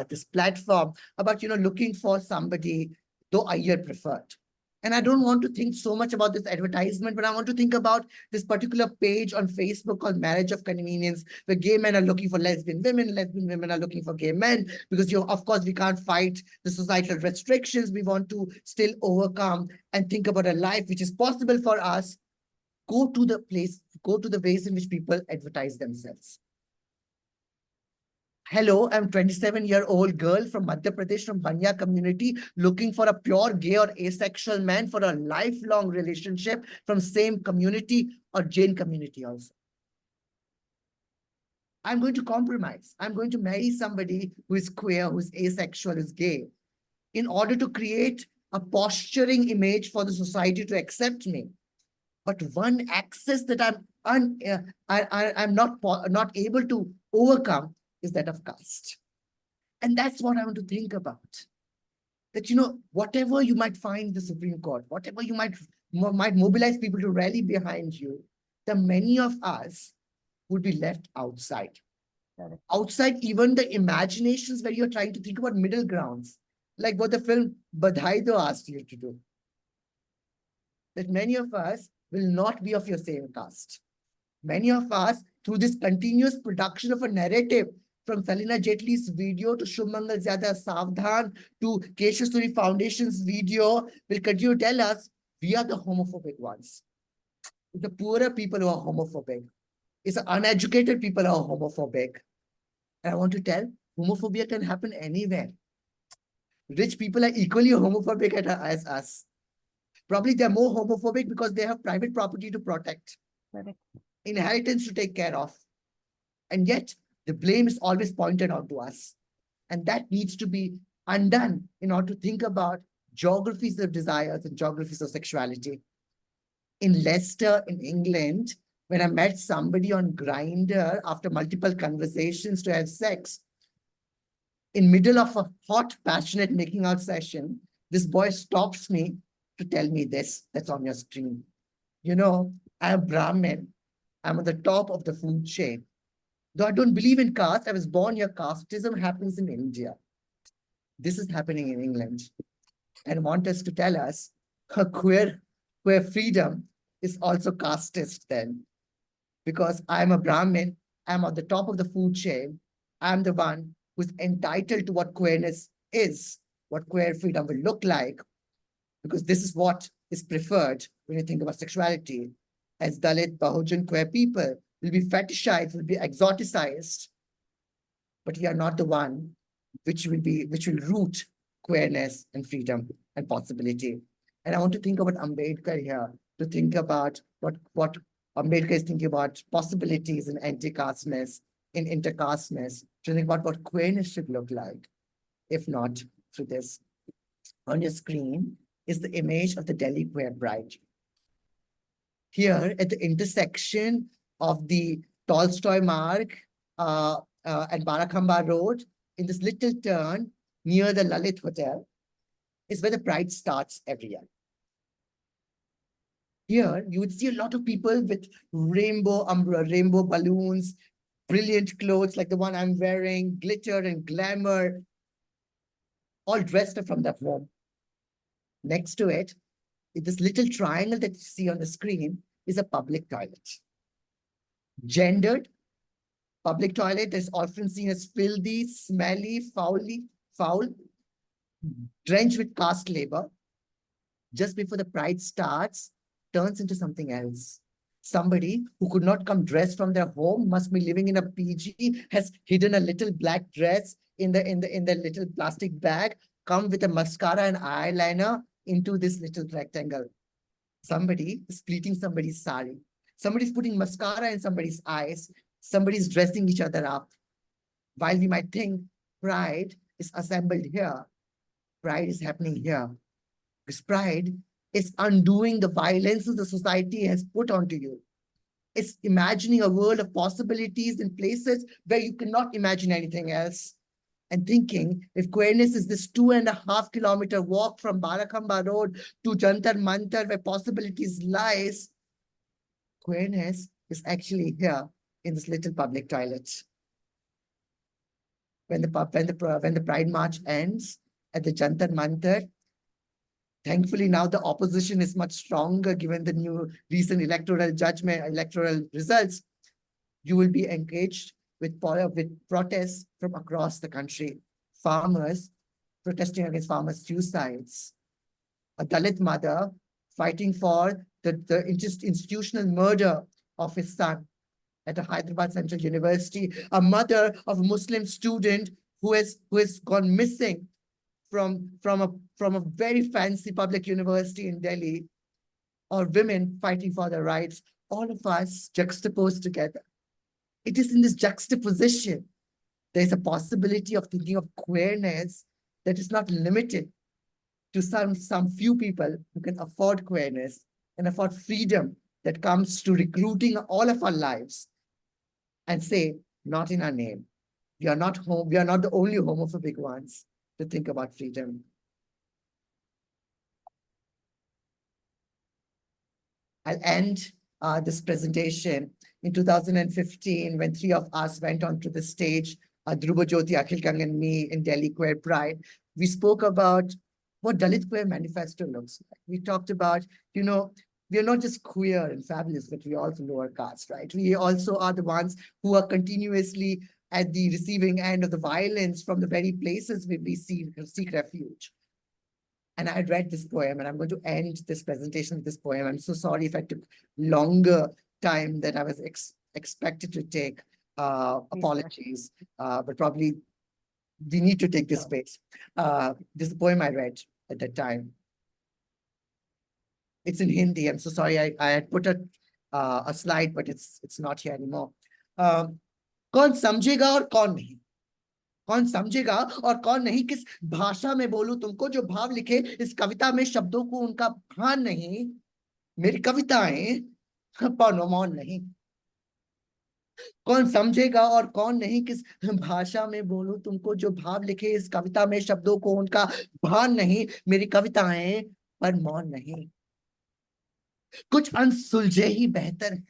this platform about, you know, looking for somebody, though Iyer preferred. And I don't want to think so much about this advertisement, but I want to think about this particular page on Facebook called Marriage of Convenience, where gay men are looking for lesbian women are looking for gay men, because of course, we can't fight the societal restrictions. We want to still overcome and think about a life which is possible for us. Go to the ways in which people advertise themselves. Hello, I'm 27-year-old girl from Madhya Pradesh, from Banya community, looking for a pure gay or asexual man for a lifelong relationship from same community or Jain community also. I'm going to compromise. I'm going to marry somebody who is queer, who is asexual, who is gay, in order to create a posturing image for the society to accept me. But one access that I'm not able to overcome is that of caste. And that's what I want to think about. That, you know, whatever you might find the Supreme Court, whatever you might mobilize people to rally behind you, the many of us would be left outside. Outside even the imaginations where you're trying to think about middle grounds, like what the film Badhai Do asked you to do. That many of us will not be of your same caste. Many of us, through this continuous production of a narrative, from Salina Jetli's video to Shumangal Zyada Savdhan to Keshasuri Foundation's video, will continue to tell us we are the homophobic ones. It's the poorer people who are homophobic. It's the uneducated people who are homophobic. And I want to tell, homophobia can happen anywhere. Rich people are equally homophobic as us. Probably they're more homophobic because they have private property to protect, inheritance to take care of. And yet the blame is always pointed out to us. And that needs to be undone in order to think about geographies of desires and geographies of sexuality. In Leicester, in England, when I met somebody on Grindr after multiple conversations to have sex, in middle of a hot, passionate making out session, this boy stops me to tell me this, that's on your screen. You know, I'm Brahmin. I'm at the top of the food chain. Though I don't believe in caste, I was born here. Casteism happens in India. This is happening in England. And want us to tell us her queer freedom is also casteist then. Because I'm a Brahmin, I'm at the top of the food chain. I'm the one who's entitled to what queerness is, what queer freedom will look like, because this is what is preferred when you think about sexuality. As Dalit, Bahujan, queer people will be fetishized, will be exoticized, but we are not the one which will root queerness and freedom and possibility. And I want to think about Ambedkar here, to think about what Ambedkar is thinking about possibilities in anti-casteness, in intercasteness, to think about what queerness should look like, if not through this. On your screen is the image of the Delhi queer bride. Here at the intersection of the Tolstoy Marg and Barakhamba Road, in this little turn near the Lalit Hotel, is where the bride starts every year. Here, you would see a lot of people with rainbow balloons, brilliant clothes like the one I'm wearing, glitter and glamour, all dressed up from their home. Next to it, this little triangle that you see on the screen is a public toilet. Gendered public toilet is often seen as filthy, smelly, foul, drenched with caste labor. Just before the bride starts, turns into something else. Somebody who could not come dressed from their home, must be living in a PG, has hidden a little black dress in the little plastic bag come with a mascara and eyeliner into this little rectangle. Somebody is pleating somebody's sari. Somebody's putting mascara in somebody's eyes. Somebody's dressing each other up. While we might think pride is assembled here, pride is happening here. Because pride is undoing the violence the society has put onto you. It's imagining a world of possibilities in places where you cannot imagine anything else. And thinking if queerness is this 2.5 kilometer walk from Barakhamba Road to Jantar Mantar where possibilities lies, queerness is actually here in this little public toilet. When the Pride March ends at the Jantar Mantar, thankfully now the opposition is much stronger given the new recent electoral results. You will be engaged with protests from across the country. Farmers protesting against farmer suicides. A Dalit mother fighting for the institutional murder of his son at a Hyderabad Central University. A mother of a Muslim student who has gone missing from a very fancy public university in Delhi. Or women fighting for their rights. All of us juxtaposed together. It is in this juxtaposition, there's a possibility of thinking of queerness that is not limited to some few people who can afford queerness and afford freedom that comes to recruiting all of our lives and say, not in our name. We are not the only homophobic ones to think about freedom. I'll end this presentation in 2015 when three of us went onto the stage, Dhruva Jyoti, Akhil Kang and me in Delhi Queer Pride. We spoke about what Dalit Queer Manifesto looks like. We talked about, we are not just queer and fabulous, but we are also lower caste, right? We also are the ones who are continuously at the receiving end of the violence from the very places where we seek refuge. And I read this poem, and I'm going to end this presentation with this poem. I'm so sorry if I took longer time than I was expected to take. Apologies, but probably we need to take this space. This is the poem I read at that time. It's in Hindi. I'm so sorry. I had put a slide, but it's not here anymore. कौन समझेगा और कौन नहीं? कौन समझेगा और कौन नहीं? किस भाषा में बोलूं तुमको जो भाव लिखे इस कविता में शब्दों को उनका भान नहीं. मेरी कविताएं पौनो मौन नहीं. कौन समझेगा और कौन नहीं? किस भाषा में बोलूं तुमको जो भाव लिखे इस कविता में शब्दों को उनका भान नहीं. मेरी कविताएं पर मौन नहीं. कुछ अनसुलझे ही बेहतर है.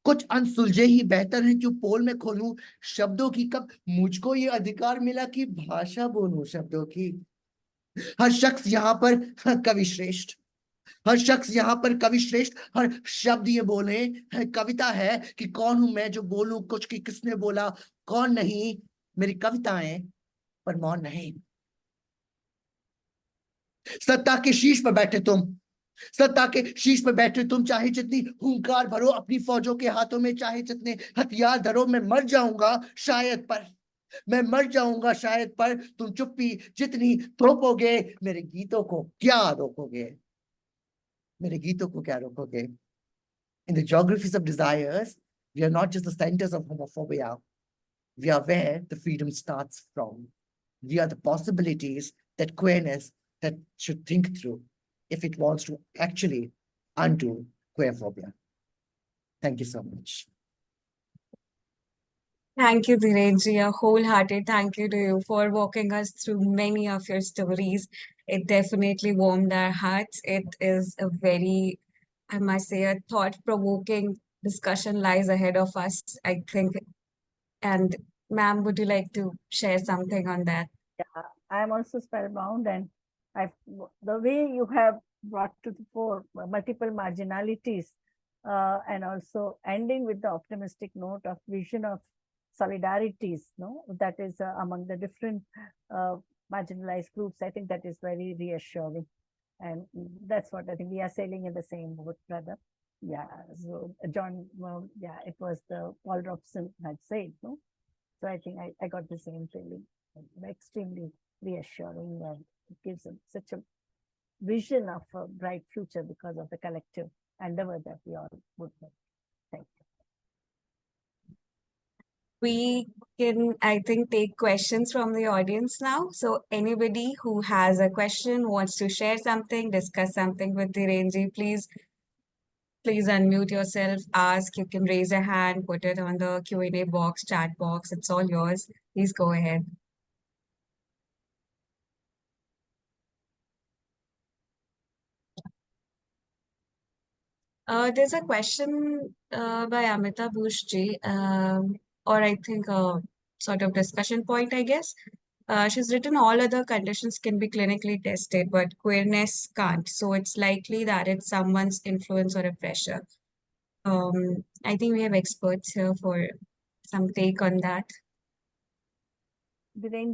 कुछ अनसुलझे ही बेहतर है जो पोल में खोलूं शब्दों की. कब मुझको ये अधिकार मिला कि भाषा बोलूं शब्दों की. हर शख्स यहाँ पर कवि श्रेष्ठ. हर शख्स यहाँ पर कवि श्रेष्ठ. हर शब्द ये बोले कविता है कि कौन हूं मैं जो बोलूं कुछ कि किसने बोला कौन नहीं. मेरी कविताएं पर मौन नहीं. सत्ता के शीश पर बैठे तुम. सत्ता के शीश पर बैठे तुम. चाहे जितनी हुंकार भरो अपनी फौजों के हाथों में. चाहे जितने हथियार धरो. मैं मर जाऊंगा शायद पर. मैं मर जाऊंगा शायद पर. तुम चुप्पी जितनी थोपोगे मेरे गीतों को क्या रोकोगे. मेरे गीतों को क्या रोकोगे. In the geographies of desires, we are not just the centers of homophobia. We are where the freedom starts from. We are the possibilities that queerness that should think through if it wants to actually undo queerphobia. Thank you so much. Thank you, Dhirenji. A wholehearted thank you to you for walking us through many of your stories. It definitely warmed our hearts. It is a very, I must say, a thought-provoking discussion lies ahead of us, I think. And ma'am, would you like to share something on that? Yeah, I am also spellbound, and the way you have brought to the fore multiple marginalities, and also ending with the optimistic note of vision of solidarities, that is among the different marginalized groups. I think that is very reassuring, and that's what I think we are sailing in the same boat, brother. Yeah. So John, yeah, it was the Paul Robson had said, no. So I think I got the same feeling. extremely reassuring, and it gives such a vision of a bright future because of the collective endeavor that we all would make. Thank you. We can, I think, take questions from the audience now. So anybody who has a question, wants to share something, discuss something with Dhiren, please unmute yourself, ask. You can raise a hand, put it on the Q&A box, chat box. It's all yours. Please go ahead. There's a question by Amita Bushji, or I think a sort of discussion point, I guess. She's written all other conditions can be clinically tested, but queerness can't. So it's likely that it's someone's influence or a pressure. I think we have experts here for some take on that. Dhiren.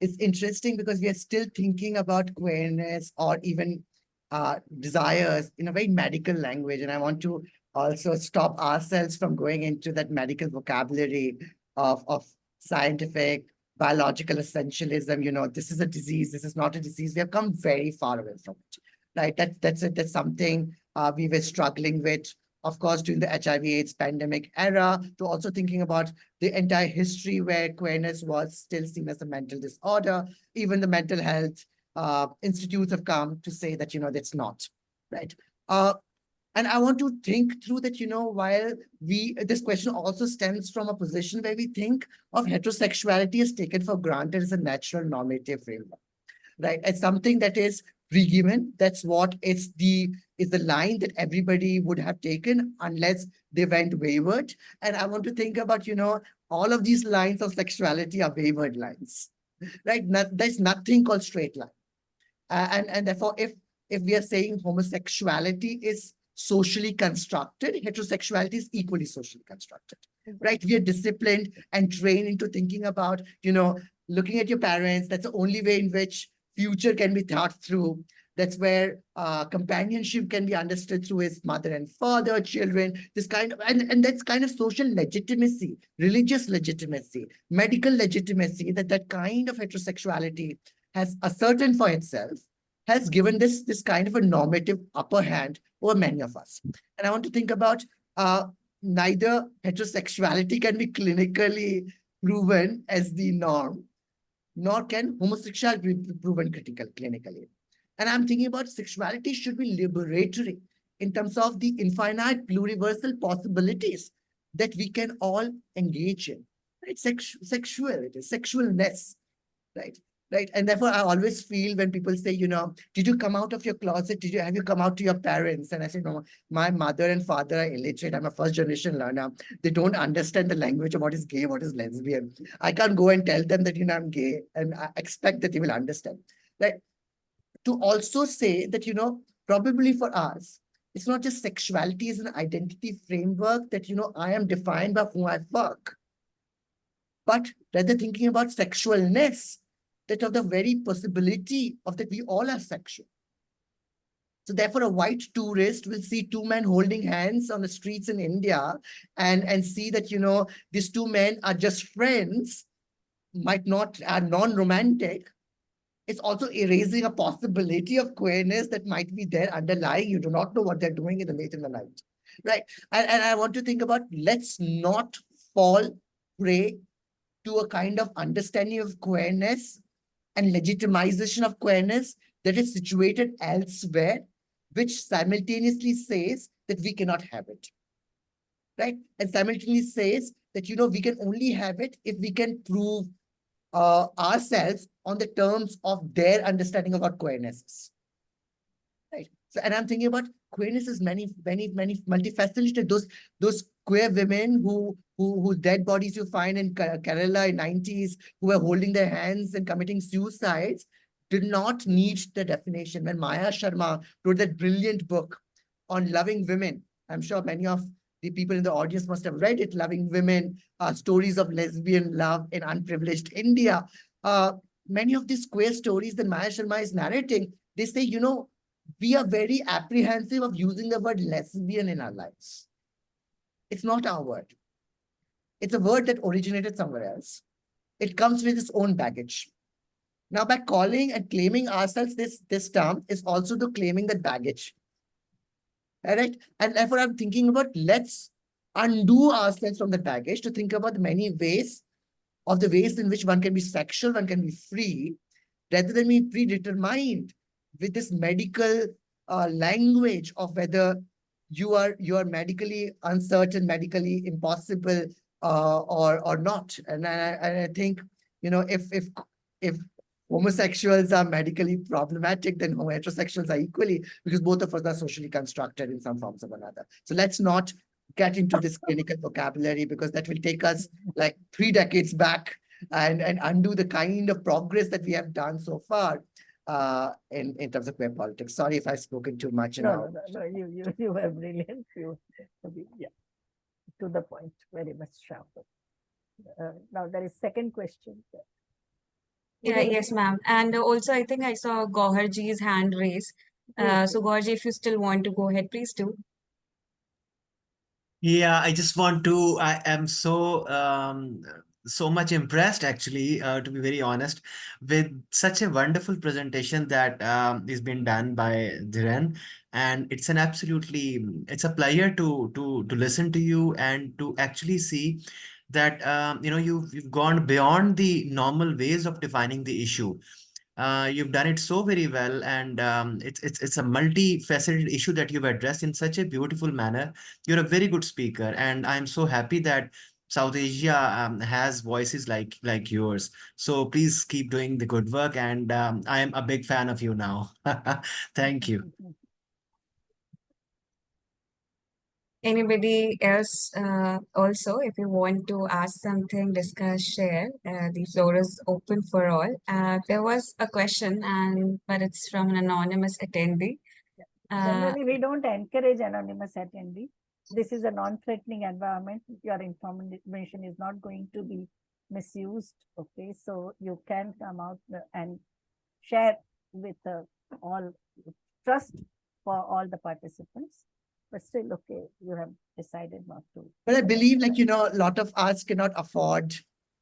It's interesting because we are still thinking about queerness or even desires in a very medical language. And I want to also stop ourselves from going into that medical vocabulary of scientific, biological essentialism. You know, this is a disease, this is not a disease. We have come very far away from it, right? That's something we were struggling with, of course, during the HIV/AIDS pandemic era, to also thinking about the entire history where queerness was still seen as a mental disorder. Even the mental health institutes have come to say that, you know, that's not, right? And I want to think through that, you know, while this question also stems from a position where we think of heterosexuality as taken for granted as a natural normative framework, right? As something that is pre-given. That's what is the line that everybody would have taken unless they went wayward. And I want to think about, you know, all of these lines of sexuality are wayward lines, right? There's nothing called straight line. And therefore, if we are saying homosexuality is socially constructed, heterosexuality is equally socially constructed, right? We are disciplined and trained into thinking about, you know, looking at your parents. That's the only way in which future can be thought through. That's where companionship can be understood through his mother and father, children, this kind of, and that's kind of social legitimacy, religious legitimacy, medical legitimacy, that kind of heterosexuality has ascertained for itself, has given this kind of a normative upper hand over many of us. And I want to think about neither heterosexuality can be clinically proven as the norm, nor can homosexuality be proven clinically. And I'm thinking about sexuality should be liberatory in terms of the infinite pluriversal possibilities that we can all engage in, right? Sexuality, sexualness, right? Right. And therefore, I always feel when people say, you know, did you come out of your closet? Have you come out to your parents? And I say, no, my mother and father are illiterate. I'm a first generation learner. They don't understand the language of what is gay, what is lesbian. I can't go and tell them that, you know, I'm gay and I expect that they will understand. Right. To also say that, you know, probably for us, it's not just sexuality as an identity framework that, you know, I am defined by who I fuck, but rather thinking about sexualness, that of the very possibility of that we all are sexual. So therefore, a white tourist will see two men holding hands on the streets in India and see that, you know, these two men are just friends, are non-romantic. It's also erasing a possibility of queerness that might be there underlying. You do not know what they're doing in the late in the night, right? And I want to think about, let's not fall prey to a kind of understanding of queerness and legitimization of queerness that is situated elsewhere, which simultaneously says that we cannot have it, right? And simultaneously says that, you know, we can only have it if we can prove ourselves on the terms of their understanding of what queerness is, right? So, and I'm thinking about queerness is many multifaceted. Those queer women whose dead bodies you find in Kerala in 90s, who were holding their hands and committing suicides, did not need the definition. When Maya Sharma wrote that brilliant book on loving women, I'm sure many of the people in the audience must have read it, Loving Women, Stories of Lesbian Love in Unprivileged India. many of these queer stories that Maya Sharma is narrating, they say, you know, we are very apprehensive of using the word lesbian in our lives. It's not our word. It's a word that originated somewhere else. It comes with its own baggage. Now, by calling and claiming ourselves this term is also to claiming that baggage. All right. And therefore, I'm thinking about let's undo ourselves from the baggage to think about the many ways of the ways in which one can be sexual, one can be free, rather than being predetermined with this medical language of whether you are medically uncertain, medically impossible, or not. And I think, you know, if homosexuals are medically problematic, then heterosexuals are equally, because both of us are socially constructed in some forms or another. So let's not get into this clinical vocabulary, because that will take us like 3 decades back and undo the kind of progress that we have done so far in terms of queer politics. Sorry if I've spoken too much. No, you were brilliant. Yeah, to the point, very much sharp. Now there is second question. Yeah, yes, ma'am. And also, I think I saw Gohar ji's hand raised. So Gohar ji, if you still want to go ahead, please do. Yeah, I just want to, I am so much impressed actually, to be very honest, with such a wonderful presentation that is being done by Dhiren. And it's it's a pleasure to listen to you and to actually see that, you know, you've gone beyond the normal ways of defining the issue. You've done it so very well, and it's a multifaceted issue that you've addressed in such a beautiful manner. You're a very good speaker, and I'm so happy that South Asia has voices like yours. So please keep doing the good work, and I am a big fan of you now. Thank you. Anybody else also, if you want to ask something, discuss, share, the floor is open for all. There was a question, but it's from an anonymous attendee. Generally, we don't encourage anonymous attendee. This is a non-threatening environment. Your information is not going to be misused. Okay, so you can come out and share with all trust for all the participants. But still, okay, you have decided not to. But I believe, like, you know, a lot of us cannot afford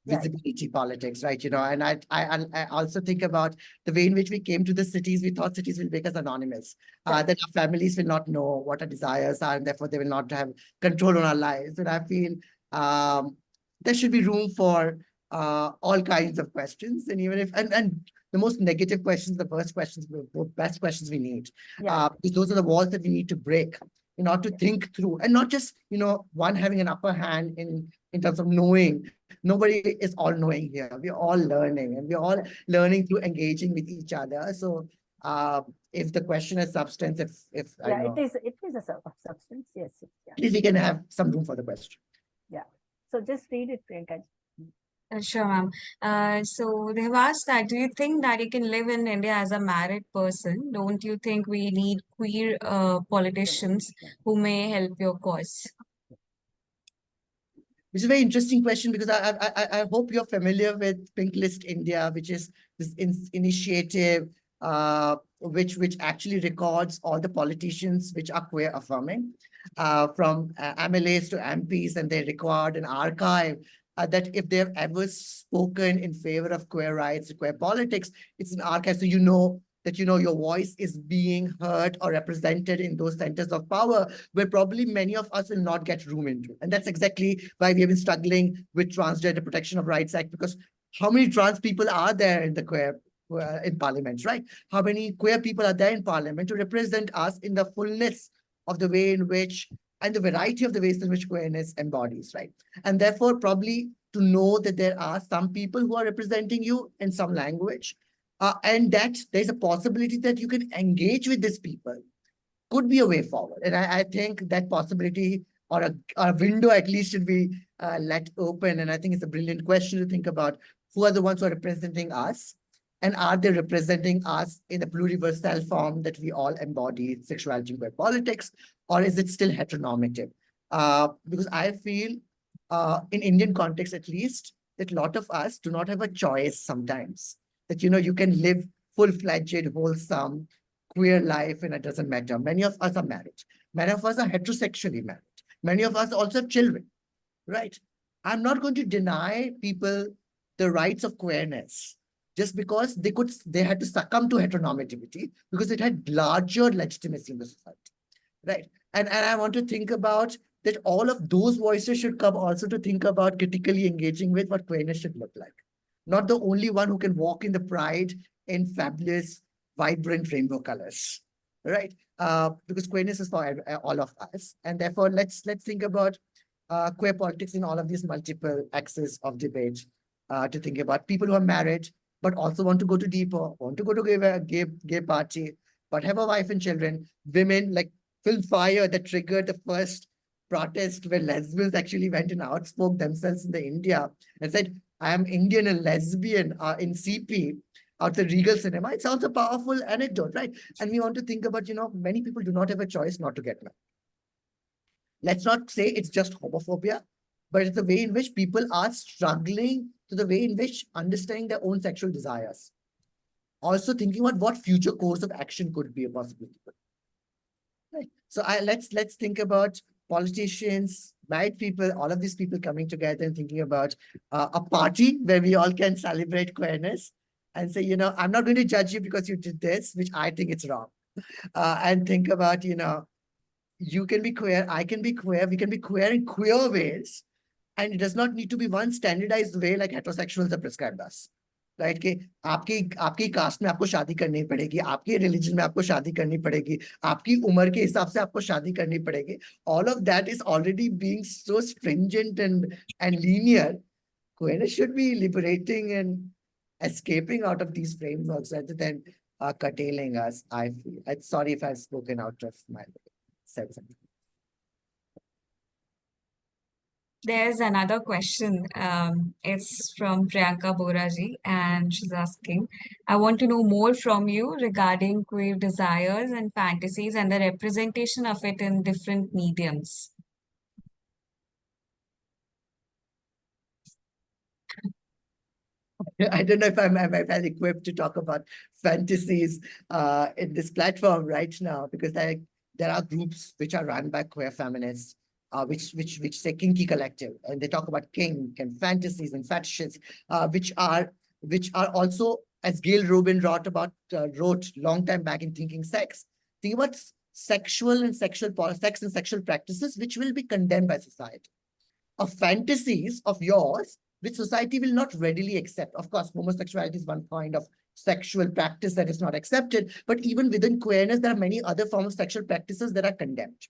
visibility politics, right? You know, and I also think about the way in which we came to the cities. We thought cities will make us anonymous, that our families will not know what our desires are, and therefore they will not have control on our lives. And I feel there should be room for all kinds of questions, and even if and the most negative questions, the worst questions, the best questions we need, because those are the walls that we need to break in order to think through, and not just, you know, one having an upper hand in terms of knowing. Nobody is all knowing here. We're all learning, and we're all learning through engaging with each other. So if the question is substance, if I know, it is a substance, yes. at least we can have some room for the question. Yeah. So just read it, Priyanka. Sure, ma'am. So they have asked that, do you think that you can live in India as a married person? Don't you think we need queer politicians who may help your cause? It's a very interesting question, because I hope you're familiar with Pink List India, which is this initiative which actually records all the politicians which are queer affirming, from MLAs to MPs, and they record and archive that if they've ever spoken in favor of queer rights, queer politics, it's an archive. So you know that, you know, your voice is being heard or represented in those centers of power where probably many of us will not get room into. And that's exactly why we have been struggling with Transgender Protection of Rights Act, because how many trans people are there in the queer in parliament, right? How many queer people are there in parliament to represent us in the fullness of the way in which, and the variety of the ways in which queerness embodies, right? And therefore, probably to know that there are some people who are representing you in some language, and that there's a possibility that you can engage with these people could be a way forward. And I think that possibility, or a window at least, should be let open. And I think it's a brilliant question to think about: who are the ones who are representing us? And are they representing us in the pluriversal form that we all embody, sexuality and queer politics, or is it still heteronormative? Because I feel, in Indian context at least, that a lot of us do not have a choice sometimes that, you can live full-fledged, wholesome, queer life, and it doesn't matter. Many of us are married. Many of us are heterosexually married. Many of us also have children, right? I'm not going to deny people the rights of queerness just because they had to succumb to heteronormativity because it had larger legitimacy in the society, right? And I want to think about that all of those voices should come also to think about critically engaging with what queerness should look like. Not the only one who can walk in the pride in fabulous, vibrant rainbow colors, right? Because queerness is for all of us. And therefore, let's think about queer politics in all of these multiple axes of debate to think about people who are married, but also want to go to deeper, want to go to a gay party, but have a wife and children, women like Film Fire that triggered the first protest where lesbians actually went and outspoke themselves in the India and said, I am Indian and lesbian in CP out the Regal Cinema. It sounds a powerful anecdote, right? And we want to think about, many people do not have a choice not to get married. Let's not say it's just homophobia, but it's the way in which people are struggling to the way in which understanding their own sexual desires. Also thinking about what future course of action could be a possibility. Right. So let's think about politicians, married people, all of these people coming together and thinking about a party where we all can celebrate queerness and say, I'm not going to judge you because you did this, which I think it's wrong. And think about, you can be queer, I can be queer, we can be queer in queer ways. And it does not need to be one standardized way like heterosexuals are prescribed us. Right कि आपकी cast में आपको शादी करनी पड़ेगी, आपके religion में आपको शादी करनी पड़ेगी, आपकी उम्र के हिसाब से आपको शादी करनी पड़ेगी. All of that is already being so stringent and linear. Queerness should be liberating and escaping out of these frameworks rather than curtailing us. I feel. I'm sorry if I've spoken out of my sense. There's another question. It's from Priyanka Boraji, and she's asking, I want to know more from you regarding queer desires and fantasies and the representation of it in different mediums. I don't know if I'm well equipped to talk about fantasies in this platform right now, because there are groups which are run by queer feminists, which say kinky collective, and they talk about kink and fantasies and fetishes, which are also, as Gail Rubin wrote long time back in Thinking Sex, think about sex and sexual practices which will be condemned by society, of fantasies of yours which society will not readily accept. Of course, homosexuality is one kind of sexual practice that is not accepted, but even within queerness, there are many other forms of sexual practices that are condemned.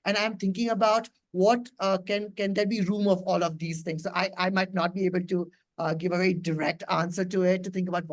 And I'm thinking about what can there be room of all of these things. So I might not be able to give a very direct answer to it, to think about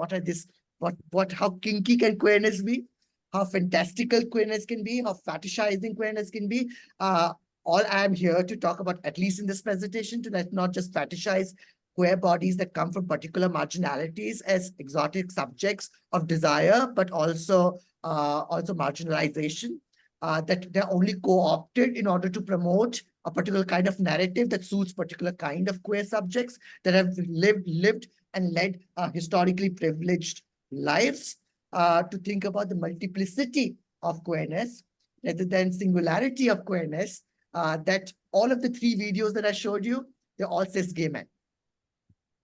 how kinky can queerness be, how fantastical queerness can be, how fetishizing queerness can be. All I'm here to talk about, at least in this presentation, to not just fetishize queer bodies that come from particular marginalities as exotic subjects of desire, but also marginalization, that they're only co-opted in order to promote a particular kind of narrative that suits particular kind of queer subjects that have lived and led historically privileged lives, to think about the multiplicity of queerness rather than singularity of queerness, that all of the 3 videos that I showed you, they're all cis gay men.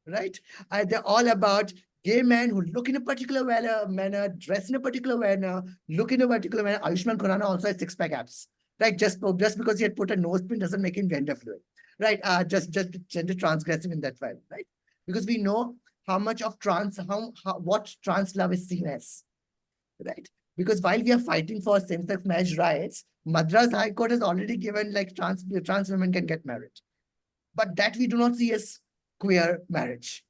Right? They're all about gay men who look in a particular manner, dress in a particular manner, look in a particular manner. Ayushmann Khurrana also has 6-pack abs. Right? Just because he had put a nose pin doesn't make him gender fluid. Right? Just gender transgressive in that way. Right? Because we know how much of what trans love is seen as. Right? Because while we are fighting for same-sex marriage rights, Madras High Court has already given like trans women can get married. But that we do not see as queer marriage.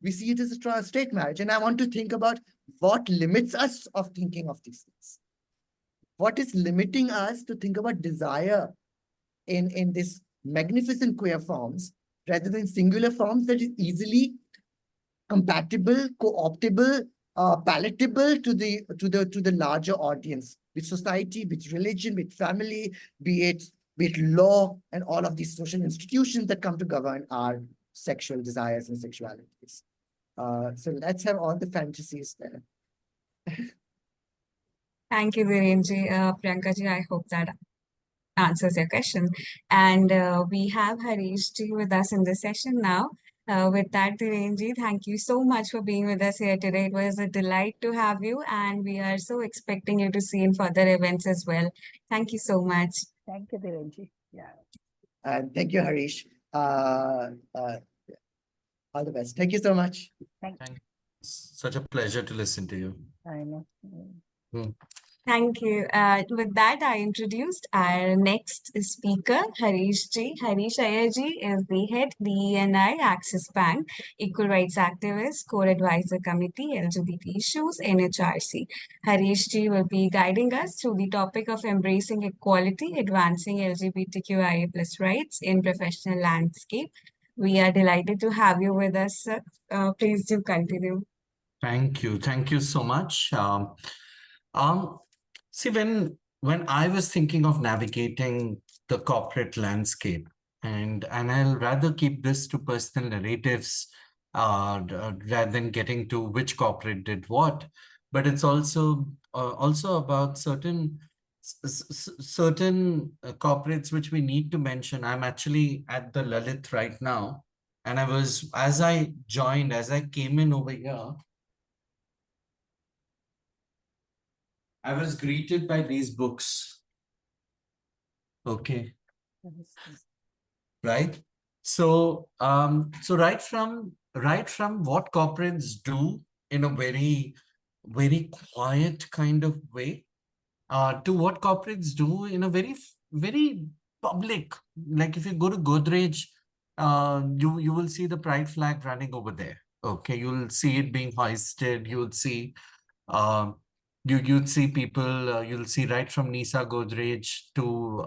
We see it as a straight marriage. And I want to think about what limits us of thinking of these things. What is limiting us to think about desire in this magnificent queer forms rather than singular forms that is easily compatible, co-optable, palatable to the larger audience, with society, with religion, with family, be it law, and all of these social institutions that come to govern our sexual desires and sexualities. So let's have all the fantasies there. Thank you, Dhirenji. Priyanka ji, I hope that answers your question. And we have Harish ji with us in this session now. With that, Dhirenji, thank you so much for being with us here today. It was a delight to have you, and we are so expecting you to see in further events as well. Thank you so much. Thank you, Dhirenji. Yeah. And thank you, Harish. All the best. Thank you so much. Thank Thank Such a pleasure to listen to you. I know. Thank you. With that, I introduced our next speaker, Harish ji. Harish Iyer ji is the head DENI Axis Bank, Equal Rights Activist, Core Advisor Committee, LGBT Issues, NHRC. Harish ji will be guiding us through the topic of embracing equality, advancing LGBTQIA plus rights in professional landscape. We are delighted to have you with us, sir. Please do continue. Thank you. Thank you so much. See, when I was thinking of navigating the corporate landscape, and I'll rather keep this to personal narratives rather than getting to which corporate did what, but it's also about certain corporates which we need to mention. I'm actually at the Lalit right now, and as I came in over here, I was greeted by these books. Okay. Right. So, so right from what corporates do in a very, very quiet kind of way, to what corporates do in a very, very public. Like if you go to Godrej, you will see the pride flag running over there. Okay, you'll see it being hoisted. You'll see, you'd see people. You'll see right from Nisa Godrej to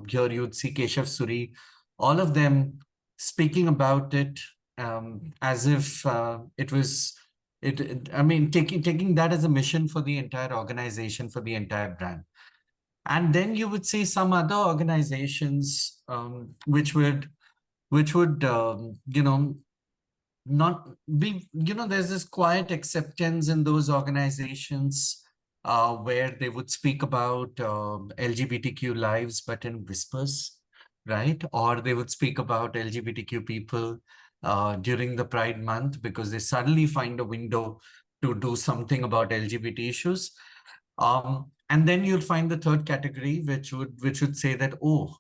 here. You'd see Keshav Suri, all of them speaking about it as if it was. I mean, taking that as a mission for the entire organization, for the entire brand. And then you would see some other organizations which would not be, there's this quiet acceptance in those organizations where they would speak about LGBTQ lives, but in whispers, right? Or they would speak about LGBTQ people during the Pride Month because they suddenly find a window to do something about LGBT issues. And then you'll find the third category, which would say that, oh,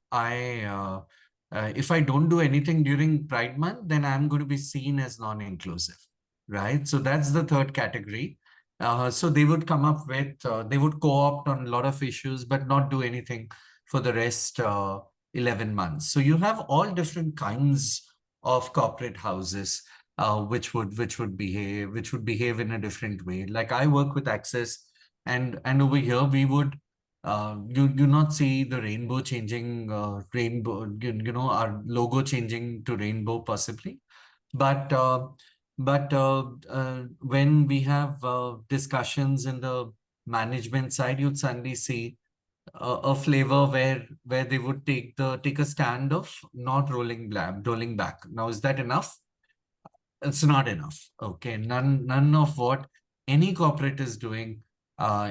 if I don't do anything during Pride Month, then I'm going to be seen as non-inclusive, right? So that's the third category. So they would come up with, they would co-opt on a lot of issues, but not do anything for the rest 11 months. So you have all different kinds of corporate houses which would behave in a different way. Like I work with Access, and over here we would you not see the rainbow changing, our logo changing to rainbow possibly, but when we have discussions in the management side, you'd suddenly see a flavor where they would take a stand of not rolling back. Now, is that enough? It's not enough. Okay, none of what any corporate is doing,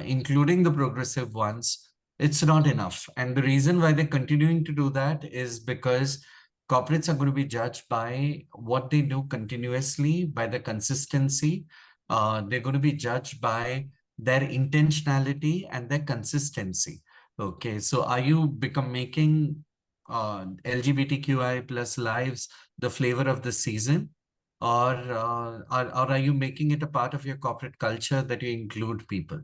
including the progressive ones, it's not enough. And the reason why they're continuing to do that is because corporates are going to be judged by what they do continuously, by the consistency. They're going to be judged by their intentionality and their consistency. Okay, so are you making LGBTQI plus lives the flavor of the season? Or are you making it a part of your corporate culture that you include people?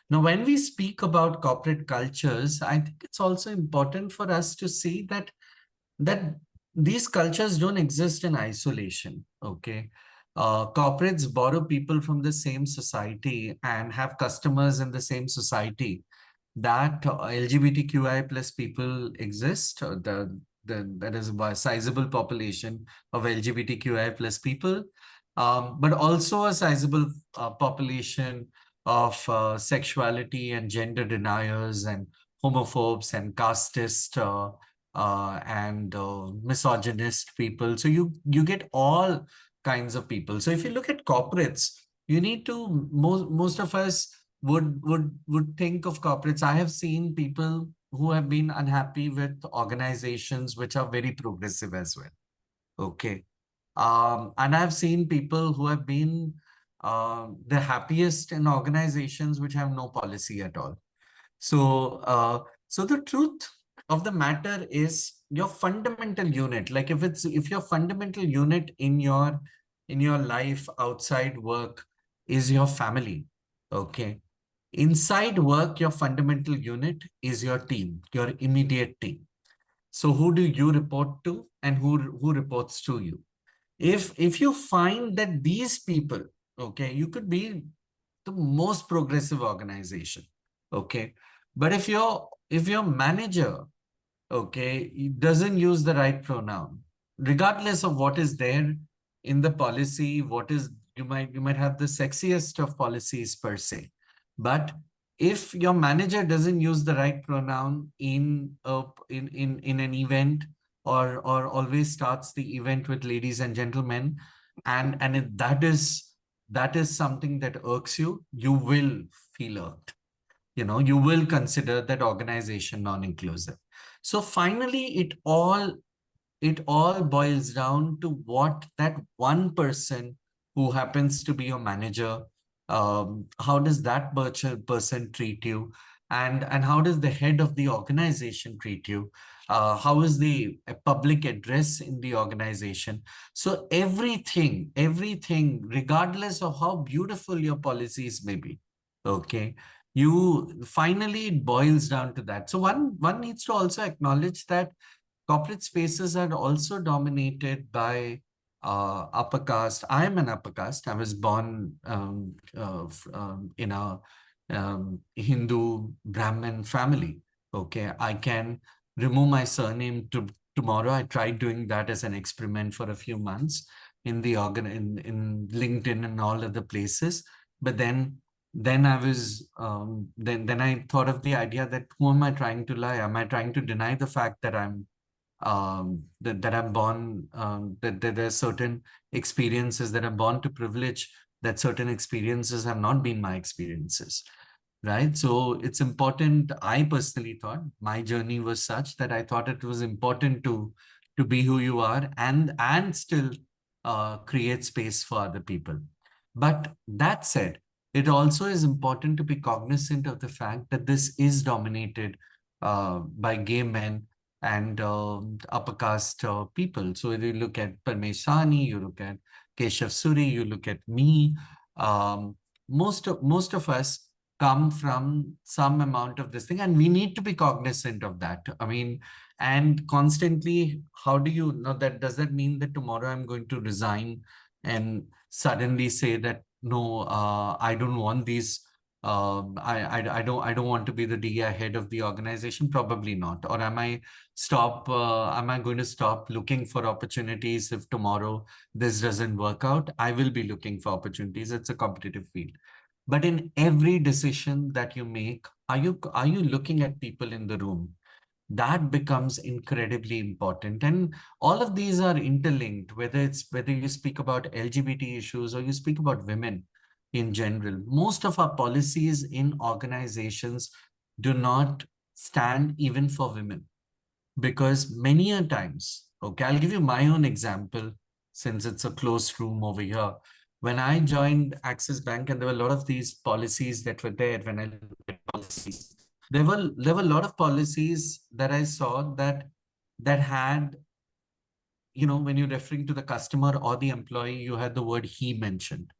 Now, when we speak about corporate cultures, I think it's also important for us to see that these cultures don't exist in isolation. Okay, corporates borrow people from the same society and have customers in the same society. That LGBTQI plus people exist. That is a sizable population of LGBTQI plus people, but also a sizable population of sexuality and gender deniers and homophobes and casteist and misogynist people. So you get all kinds of people. So if you look at corporates, you need to, most of us would think of corporates. I have seen people who have been unhappy with organizations which are very progressive as well. Okay. And I've seen people who have been the happiest in organizations which have no policy at all. So the truth of the matter is your fundamental unit. Like if your fundamental unit in your life outside work is your family, okay. Inside work, your fundamental unit is your team, your immediate team. So who do you report to and who reports to you? If you find that these people, okay, you could be the most progressive organization, okay, but if your manager, okay, doesn't use the right pronoun, regardless of what is there in the policy, you might have the sexiest of policies per se, but if your manager doesn't use the right pronoun in an event, or always starts the event with ladies and gentlemen, and if that is something that irks you, you will feel irked. You will consider that organization non-inclusive. So finally, it all boils down to what that one person who happens to be your manager, how does that person treat you, and how does the head of the organization treat you? How is the public address in the organization? So everything, regardless of how beautiful your policies may be, okay, finally it boils down to that. So one needs to also acknowledge that corporate spaces are also dominated by upper caste. I am an upper caste. I was born in a Hindu Brahmin family. Okay, I can remove my surname tomorrow. I tried doing that as an experiment for a few months in LinkedIn and all other places, but then I was then I thought of the idea that who am I trying to lie? Am I trying to deny the fact that I'm that I'm born, that there are certain experiences that I'm born to privilege, that certain experiences have not been my experiences, right? So it's important. I personally thought my journey was such that I thought it was important to be who you are and still create space for other people. But that said, it also is important to be cognizant of the fact that this is dominated by gay men and upper caste people. So if you look at Parmesh Sahni, you look at Keshav Suri, you look at me, most of us come from some amount of this thing, and we need to be cognizant of that. I mean, and constantly, how do you know that? Does that mean that tomorrow I'm going to resign and suddenly say that no, I don't want these? I don't want to be the DI head of the organization. Probably not. Or am I going to stop looking for opportunities if tomorrow this doesn't work out? I will be looking for opportunities. It's a competitive field. But in every decision that you make, are you looking at people in the room? That becomes incredibly important. And all of these are interlinked, whether you speak about LGBT issues or you speak about women in general. Most of our policies in organizations do not stand even for women, because many a times, okay, I'll give you my own example since it's a closed room over here. When I joined Axis Bank, and there were a lot of these policies that were there, when I looked at policies, there were a lot of policies that I saw that had, when you're referring to the customer or the employee, you had the word he mentioned.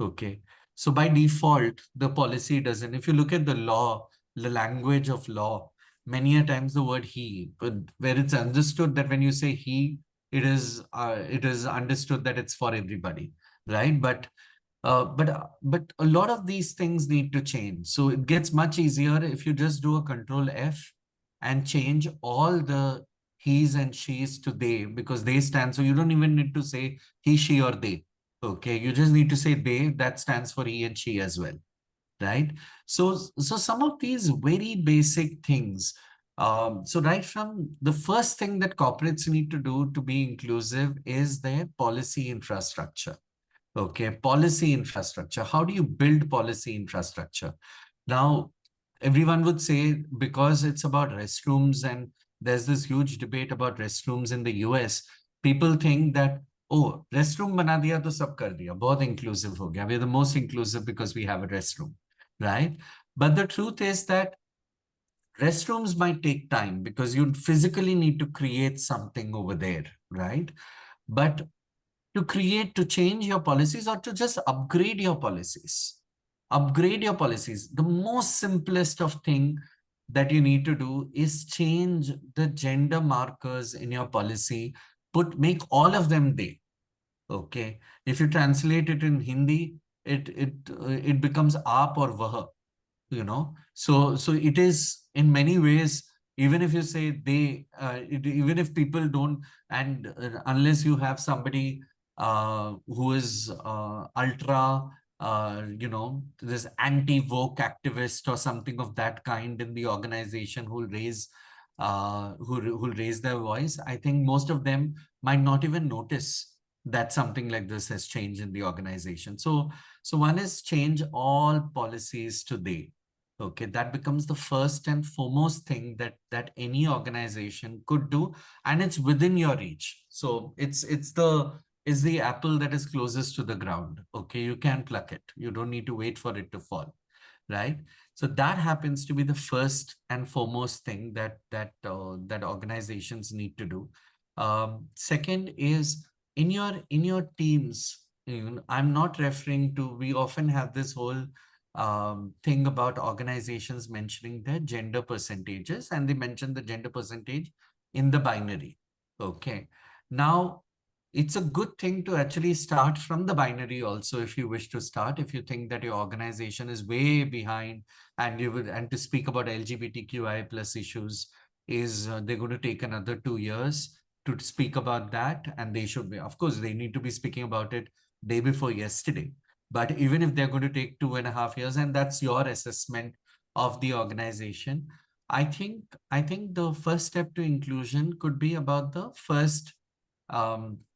Okay. So by default, the policy doesn't. If you look at the law, the language of law, many a times the word he, but where it's understood that when you say he, it is understood that it's for everybody, right? But a lot of these things need to change. So it gets much easier if you just do a Control F and change all the he's and she's to they, because they stand. So you don't even need to say he, she, or they. Okay, you just need to say they. That stands for he and she as well, right? So some of these very basic things So right from the first thing that corporates need to do to be inclusive is their policy infrastructure. Okay, policy infrastructure. How do you build policy infrastructure? Now, everyone would say because it's about restrooms and there's this huge debate about restrooms in the US, people think that, oh, restroom bana diya to sab kar diya, bahut inclusive ho gaya. We're the most inclusive because we have a restroom, right? But the truth is that restrooms might take time because you physically need to create something over there, right? But to change your policies or to just upgrade your policies, the most simplest of thing that you need to do is change the gender markers in your policy, make all of them they. Okay, if you translate it in Hindi, it becomes aap or vah, you know. So it is in many ways, even if you say they, even if people don't, and unless you have somebody who is ultra, you know, this anti-woke activist or something of that kind in the organization who'll raise who'll raise their voice, I think most of them might not even notice that something like this has changed in the organization. So one is change all policies today. Okay, that becomes the first and foremost thing that any organization could do, and it's within your reach. So it's the apple that is closest to the ground. Okay, you can pluck it. You don't need to wait for it to fall, right? So that happens to be the first and foremost thing that organizations need to do. Second is in your teams. I'm not referring to. We often have this whole thing about organizations mentioning their gender percentages, and they mention the gender percentage in the binary. Okay. Now, it's a good thing to actually start from the binary also if you wish to start, if you think that your organization is way behind and to speak about LGBTQIA plus issues is they're going to take another 2 years to speak about that, and they should be, of course, they need to be speaking about it day before yesterday. But even if they're going to take 2.5 years, and that's your assessment of the organization, I think the first step to inclusion could be about the first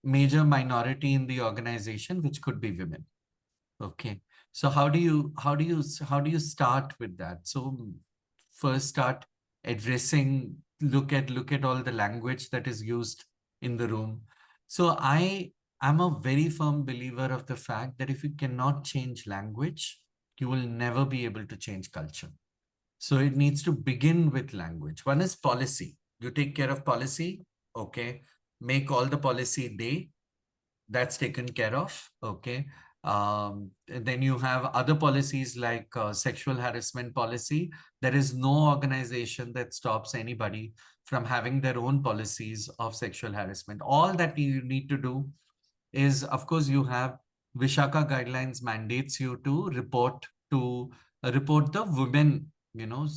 major minority in the organization, which could be women. Okay, so how do you start with that? So first start addressing, look at all the language that is used in the room. So I'm a very firm believer of the fact that if you cannot change language, you will never be able to change culture. So it needs to begin with language. One is policy. You take care of policy, okay, make all the policy day, that's taken care of, okay. Then you have other policies like sexual harassment policy. There is no organization that stops anybody from having their own policies of sexual harassment. All that you need to do is, of course, you have Vishaka guidelines mandates you to report the women, you know,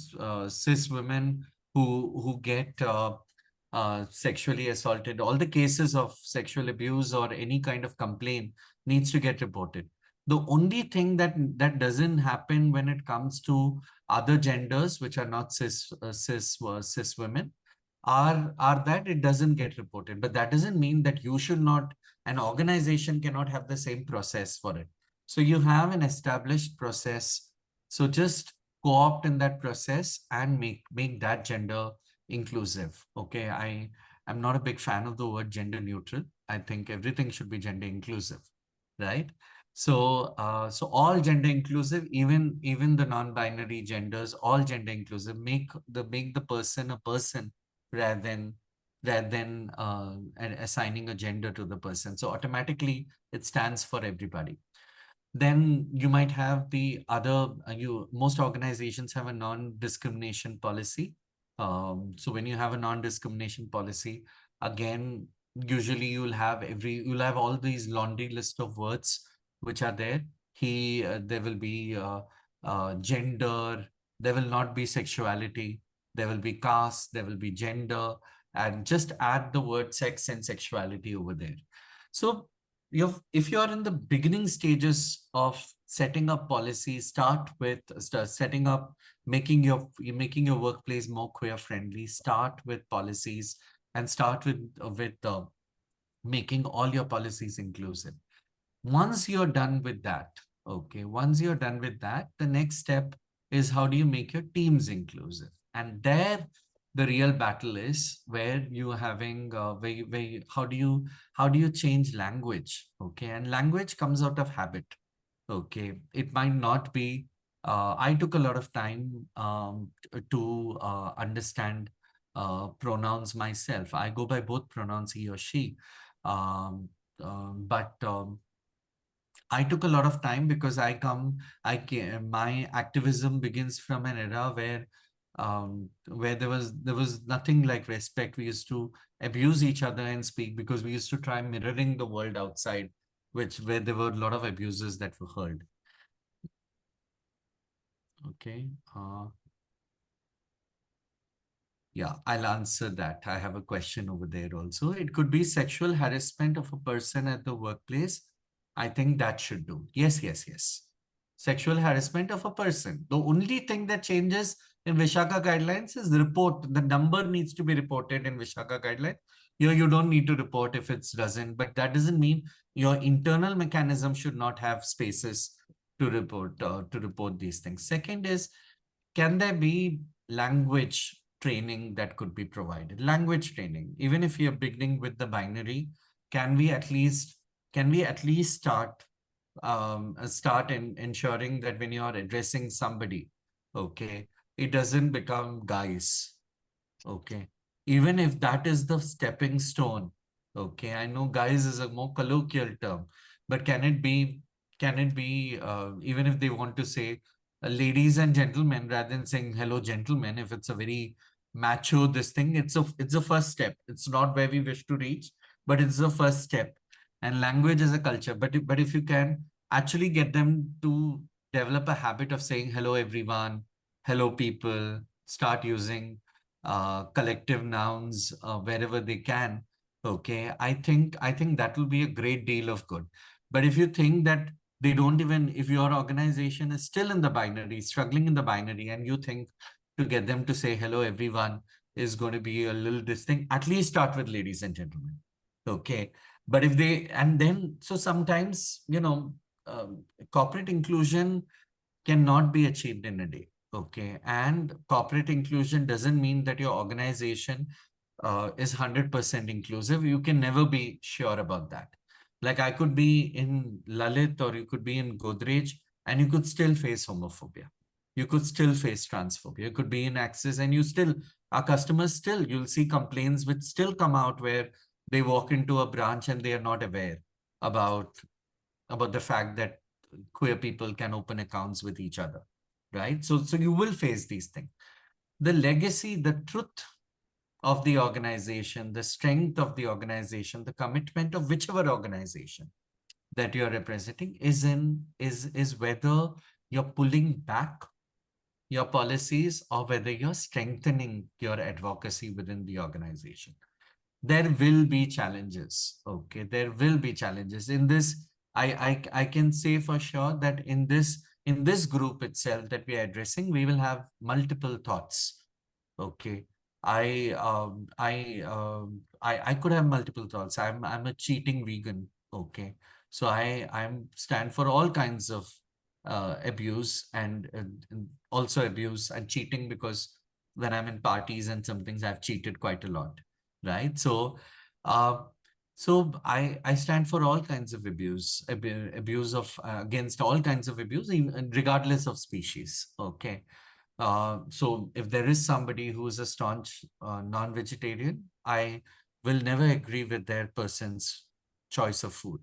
cis women who get sexually assaulted. All the cases of sexual abuse or any kind of complaint needs to get reported. The only thing that doesn't happen when it comes to other genders, which are not cis women, are that it doesn't get reported. But that doesn't mean that you should not, an organization cannot have the same process for it. So you have an established process. So just co-opt in that process and make that gender inclusive. Okay, I'm not a big fan of the word gender neutral. I think everything should be gender inclusive, right? So so all gender inclusive, even the non-binary genders, all gender inclusive. Make the person a person rather than assigning a gender to the person. So automatically it stands for everybody. Then you might have the other, most organizations have a non-discrimination policy. So when you have a non-discrimination policy, again, usually you'll have all these laundry list of words which are there. There will be gender, there will not be sexuality, there will be caste, there will be gender, and just add the word sex and sexuality over there. So if you're in the beginning stages of setting up policies, start setting up, making your workplace more queer friendly. Start with policies and start with making all your policies inclusive. Once you're done with that, okay, once you're done with that, the next step is how do you make your teams inclusive? And there, the real battle is where you're having, how do you change language? Okay, and language comes out of habit. Okay, it might not be. I took a lot of time to understand pronouns myself. I go by both pronouns, he or she. But I took a lot of time because my activism begins from an era where there was nothing like respect. We used to abuse each other and speak because we used to try mirroring the world outside, where there were a lot of abuses that were heard. Okay. Yeah, I'll answer that. I have a question over there also. It could be sexual harassment of a person at the workplace. I think that should do. Yes, yes, yes. Sexual harassment of a person. The only thing that changes in Vishaka guidelines is the report. The number needs to be reported in Vishaka guidelines. Here, you don't need to report if it doesn't, but that doesn't mean your internal mechanism should not have spaces to report these things. Second is, can there be language training that could be provided? Language training, even if you're beginning with the binary, can we at least start in ensuring that when you're addressing somebody, okay, it doesn't become guys, okay, even if that is the stepping stone. Okay, I know guys is a more colloquial term, but can it be even if they want to say ladies and gentlemen rather than saying hello gentlemen, if it's a very macho this thing, it's a first step. It's not where we wish to reach, but it's the first step. And language is a culture, but if you can actually get them to develop a habit of saying hello everyone, hello people, start using collective nouns wherever they can, okay, I think that will be a great deal of good. But if you think that they don't even, if your organization is still in the binary, struggling in the binary, and you think to get them to say hello everyone is going to be a little distinct, at least start with ladies and gentlemen, okay. But if they, and then, so sometimes, corporate inclusion cannot be achieved in a day, okay. And corporate inclusion doesn't mean that your organization is 100% inclusive. You can never be sure about that. Like I could be in Lalit or you could be in Godrej and you could still face homophobia. You could still face transphobia. You could be in Axis and our customers still, you'll see complaints which still come out where they walk into a branch and they are not aware about the fact that queer people can open accounts with each other, right? So you will face these things. The legacy, the truth of the organization, the strength of the organization, the commitment of whichever organization that you're representing is whether you're pulling back your policies or whether you're strengthening your advocacy within the organization. There will be challenges, okay? There will be challenges in this. I can say for sure that in this group itself that we are addressing, we will have multiple thoughts, okay? I could have multiple thoughts. I'm a cheating vegan, okay? So I'm stand for all kinds of abuse and also abuse and cheating, because when I'm in parties and some things, I've cheated quite a lot, right? So I stand for all kinds of abuse of against all kinds of abuse, even regardless of species, okay? So if there is somebody who is a staunch non-vegetarian, I will never agree with their person's choice of food,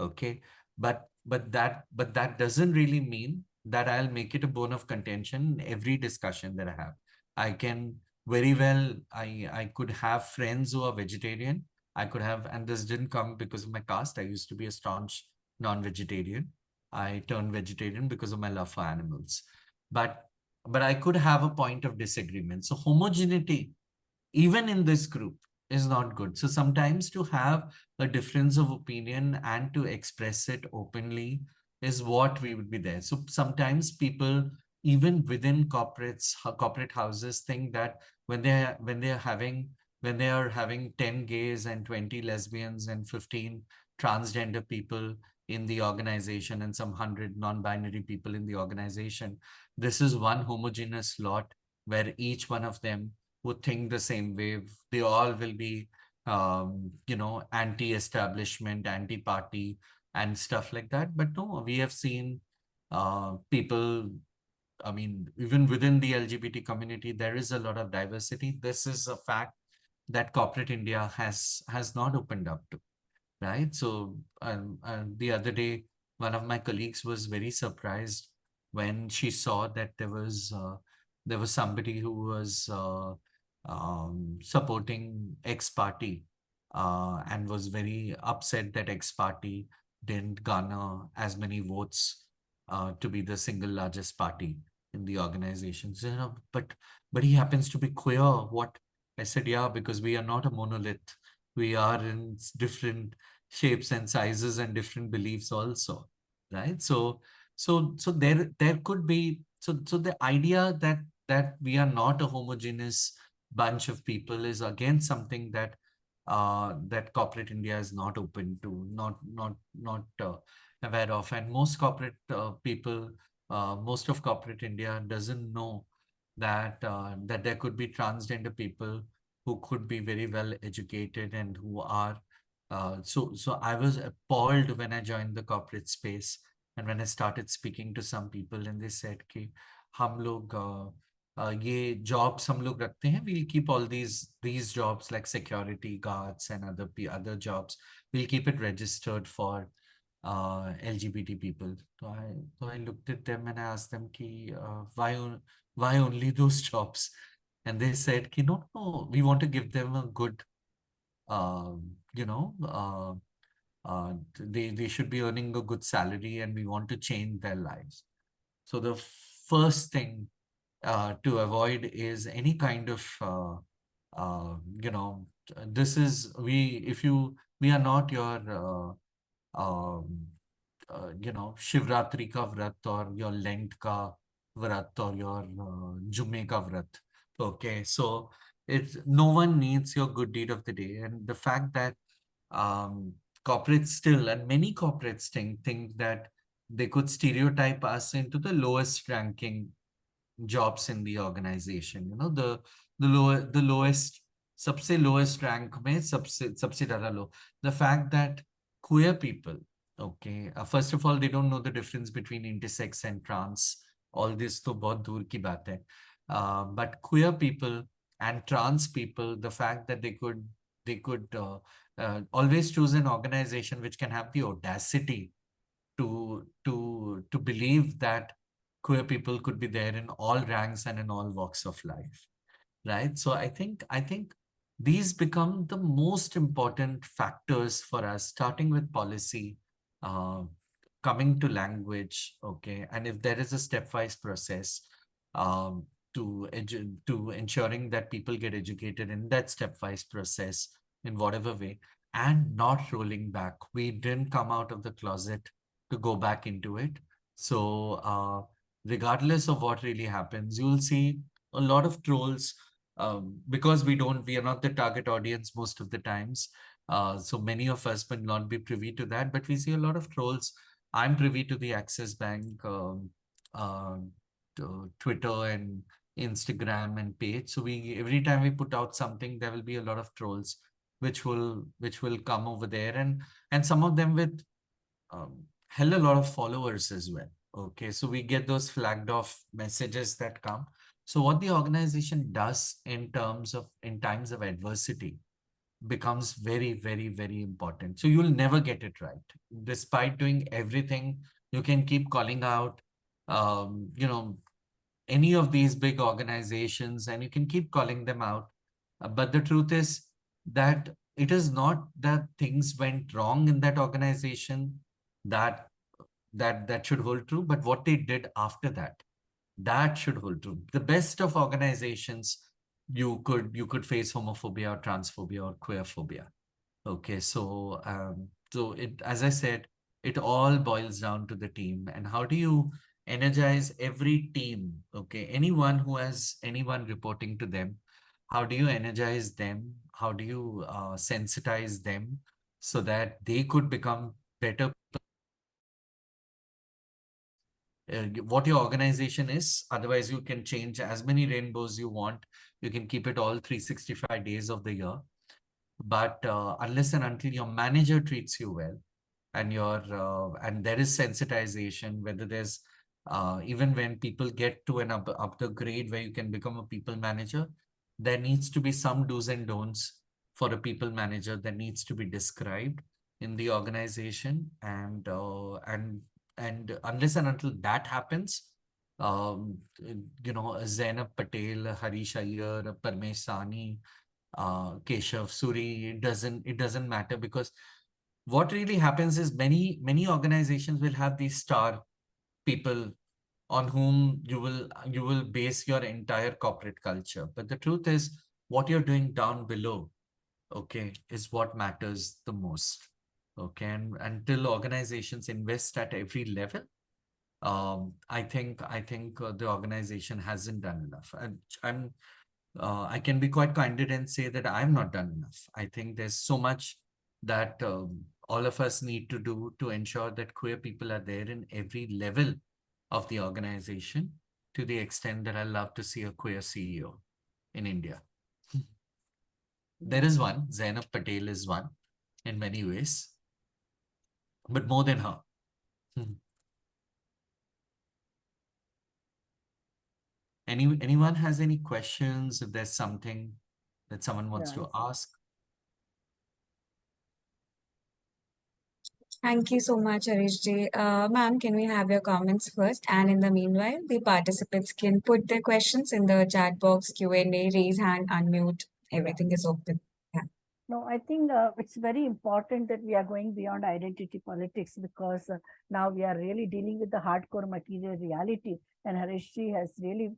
okay? But that doesn't really mean that I'll make it a bone of contention in every discussion that I have. I can very well, I could have friends who are vegetarian. I could have, and this didn't come because of my caste. I used to be a staunch non-vegetarian. I turned vegetarian because of my love for animals. But I could have a point of disagreement. So homogeneity, even in this group, is not good. So sometimes to have a difference of opinion and to express it openly is what we would be there. So sometimes people, even within corporate houses, think that when they are having 10 gays and 20 lesbians and 15 transgender people in the organization and some 100 non-binary people in the organization, this is one homogeneous lot where each one of them would think the same way. They all will be, anti-establishment, anti-party, and stuff like that. But no, we have seen people, I mean, even within the LGBT community, there is a lot of diversity. This is a fact that corporate India has not opened up to, right? So the other day, one of my colleagues was very surprised when she saw that there was somebody who was supporting X party and was very upset that X party didn't garner as many votes to be the single largest party in the organization. So, but he happens to be queer. What? I said, yeah, because we are not a monolith. We are in different shapes and sizes and different beliefs also, right? So there could be, so the idea that we are not a homogeneous bunch of people is again something that that corporate India is not open to, not aware of. And most corporate people, most of corporate India doesn't know that that there could be transgender people who could be very well educated and who are so I was appalled when I joined the corporate space and when I started speaking to some people and they said कि हम लोग ये jobs हम लोग रखते हैं, we'll keep all these jobs like security guards and other jobs, we'll keep it registered for LGBT people. So I looked at them and I asked them कि why only those jobs? And they said कि no, we want to give them a good they should be earning a good salary and we want to change their lives. So the first thing to avoid is any kind of this is we are not your Shivratri ka vrat or your Lent ka vrat or your Jumme ka vrat. Okay, so no one needs your good deed of the day. And the fact that corporates still, and many corporates think that they could stereotype us into the lowest ranking jobs in the organization. The lowest, सबसे lowest rank में सबसे ज़्यादा low. The fact that queer people, okay, first of all, they don't know the difference between intersex and trans. All this तो बहुत दूर की बात है. But queer people and trans people, the fact that they could always choose an organization which can have the audacity to believe that queer people could be there in all ranks and in all walks of life, right? So I think these become the most important factors for us, starting with policy, coming to language, okay, and if there is a stepwise process to ensuring that people get educated in that stepwise process in whatever way, and not rolling back. We didn't come out of the closet to go back into it. So regardless of what really happens, you'll see a lot of trolls because we are not the target audience most of the times. So many of us will not be privy to that, but we see a lot of trolls. I'm privy to the Axis Bank Twitter and Instagram and page. So every time we put out something, there will be a lot of trolls which will come over there, and some of them with hell a lot of followers as well. Okay, so we get those flagged off messages that come. So what the organization does in times of adversity becomes very, very, very important. So you'll never get it right. Despite doing everything, you can keep calling out, any of these big organizations and you can keep calling them out. But the truth is that it is not that things went wrong in that organization that should hold true, but what they did after that should hold true. The best of organizations, you could face homophobia or transphobia or queerphobia. Okay, so it, as I said, it all boils down to the team. And how do you energize every team? Okay, anyone who has anyone reporting to them, how do you energize them? How do you sensitize them so that they could become better? What your organization is. Otherwise, you can change as many rainbows you want. You can keep it all 365 days of the year. But unless and until your manager treats you well, and and there is sensitization, whether there's even when people get to an up the grade where you can become a people manager, there needs to be some do's and don'ts for a people manager that needs to be described in the organization. And unless and until that happens, Zainab Patel, Harish, Iyer, Parmesh Sani, Keshav, Suri, it doesn't matter, because what really happens is many organizations will have these star people on whom you will base your entire corporate culture. But the truth is, what you're doing down below, okay, is what matters the most. Okay, and until organizations invest at every level, I think the organization hasn't done enough. And I can be quite candid and say that I'm not done enough. I think there's so much that all of us need to do to ensure that queer people are there in every level of the organization, to the extent that I love to see a queer CEO in India. There is one, Zainab Patel is one in many ways, but more than her. Anyone has any questions? If there's something that someone wants to ask? Thank you so much, Harish ji. Ma'am, can we have your comments first? And in the meanwhile, the participants can put their questions in the chat box, Q&A, raise hand, unmute. Everything is open. Yeah. No, I think it's very important that we are going beyond identity politics, because now we are really dealing with the hardcore material reality. And Harish ji has really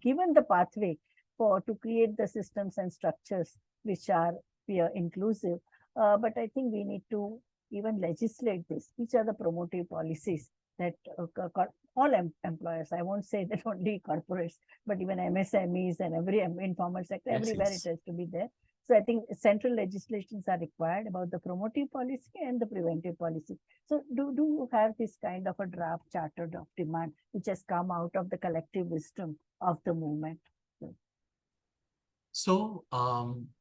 given the pathway to create the systems and structures which are inclusive. But I think we need to even legislate this. Which are the promotive policies that all employers, I won't say that only corporates, but even MSMEs and every informal sector, everywhere it has to be there. So I think central legislations are required about the promotive policy and the preventive policy. So do you have this kind of a draft charter of demand which has come out of the collective wisdom of the movement? So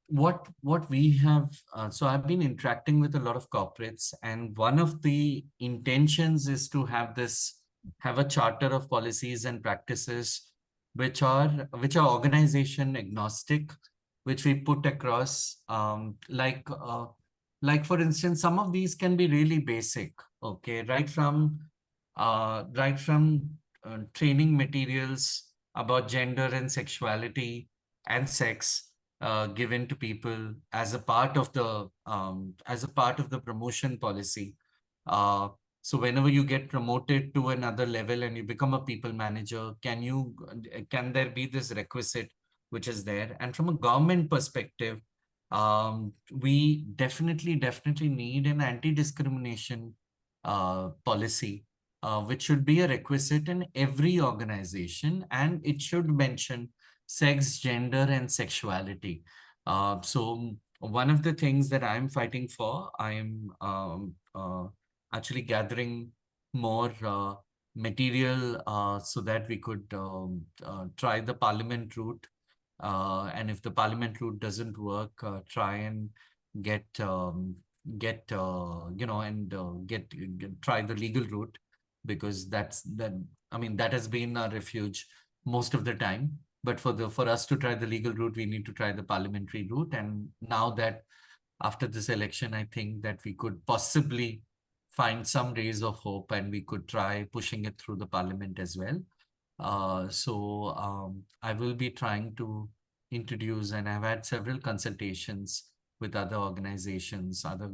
what we have, so I've been interacting with a lot of corporates, and one of the intentions is to have a charter of policies and practices which are organization agnostic, which we put across, like for instance, some of these can be really basic, okay, right from training materials about gender and sexuality and sex given to people as a part of the promotion policy. So whenever you get promoted to another level and you become a people manager, can there be this requisite which is there? And from a government perspective, we definitely need an anti-discrimination policy, which should be a requisite in every organization, and it should mention sex, gender, and sexuality. So one of the things that I'm fighting for, I'm actually gathering more material so that we could try the parliament route. And if the parliament route doesn't work, try and try the legal route, because that has been our refuge most of the time. But for us to try the legal route, we need to try the parliamentary route. And now that after this election, I think that we could possibly find some rays of hope, and we could try pushing it through the parliament as well. So I will be trying to introduce, and I've had several consultations with other organizations, other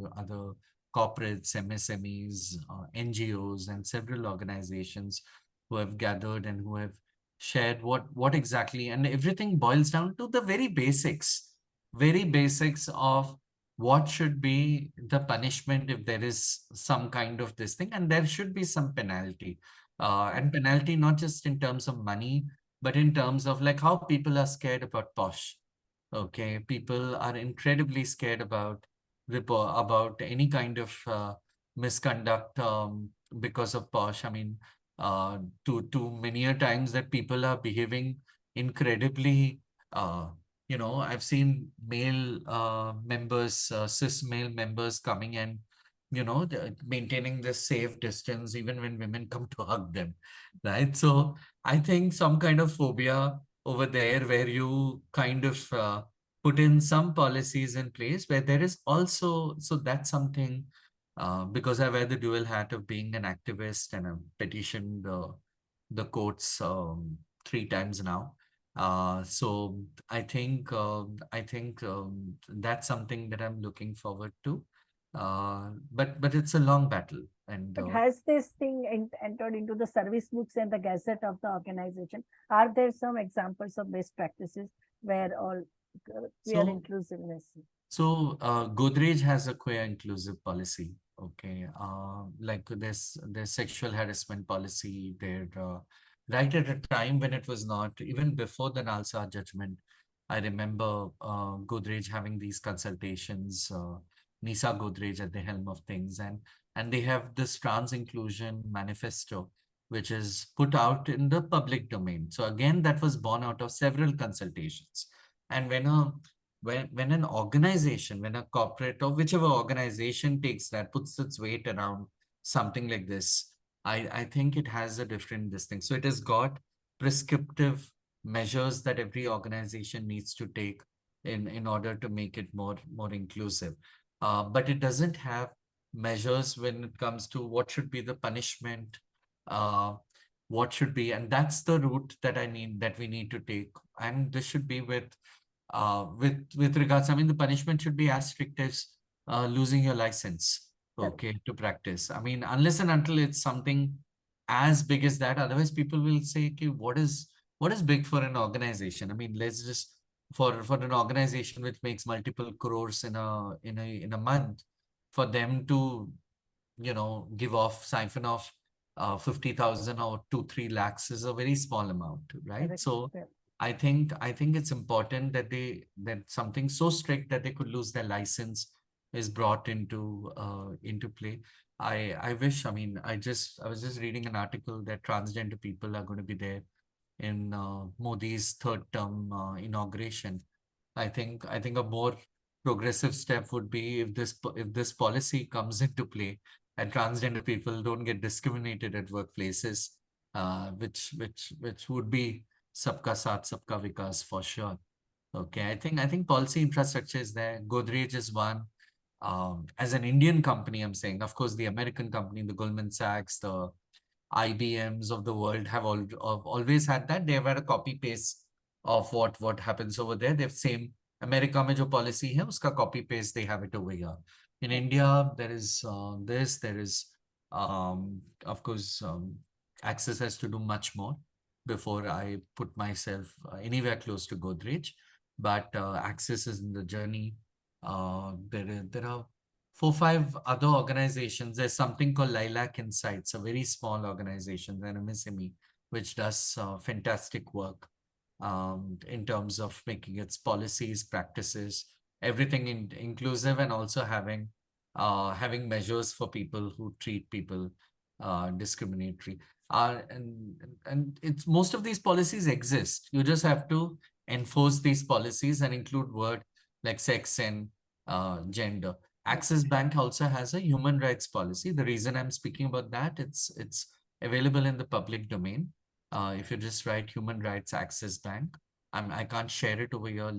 corporates, MSMEs, NGOs, and several organizations who have gathered and who have shared what exactly, and everything boils down to the very basics of what should be the punishment if there is some kind of this thing, and there should be some penalty. And penalty not just in terms of money, but in terms of like how people are scared about posh. Okay, people are incredibly scared about about any kind of misconduct because of posh. I mean, to many a times that people are behaving incredibly. I've seen male members, cis male members coming and maintaining this safe distance even when women come to hug them, right? So I think some kind of phobia over there where you kind of put in some policies in place where there is also, so that's something, because I wear the dual hat of being an activist and I've petitioned the courts 3 times now. So I think that's something that I'm looking forward to. But it's a long battle. And But has this thing entered into the service books and the gazette of the organization? Are there some examples of best practices where all queer inclusiveness? So Godrej has a queer inclusive policy. Okay, like there's sexual harassment policy there. Right at a time when it was not, even before the Nalsa judgment, I remember Godrej having these consultations, Nisa Godrej at the helm of things, and they have this trans inclusion manifesto, which is put out in the public domain. So again, that was born out of several consultations. And when an organization, when a corporate or whichever organization takes that, puts its weight around something like this, I think it has a different this thing. So it has got prescriptive measures that every organization needs to take in order to make it more inclusive. But it doesn't have measures when it comes to what should be the punishment, what should be, and that's the route that we need to take. And this should be with regards, I mean, the punishment should be as strict as losing your license, okay, to practice. I mean, unless and until it's something as big as that, otherwise people will say, okay, what is big for an organization? I mean, let's just for an organization which makes multiple crores in a month, for them to siphon off 50,000 or 2-3 lakhs is a very small amount, right? Correct. So Yeah. I think it's important that that something so strict that they could lose their license is brought into play. I wish, I mean, I was just reading an article that transgender people are going to be there in Modi's third term inauguration. I think a more progressive step would be if this policy comes into play and transgender people don't get discriminated at workplaces, which would be Sabka Saath, Sabka Vikas for sure. Okay, I think policy infrastructure is there. Godrej is one. As an Indian company, I'm saying, of course, the American company, the Goldman Sachs, the IBMs of the world have always had that. They have had a copy paste of what happens over there. They've same America mein jo policy hai, uska copy paste, they have it over here. In India, there is of course, Access has to do much more before I put myself anywhere close to Godrej. But Access is in the journey. There are 4-5 other organizations. There's something called Lilac Insights, a very small organization, an MSME, which does fantastic work in terms of making its policies, practices, everything inclusive, and also having measures for people who treat people discriminatory. And it's most of these policies exist. You just have to enforce these policies and include word like sex and gender. Axis Bank also has a human rights policy. The reason I'm speaking about that, it's available in the public domain. If you just write Human Rights Axis Bank, I can't share it over here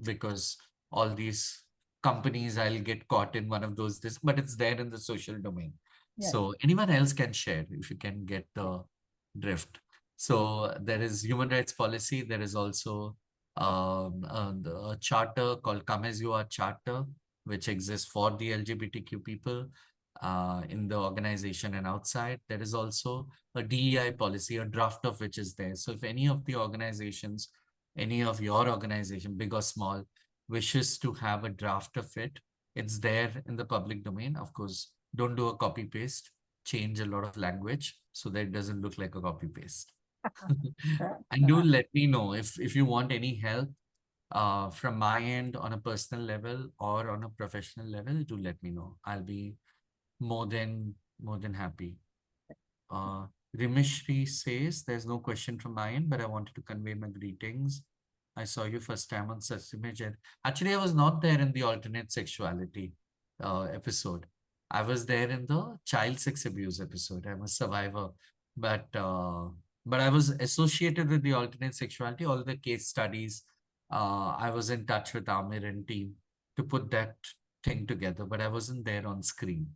because all these companies, I'll get caught in one of those, but it's there in the social domain. Yeah. So anyone else can share if you can get the drift. So there is human rights policy. There is also a charter called Come As You Are Charter, which exists for the LGBTQ people in the organization and outside. There is also a DEI policy, a draft of which is there. So if any of the organizations, any of your organization, big or small, wishes to have a draft of it, It's there in the public domain. Of course, don't do a copy paste, change a lot of language so that it doesn't look like a copy paste. And do let me know if you want any help from my end on a personal level or on a professional level, do let me know. I'll be more than happy. Rimishri says there's no question from my end, but I wanted to convey my greetings. I saw you first time on such image. Actually, I was not there in the alternate sexuality episode. I was there in the child sex abuse episode. I'm a survivor, but I was associated with the alternate sexuality, all the case studies. I was in touch with Amir and team to put that thing together, but I wasn't there on screen.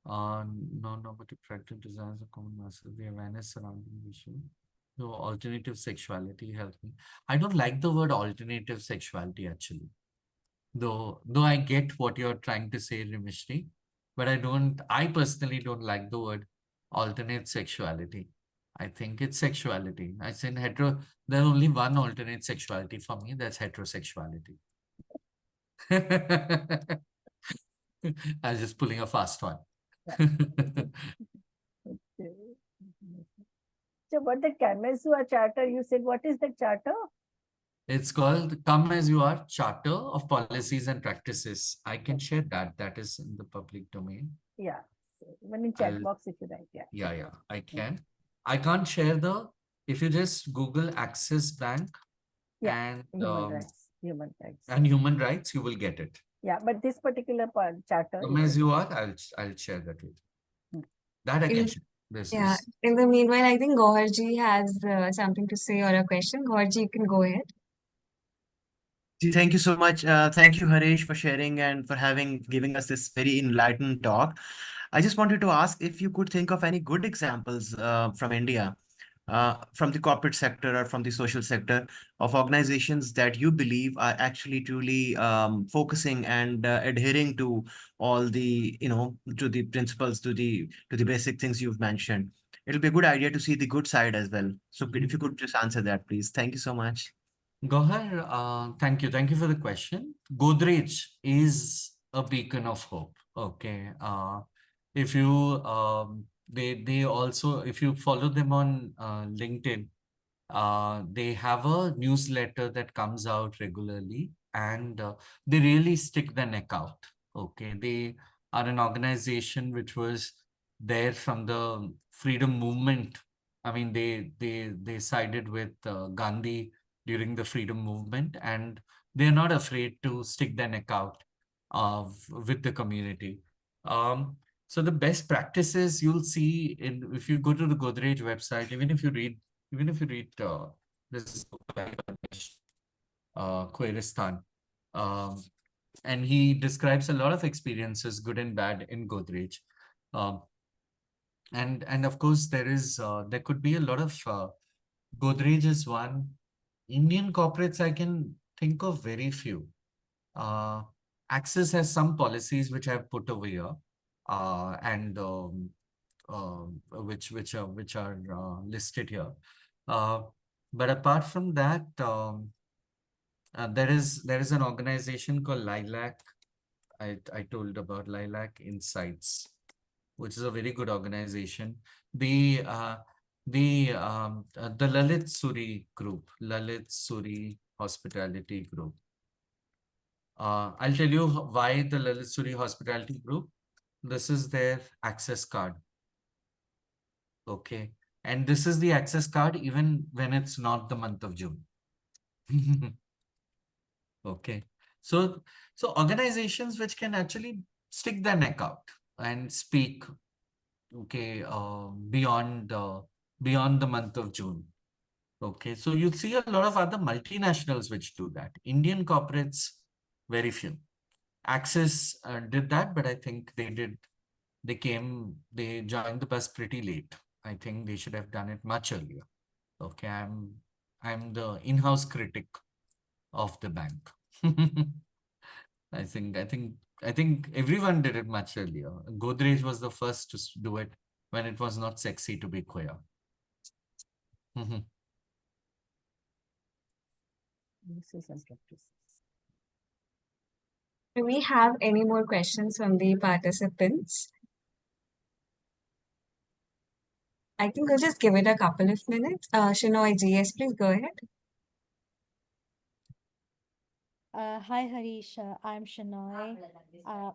Non-normative practice designs a common master, the awareness surrounding the issue. So alternative sexuality helped me. I don't like the word alternative sexuality actually. Though I get what you're trying to say, Rimishri, but I personally don't like the word alternate sexuality. I think it's sexuality. I say there's only one alternate sexuality for me, that's heterosexuality. I was just pulling a fast one. So what the Kamesua charter, you said, what is the charter? It's called Come As You Are, Charter of Policies and Practices. I can share that. That is in the public domain. Yeah. So even in chat box if you write, yeah. Yeah, I can. I can't share if you just Google Axis Bank and human rights. And human rights, you will get it. Yeah, but this particular charter. Come As You Are, I'll share that with you. That I can share. Yeah. In the meanwhile, I think Gohilji has something to say or a question. Gohilji, you can go ahead. Thank you so much. Thank you, Harish, for sharing and for giving us this very enlightened talk. I just wanted to ask if you could think of any good examples from India, from the corporate sector or from the social sector, of organizations that you believe are actually truly focusing and adhering to all the, to the principles, to the basic things you've mentioned. It'll be a good idea to see the good side as well. So if you could just answer that, please. Thank you so much. Gohil, thank you. Thank you for the question. Godrej is a beacon of hope. Okay. If you they also, if you follow them on LinkedIn, they have a newsletter that comes out regularly, and they really stick their neck out. Okay. They are an organization which was there from the freedom movement. I mean, they sided with Gandhi during the freedom movement, and they're not afraid to stick their neck out with the community. So the best practices you'll see if you go to the Godrej website, even if you read this book by Khwaristan, and he describes a lot of experiences, good and bad, in Godrej. And of course there could be a lot of Godrej is one. Indian corporates, I can think of very few. Axis has some policies which I've put over here, and which are listed here. But apart from that, there is an organization called Lilac. I told about Lilac Insights, which is a very good organization. The Lalit Suri group, Lalit Suri Hospitality Group. I'll tell you why the Lalit Suri Hospitality Group. This is their access card. Okay. And this is the access card even when it's not the month of June. Okay. So organizations which can actually stick their neck out and speak, okay, beyond the month of June. Okay, so you see a lot of other multinationals which do that. Indian corporates, very few. Axis did that, but I think they joined the bus pretty late. I think they should have done it much earlier. Okay, I'm the in-house critic of the bank. I think everyone did it much earlier. Godrej was the first to do it when it was not sexy to be queer. Do we have any more questions from the participants? I think we'll just give it a couple of minutes. Shinoy GS, please go ahead. Hi Harish, I'm Shanoy.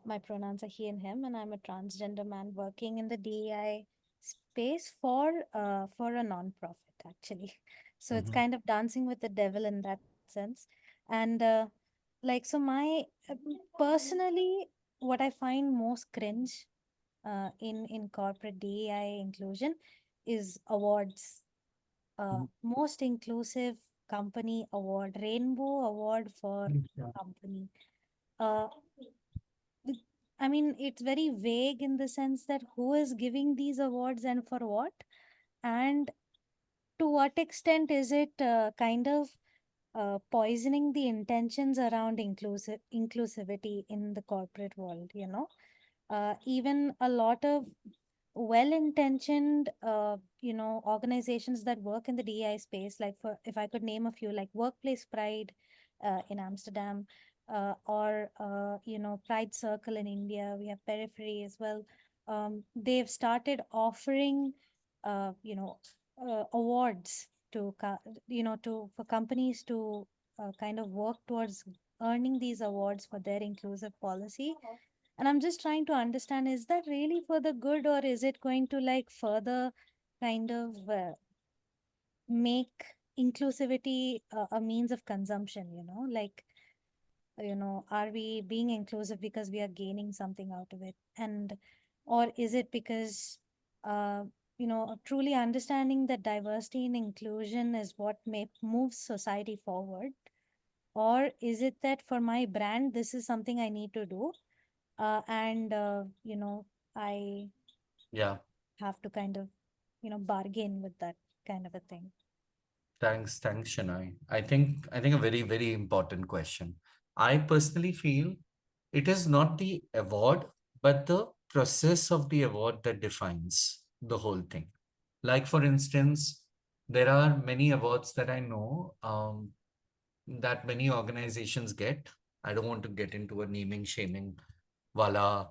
My pronouns are he and him, and I'm a transgender man working in the DEI space for a non-profit actually. So it's kind of dancing with the devil in that sense. And so my personally, what I find most cringe in corporate DEI inclusion is awards. Most inclusive company award, rainbow award for company. Uh, I mean, it's very vague in the sense that who is giving these awards and for what, and to what extent is it kind of poisoning the intentions around inclusivity in the corporate world, you know? Even a lot of well-intentioned organizations that work in the DEI space, like for if I could name a few, like Workplace Pride in Amsterdam, or Pride Circle in India. We have Periphery as well. They've started offering awards to for companies to kind of work towards earning these awards for their inclusive policy. And I'm just trying to understand, is that really for the good, or is it going to like further kind of make inclusivity a means of consumption, are we being inclusive because we are gaining something out of it? And, or is it because, truly understanding that diversity and inclusion is what moves society forward? Or is it that for my brand, this is something I need to do? I Yeah. have to kind of, bargain with that kind of a thing. Thanks, Shanoy. I think a very, very important question. I personally feel it is not the award, but the process of the award that defines the whole thing. Like for instance, there are many awards that I know that many organizations get. I don't want to get into a naming shaming wala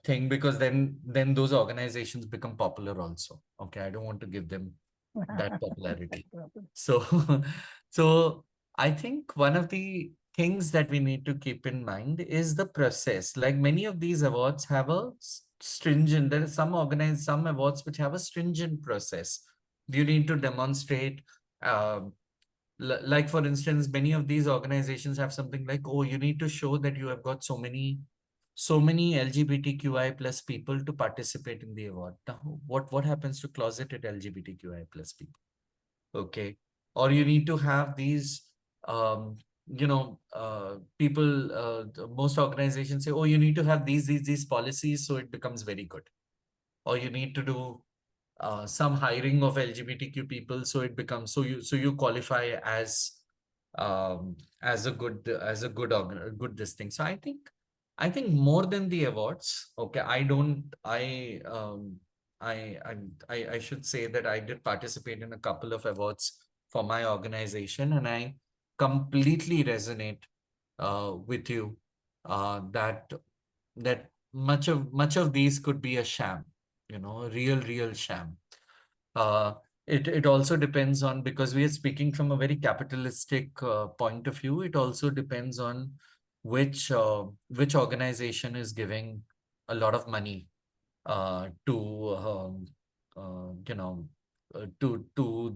thing, because then those organizations become popular also. Okay, I don't want to give them that popularity. So so I think one of the things that we need to keep in mind is the process. Like many of these awards have a stringent, there are some awards which have a stringent process. You need to demonstrate like for instance, many of these organizations have something like, oh, you need to show that you have got so many LGBTQI plus people to participate in the award. Now, what happens to closeted LGBTQI plus people? Okay. Or you need to have these, people, most organizations say, oh, you need to have these policies, so it becomes very good. Or you need to do some hiring of LGBTQ people, so it becomes, so you qualify as a good this thing. So I think more than the awards, okay, I should say that I did participate in a couple of awards for my organization, and I completely resonate with you that much of these could be a sham, a real sham. It also depends on, because we are speaking from a very capitalistic point of view, it also depends on which organization is giving a lot of money to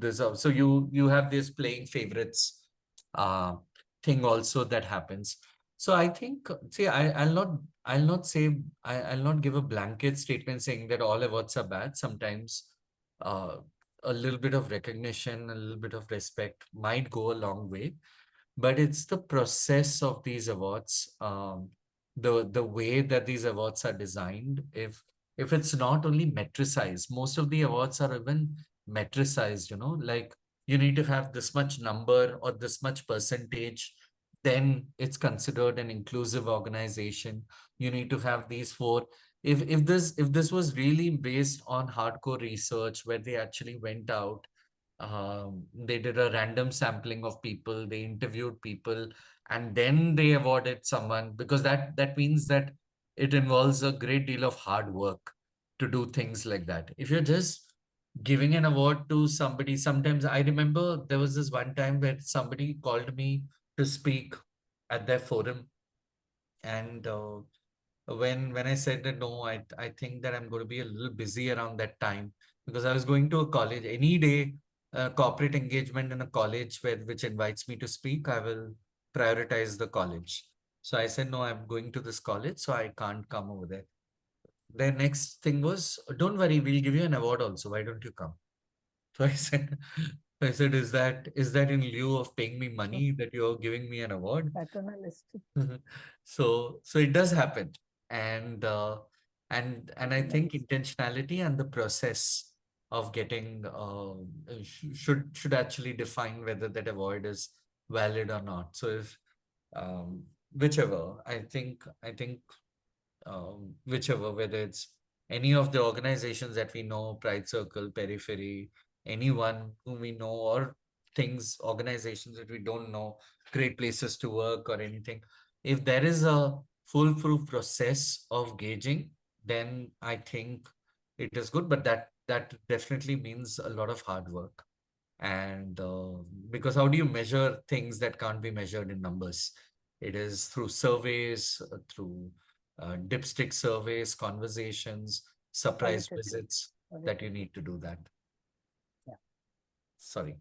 this. So you have this playing favorites thing also that happens. So I think, see, I'll not give a blanket statement saying that all awards are bad. Sometimes a little bit of recognition, a little bit of respect might go a long way, but it's the process of these awards, the way that these awards are designed. If it's not only metricized, most of the awards are even metricized, like you need to have this much number or this much percentage, then it's considered an inclusive organization. You need to have these four. If this was really based on hardcore research, where they actually went out They did a random sampling of people, they interviewed people, and then they awarded someone, because that means that it involves a great deal of hard work to do things like that. If you're just giving an award to somebody, sometimes I remember there was this one time where somebody called me to speak at their forum, and when I said that no, I think that I'm going to be a little busy around that time, because I was going to a college any day, corporate engagement in a college which invites me to speak, I will prioritize the college. So I said, no, I'm going to this college, so I can't come over there. Their next thing was, don't worry, we'll give you an award also. Why don't you come? So I said, is that in lieu of paying me money that you're giving me an award? Paternalistic. So it does happen, and I think intentionality and the process of getting should actually define whether that award is valid or not. So if whichever, I think whichever, whether it's any of the organizations that we know, Pride Circle, Periphery, anyone whom we know, or things, organizations that we don't know, Great Places to Work or anything. If there is a foolproof process of gauging, then I think it is good, but that definitely means a lot of hard work. And because how do you measure things that can't be measured in numbers? It is through surveys, through dipstick surveys, conversations, surprise Qualitative. visits that you need to do that. Yeah. Sorry.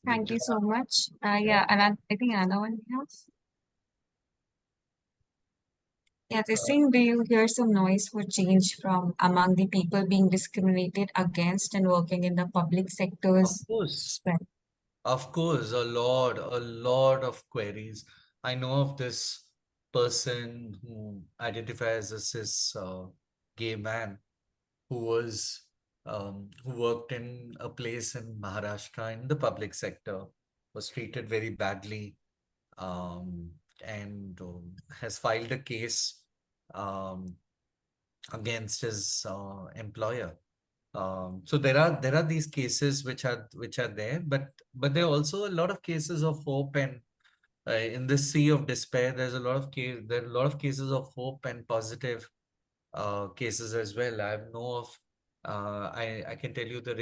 Thank you so much. Yeah, and I think another one we have. Yeah, they Singh, do you hear some noise for change from among the people being discriminated against and working in the public sectors? Of course. Well, Of course, a lot of queries. I know of this person who identifies as this gay man who worked in a place in Maharashtra in the public sector, was treated very badly, and has filed a case um, against his employer. So there are these cases which are there, but there are also a lot of cases of hope, and in this sea of despair, there are a lot of cases of hope and positive cases as well. I know of I can tell you the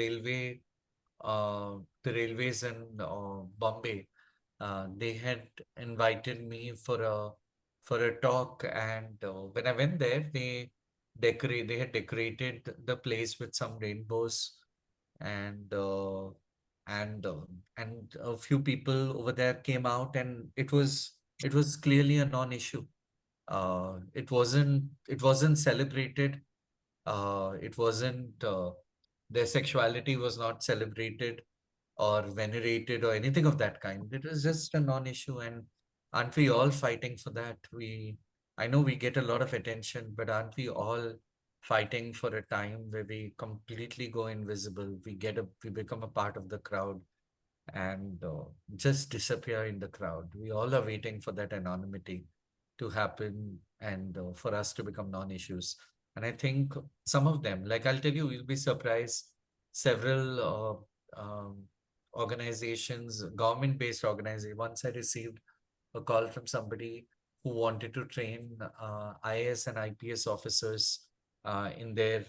railways in Bombay. They had invited me for a talk, and when I went there, they had decorated the place with some rainbows, and and a few people over there came out, and it was clearly a non-issue. It wasn't celebrated. It wasn't Their sexuality was not celebrated or venerated or anything of that kind. It was just a non-issue, and aren't we all fighting for that? I know we get a lot of attention, but aren't we all fighting for a time where we completely go invisible? We become a part of the crowd and just disappear in the crowd. We all are waiting for that anonymity to happen and for us to become non-issues. And I think some of them, like I'll tell you, you'll be surprised, several organizations, government-based organizations. Once I received a call from somebody who wanted to train IAS and IPS officers in their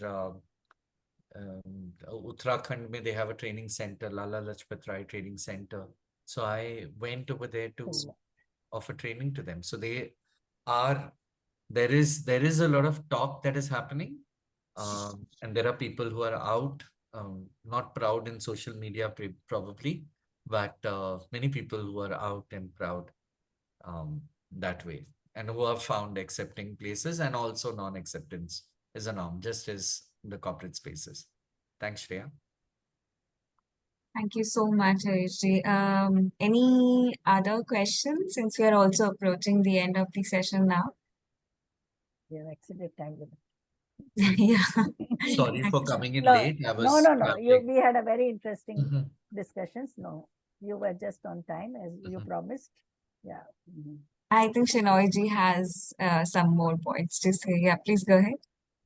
Uttarakhand, they have a training center, Lala Lajpat Rai Training Center. So I went over there to offer training to them. So there is a lot of talk that is happening, and there are people who are out, not proud in social media probably, but many people who are out and proud that way, and who are found accepting places, and also non-acceptance is a norm, just as the corporate spaces. Thanks, Shreya. thank you so much, Harish. Any other questions, since we are also approaching the end of the session now? We have exceeded time limit. Yeah. Sorry for coming in No, late. I no, was no, no. traveling. We had a very interesting Mhm. discussions. No, you were just on time as you promised. Yeah. I think Shinoyji has some more points to say. Yeah, please go ahead.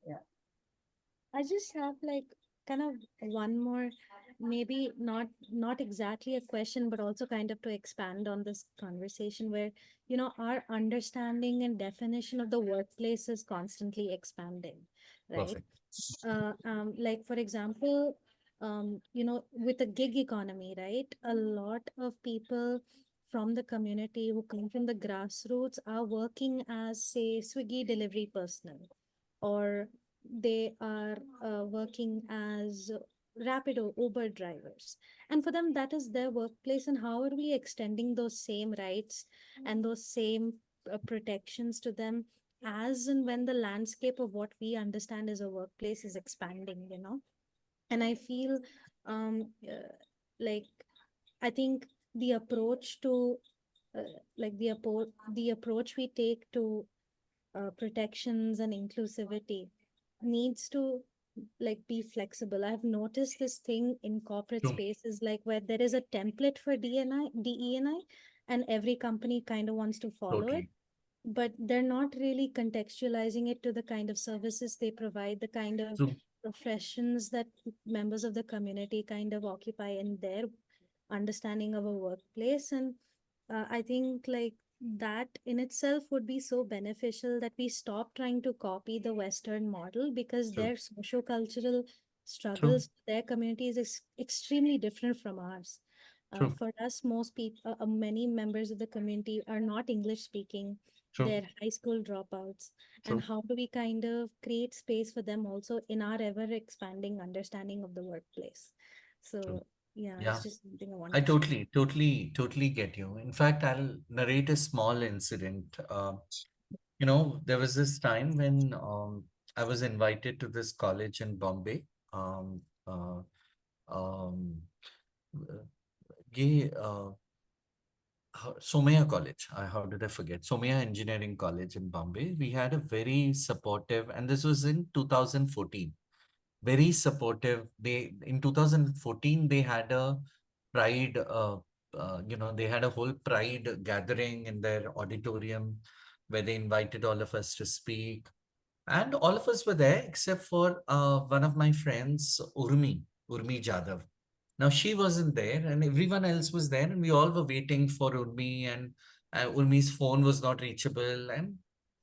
Yeah. I just have like kind of one more, maybe not exactly a question, but also kind of to expand on this conversation where, our understanding and definition of the workplace is constantly expanding, right? Perfect. Like for example, with the gig economy, right? A lot of people from the community who come from the grassroots are working as, say, Swiggy delivery personnel, or they are working as Rapido, Uber drivers. And for them, that is their workplace. And how are we extending those same rights and those same protections to them as and when the landscape of what we understand as a workplace is expanding? And I feel like, I think the approach to the approach we take to protections and inclusivity needs to like be flexible. I've noticed this thing in corporate True. spaces, like where there is a template for DEI, and every company kind of wants to follow it, Totally. but they're not really contextualizing it to the kind of services they provide, the kind of True. professions that members of the community kind of occupy in their understanding of a workplace. And I think like that in itself would be so beneficial, that we stop trying to copy the Western model, because True. their socio-cultural True. struggles, their communities is extremely different from ours. True. For us, most people, many members of the community are not English speaking. True. They're high school dropouts. And True. how do we kind of create space for them also in our ever expanding understanding of the workplace? True. So yeah, Yeah. it's just something I I wanted to share. totally get you. In fact, I'll narrate a small incident. There was this time when I was invited to this college in Bombay. Um, uh, um, uh, ये, Somaya College. How did I forget? Somaya Engineering College in Bombay. We had a very supportive, and this was in 2014. Very supportive. They in 2014 they had a pride. They had a whole pride gathering in their auditorium where they invited all of us to speak, and all of us were there except for one of my friends, Urmi Jadhav. Now she wasn't there, and everyone else was there, and we all were waiting for Urmi, and Urmi's phone was not reachable, and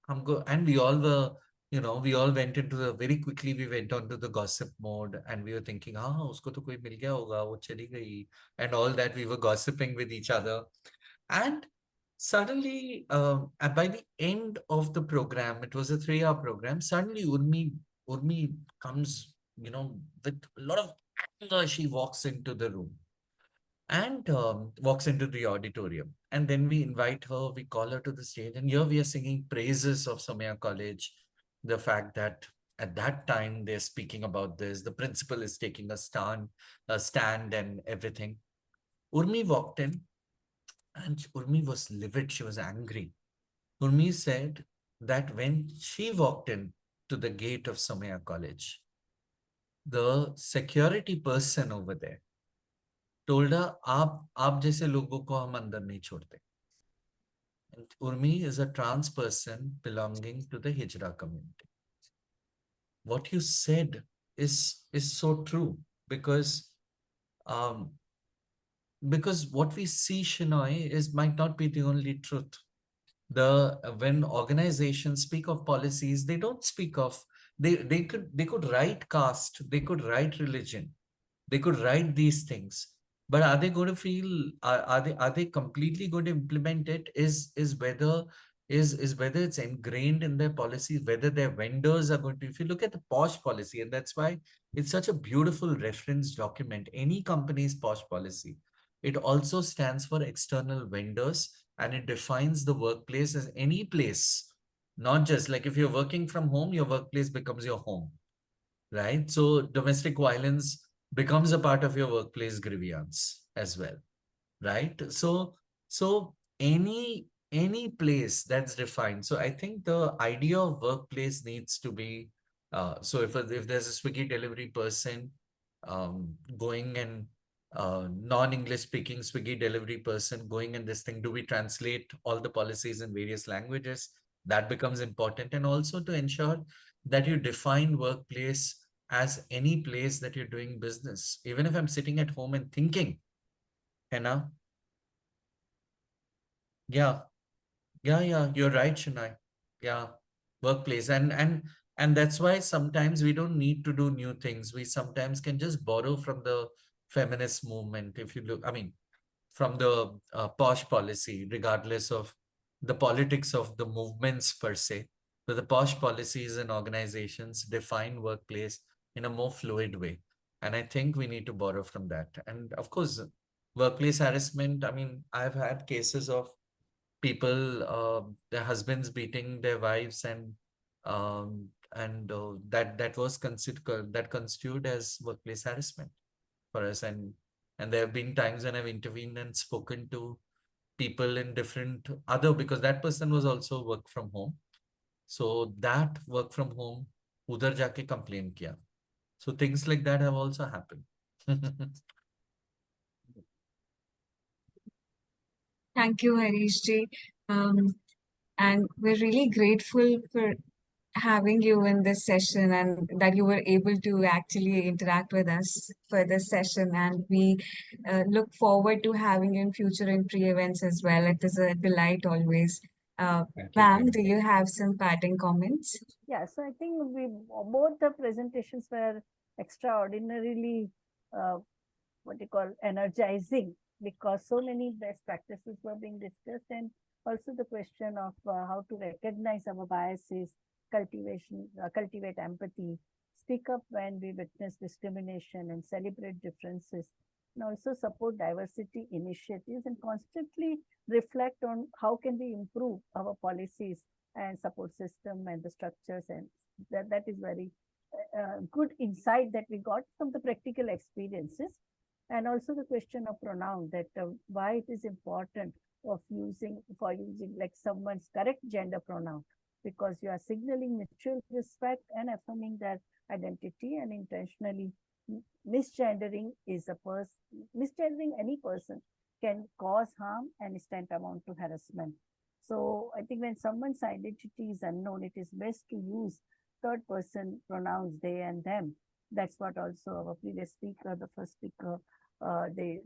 and we all were, we all went into the very quickly. We went on to the gossip mode, and we were thinking, usko to koi mil gaya hoga, wo chali gayi, and all that. We were gossiping with each other, and suddenly, by the end of the program, it was a 3-hour program. Suddenly, Urmi comes, with a lot of anger. She walks into the room and walks into the auditorium. And then we invite her, we call her to the stage, and here we are singing praises of Somaya College. The fact that at that time they're speaking about this, the principal is taking a stand, and everything. Urmi walked in, and Urmi was livid. She was angry. Urmi said that when she walked in to the gate of Somaya College, the security person over there told her, "आप जैसे लोगों को हम अंदर नहीं छोड़ते." And Urmi is a trans person belonging to the Hijra community. What you said is so true, because um, what we see, Shinoy, is might not be the only truth. When organizations speak of policies, they don't speak of, they could write caste, they could write religion, they could write these things, but are they going to feel, are they completely going to implement it? Is whether whether it's ingrained in their policies, whether their vendors are going to. If you look at the POSH policy, and that's why it's such a beautiful reference document, any company's POSH policy, it also stands for external vendors, and it defines the workplace as any place, not just like if you're working from home, your workplace becomes your home, right? So domestic violence becomes a part of your workplace grievance as well, right? So any place that's defined. So I think the idea of workplace needs to be, so if there's a Swiggy delivery person going and non-English speaking Swiggy delivery person going in this thing, do we translate all the policies in various languages? That becomes important. And also to ensure that you define workplace as any place that you're doing business. Even if I'm sitting at home and thinking, Henna, yeah, yeah, you're right, Shania. Yeah, workplace. And that's why sometimes we don't need to do new things. We sometimes can just borrow from the feminist movement. If you look, I mean, from the posh policy, regardless of the politics of the movements per se, but the posh policies and organizations define workplace in a more fluid way. And I think we need to borrow from that. And of course, workplace harassment, I mean, I've had cases of people, their husbands beating their wives, and that was considered, that constituted as workplace harassment for us. And there have been times when I've intervened and spoken to people in different other, because that person was also work from home. So that work from home, udhar jaake complain kiya. So things like that have also happened. Thank you, Harish ji. And we're really grateful for having you in this session and that you were able to actually interact with us for this session. And we look forward to having you in future IMPRI events as well. It is a delight always. Thank you, Ma'am, do Priyanka. you have some parting comments? Yeah, so I think both the presentations were extraordinarily what you call energizing, because so many best practices were being discussed, and also the question of how to recognize our biases, cultivate empathy, speak up when we witness discrimination, and celebrate differences, and also support diversity initiatives, and constantly reflect on how can we improve our policies and support system and the structures. And that is very good insight that we got from the practical experiences. And also the question of pronoun, that why it is important of using like someone's correct gender pronoun, because you are signaling mutual respect and affirming their identity. And intentionally misgendering any person can cause harm and is tantamount to harassment. So I think when someone's identity is unknown, it is best to use third person pronouns, they and them. That's what also our previous speaker, the first speaker, they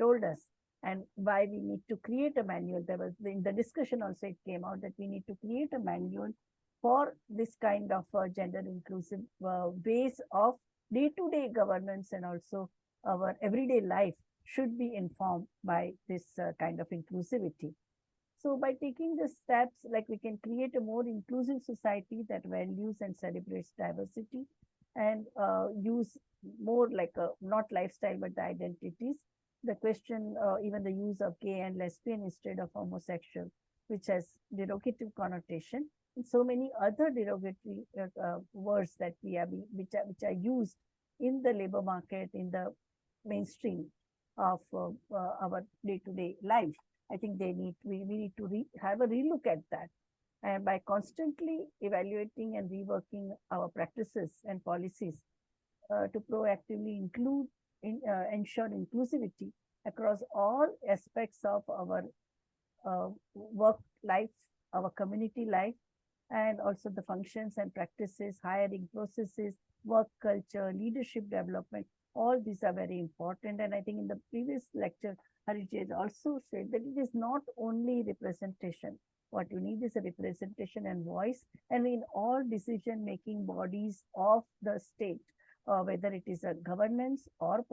told us. And why we need to create a manual. There was, in the discussion also, it came out that we need to create a manual for this kind of gender inclusive ways of day-to-day governance, and also our everyday life should be informed by this kind of inclusivity. So by taking the steps, like we can create a more inclusive society that values and celebrates diversity, and use more like not lifestyle, but the identities. The question, even the use of gay and lesbian instead of homosexual, which has derogative connotation, and so many other derogatory words that which are used in the labor market, in the mainstream of our day-to-day life. I think we need to have a relook at that. And by constantly evaluating and reworking our practices and policies to proactively ensure inclusivity across all aspects of our work life, our community life, and also the functions and practices, hiring processes, work culture, leadership development. All these are very important. And I think in the previous lecture, Harish has also said that it is not only representation. What you need is a representation and voice, and in all decision-making bodies of the state, whether it is a governance or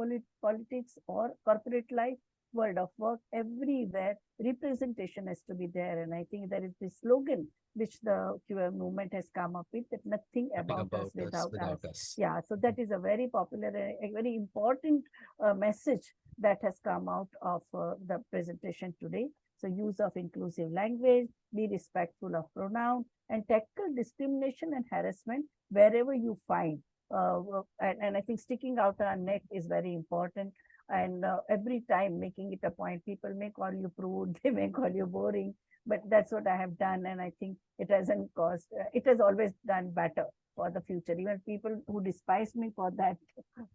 politics or corporate life, world of work, everywhere representation has to be there. And I think there is this slogan which the QM movement has come up with, that nothing about us without us. Yeah, so that is a very popular, a very important message that has come out of the presentation today. So use of inclusive language, be respectful of pronoun, and tackle discrimination and harassment wherever you find. And I think sticking out our neck is very important. And every time making it a point, people may call you prude, they may call you boring, but that's what I have done. And I think it hasn't caused, it has always done better for the future. Even people who despise me for that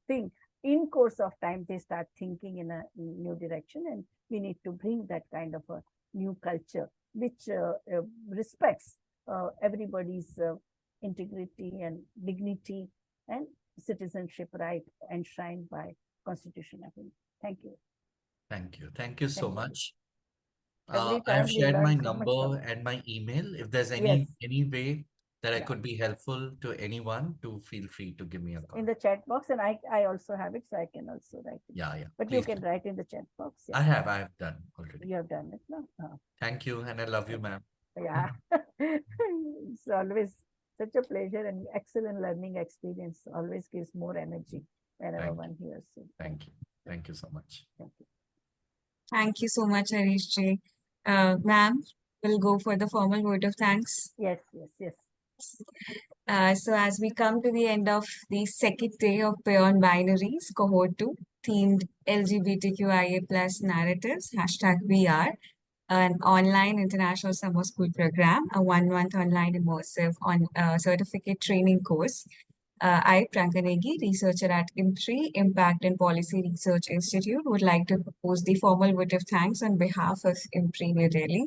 thing, in course of time, they start thinking in a new direction. And we need to bring that kind of a new culture, which respects everybody's integrity and dignity, and citizenship right enshrined by Constitution of India. Thank you. Thank you. Thank you so Thank you. much. Every I have time we shared my learn so much number from it. and my email. If there's Yes. any way that I Yeah. could be helpful to anyone, to feel free to give me a call. In the chat box, and I also have it, so I can also write it. Yeah, yeah. But Please you can do. write in the chat box. I have done already. You have done it, no? Thank you, and I love you, ma'am. Yeah. It's always such a pleasure and excellent learning experience. Always gives more energy whenever one hears it. Thank you. Thank you so much. Thank you. Thank you so much, Harish ji. Ma'am, we'll go for the formal vote of thanks. Yes, yes, yes. So as we come to the end of the second day of Beyond Binaries, Cohort 2, themed LGBTQIA plus narratives, #VR, an online international summer school program, a 1-month online immersive on certificate training course. I, Prankanegi, researcher at IMPRI, Impact and Policy Research Institute, would like to propose the formal vote of thanks on behalf of IMPRI New Delhi.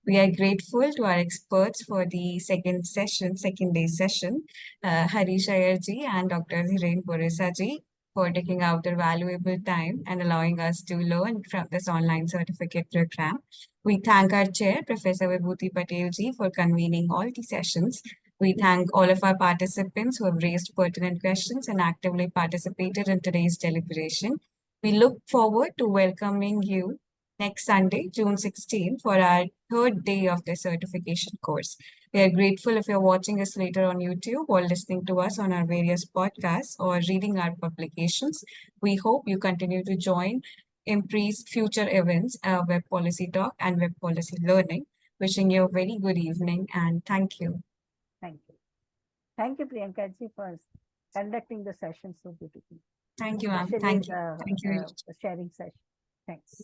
We are grateful to our experts for the second day session, Harish Iyer ji and Dr. Dhiren Borisa ji, for taking out their valuable time and allowing us to learn from this online certificate program. We thank our chair, Professor Vibhuti Patel ji, for convening all the sessions. We thank all of our participants who have raised pertinent questions and actively participated in today's deliberation. We look forward to welcoming you next Sunday, June 16, for our third day of the certification course. We are grateful if you're watching us later on YouTube or listening to us on our various podcasts or reading our publications. We hope you continue to join IMPRI's future events, Web Policy Talk and Web Policy Learning. Wishing you a very good evening and thank you. Thank you. Thank you, Priyanka ji, for conducting the session so beautifully. Thank you, ma'am. Especially Thank you. the Thank you. sharing session. Thanks.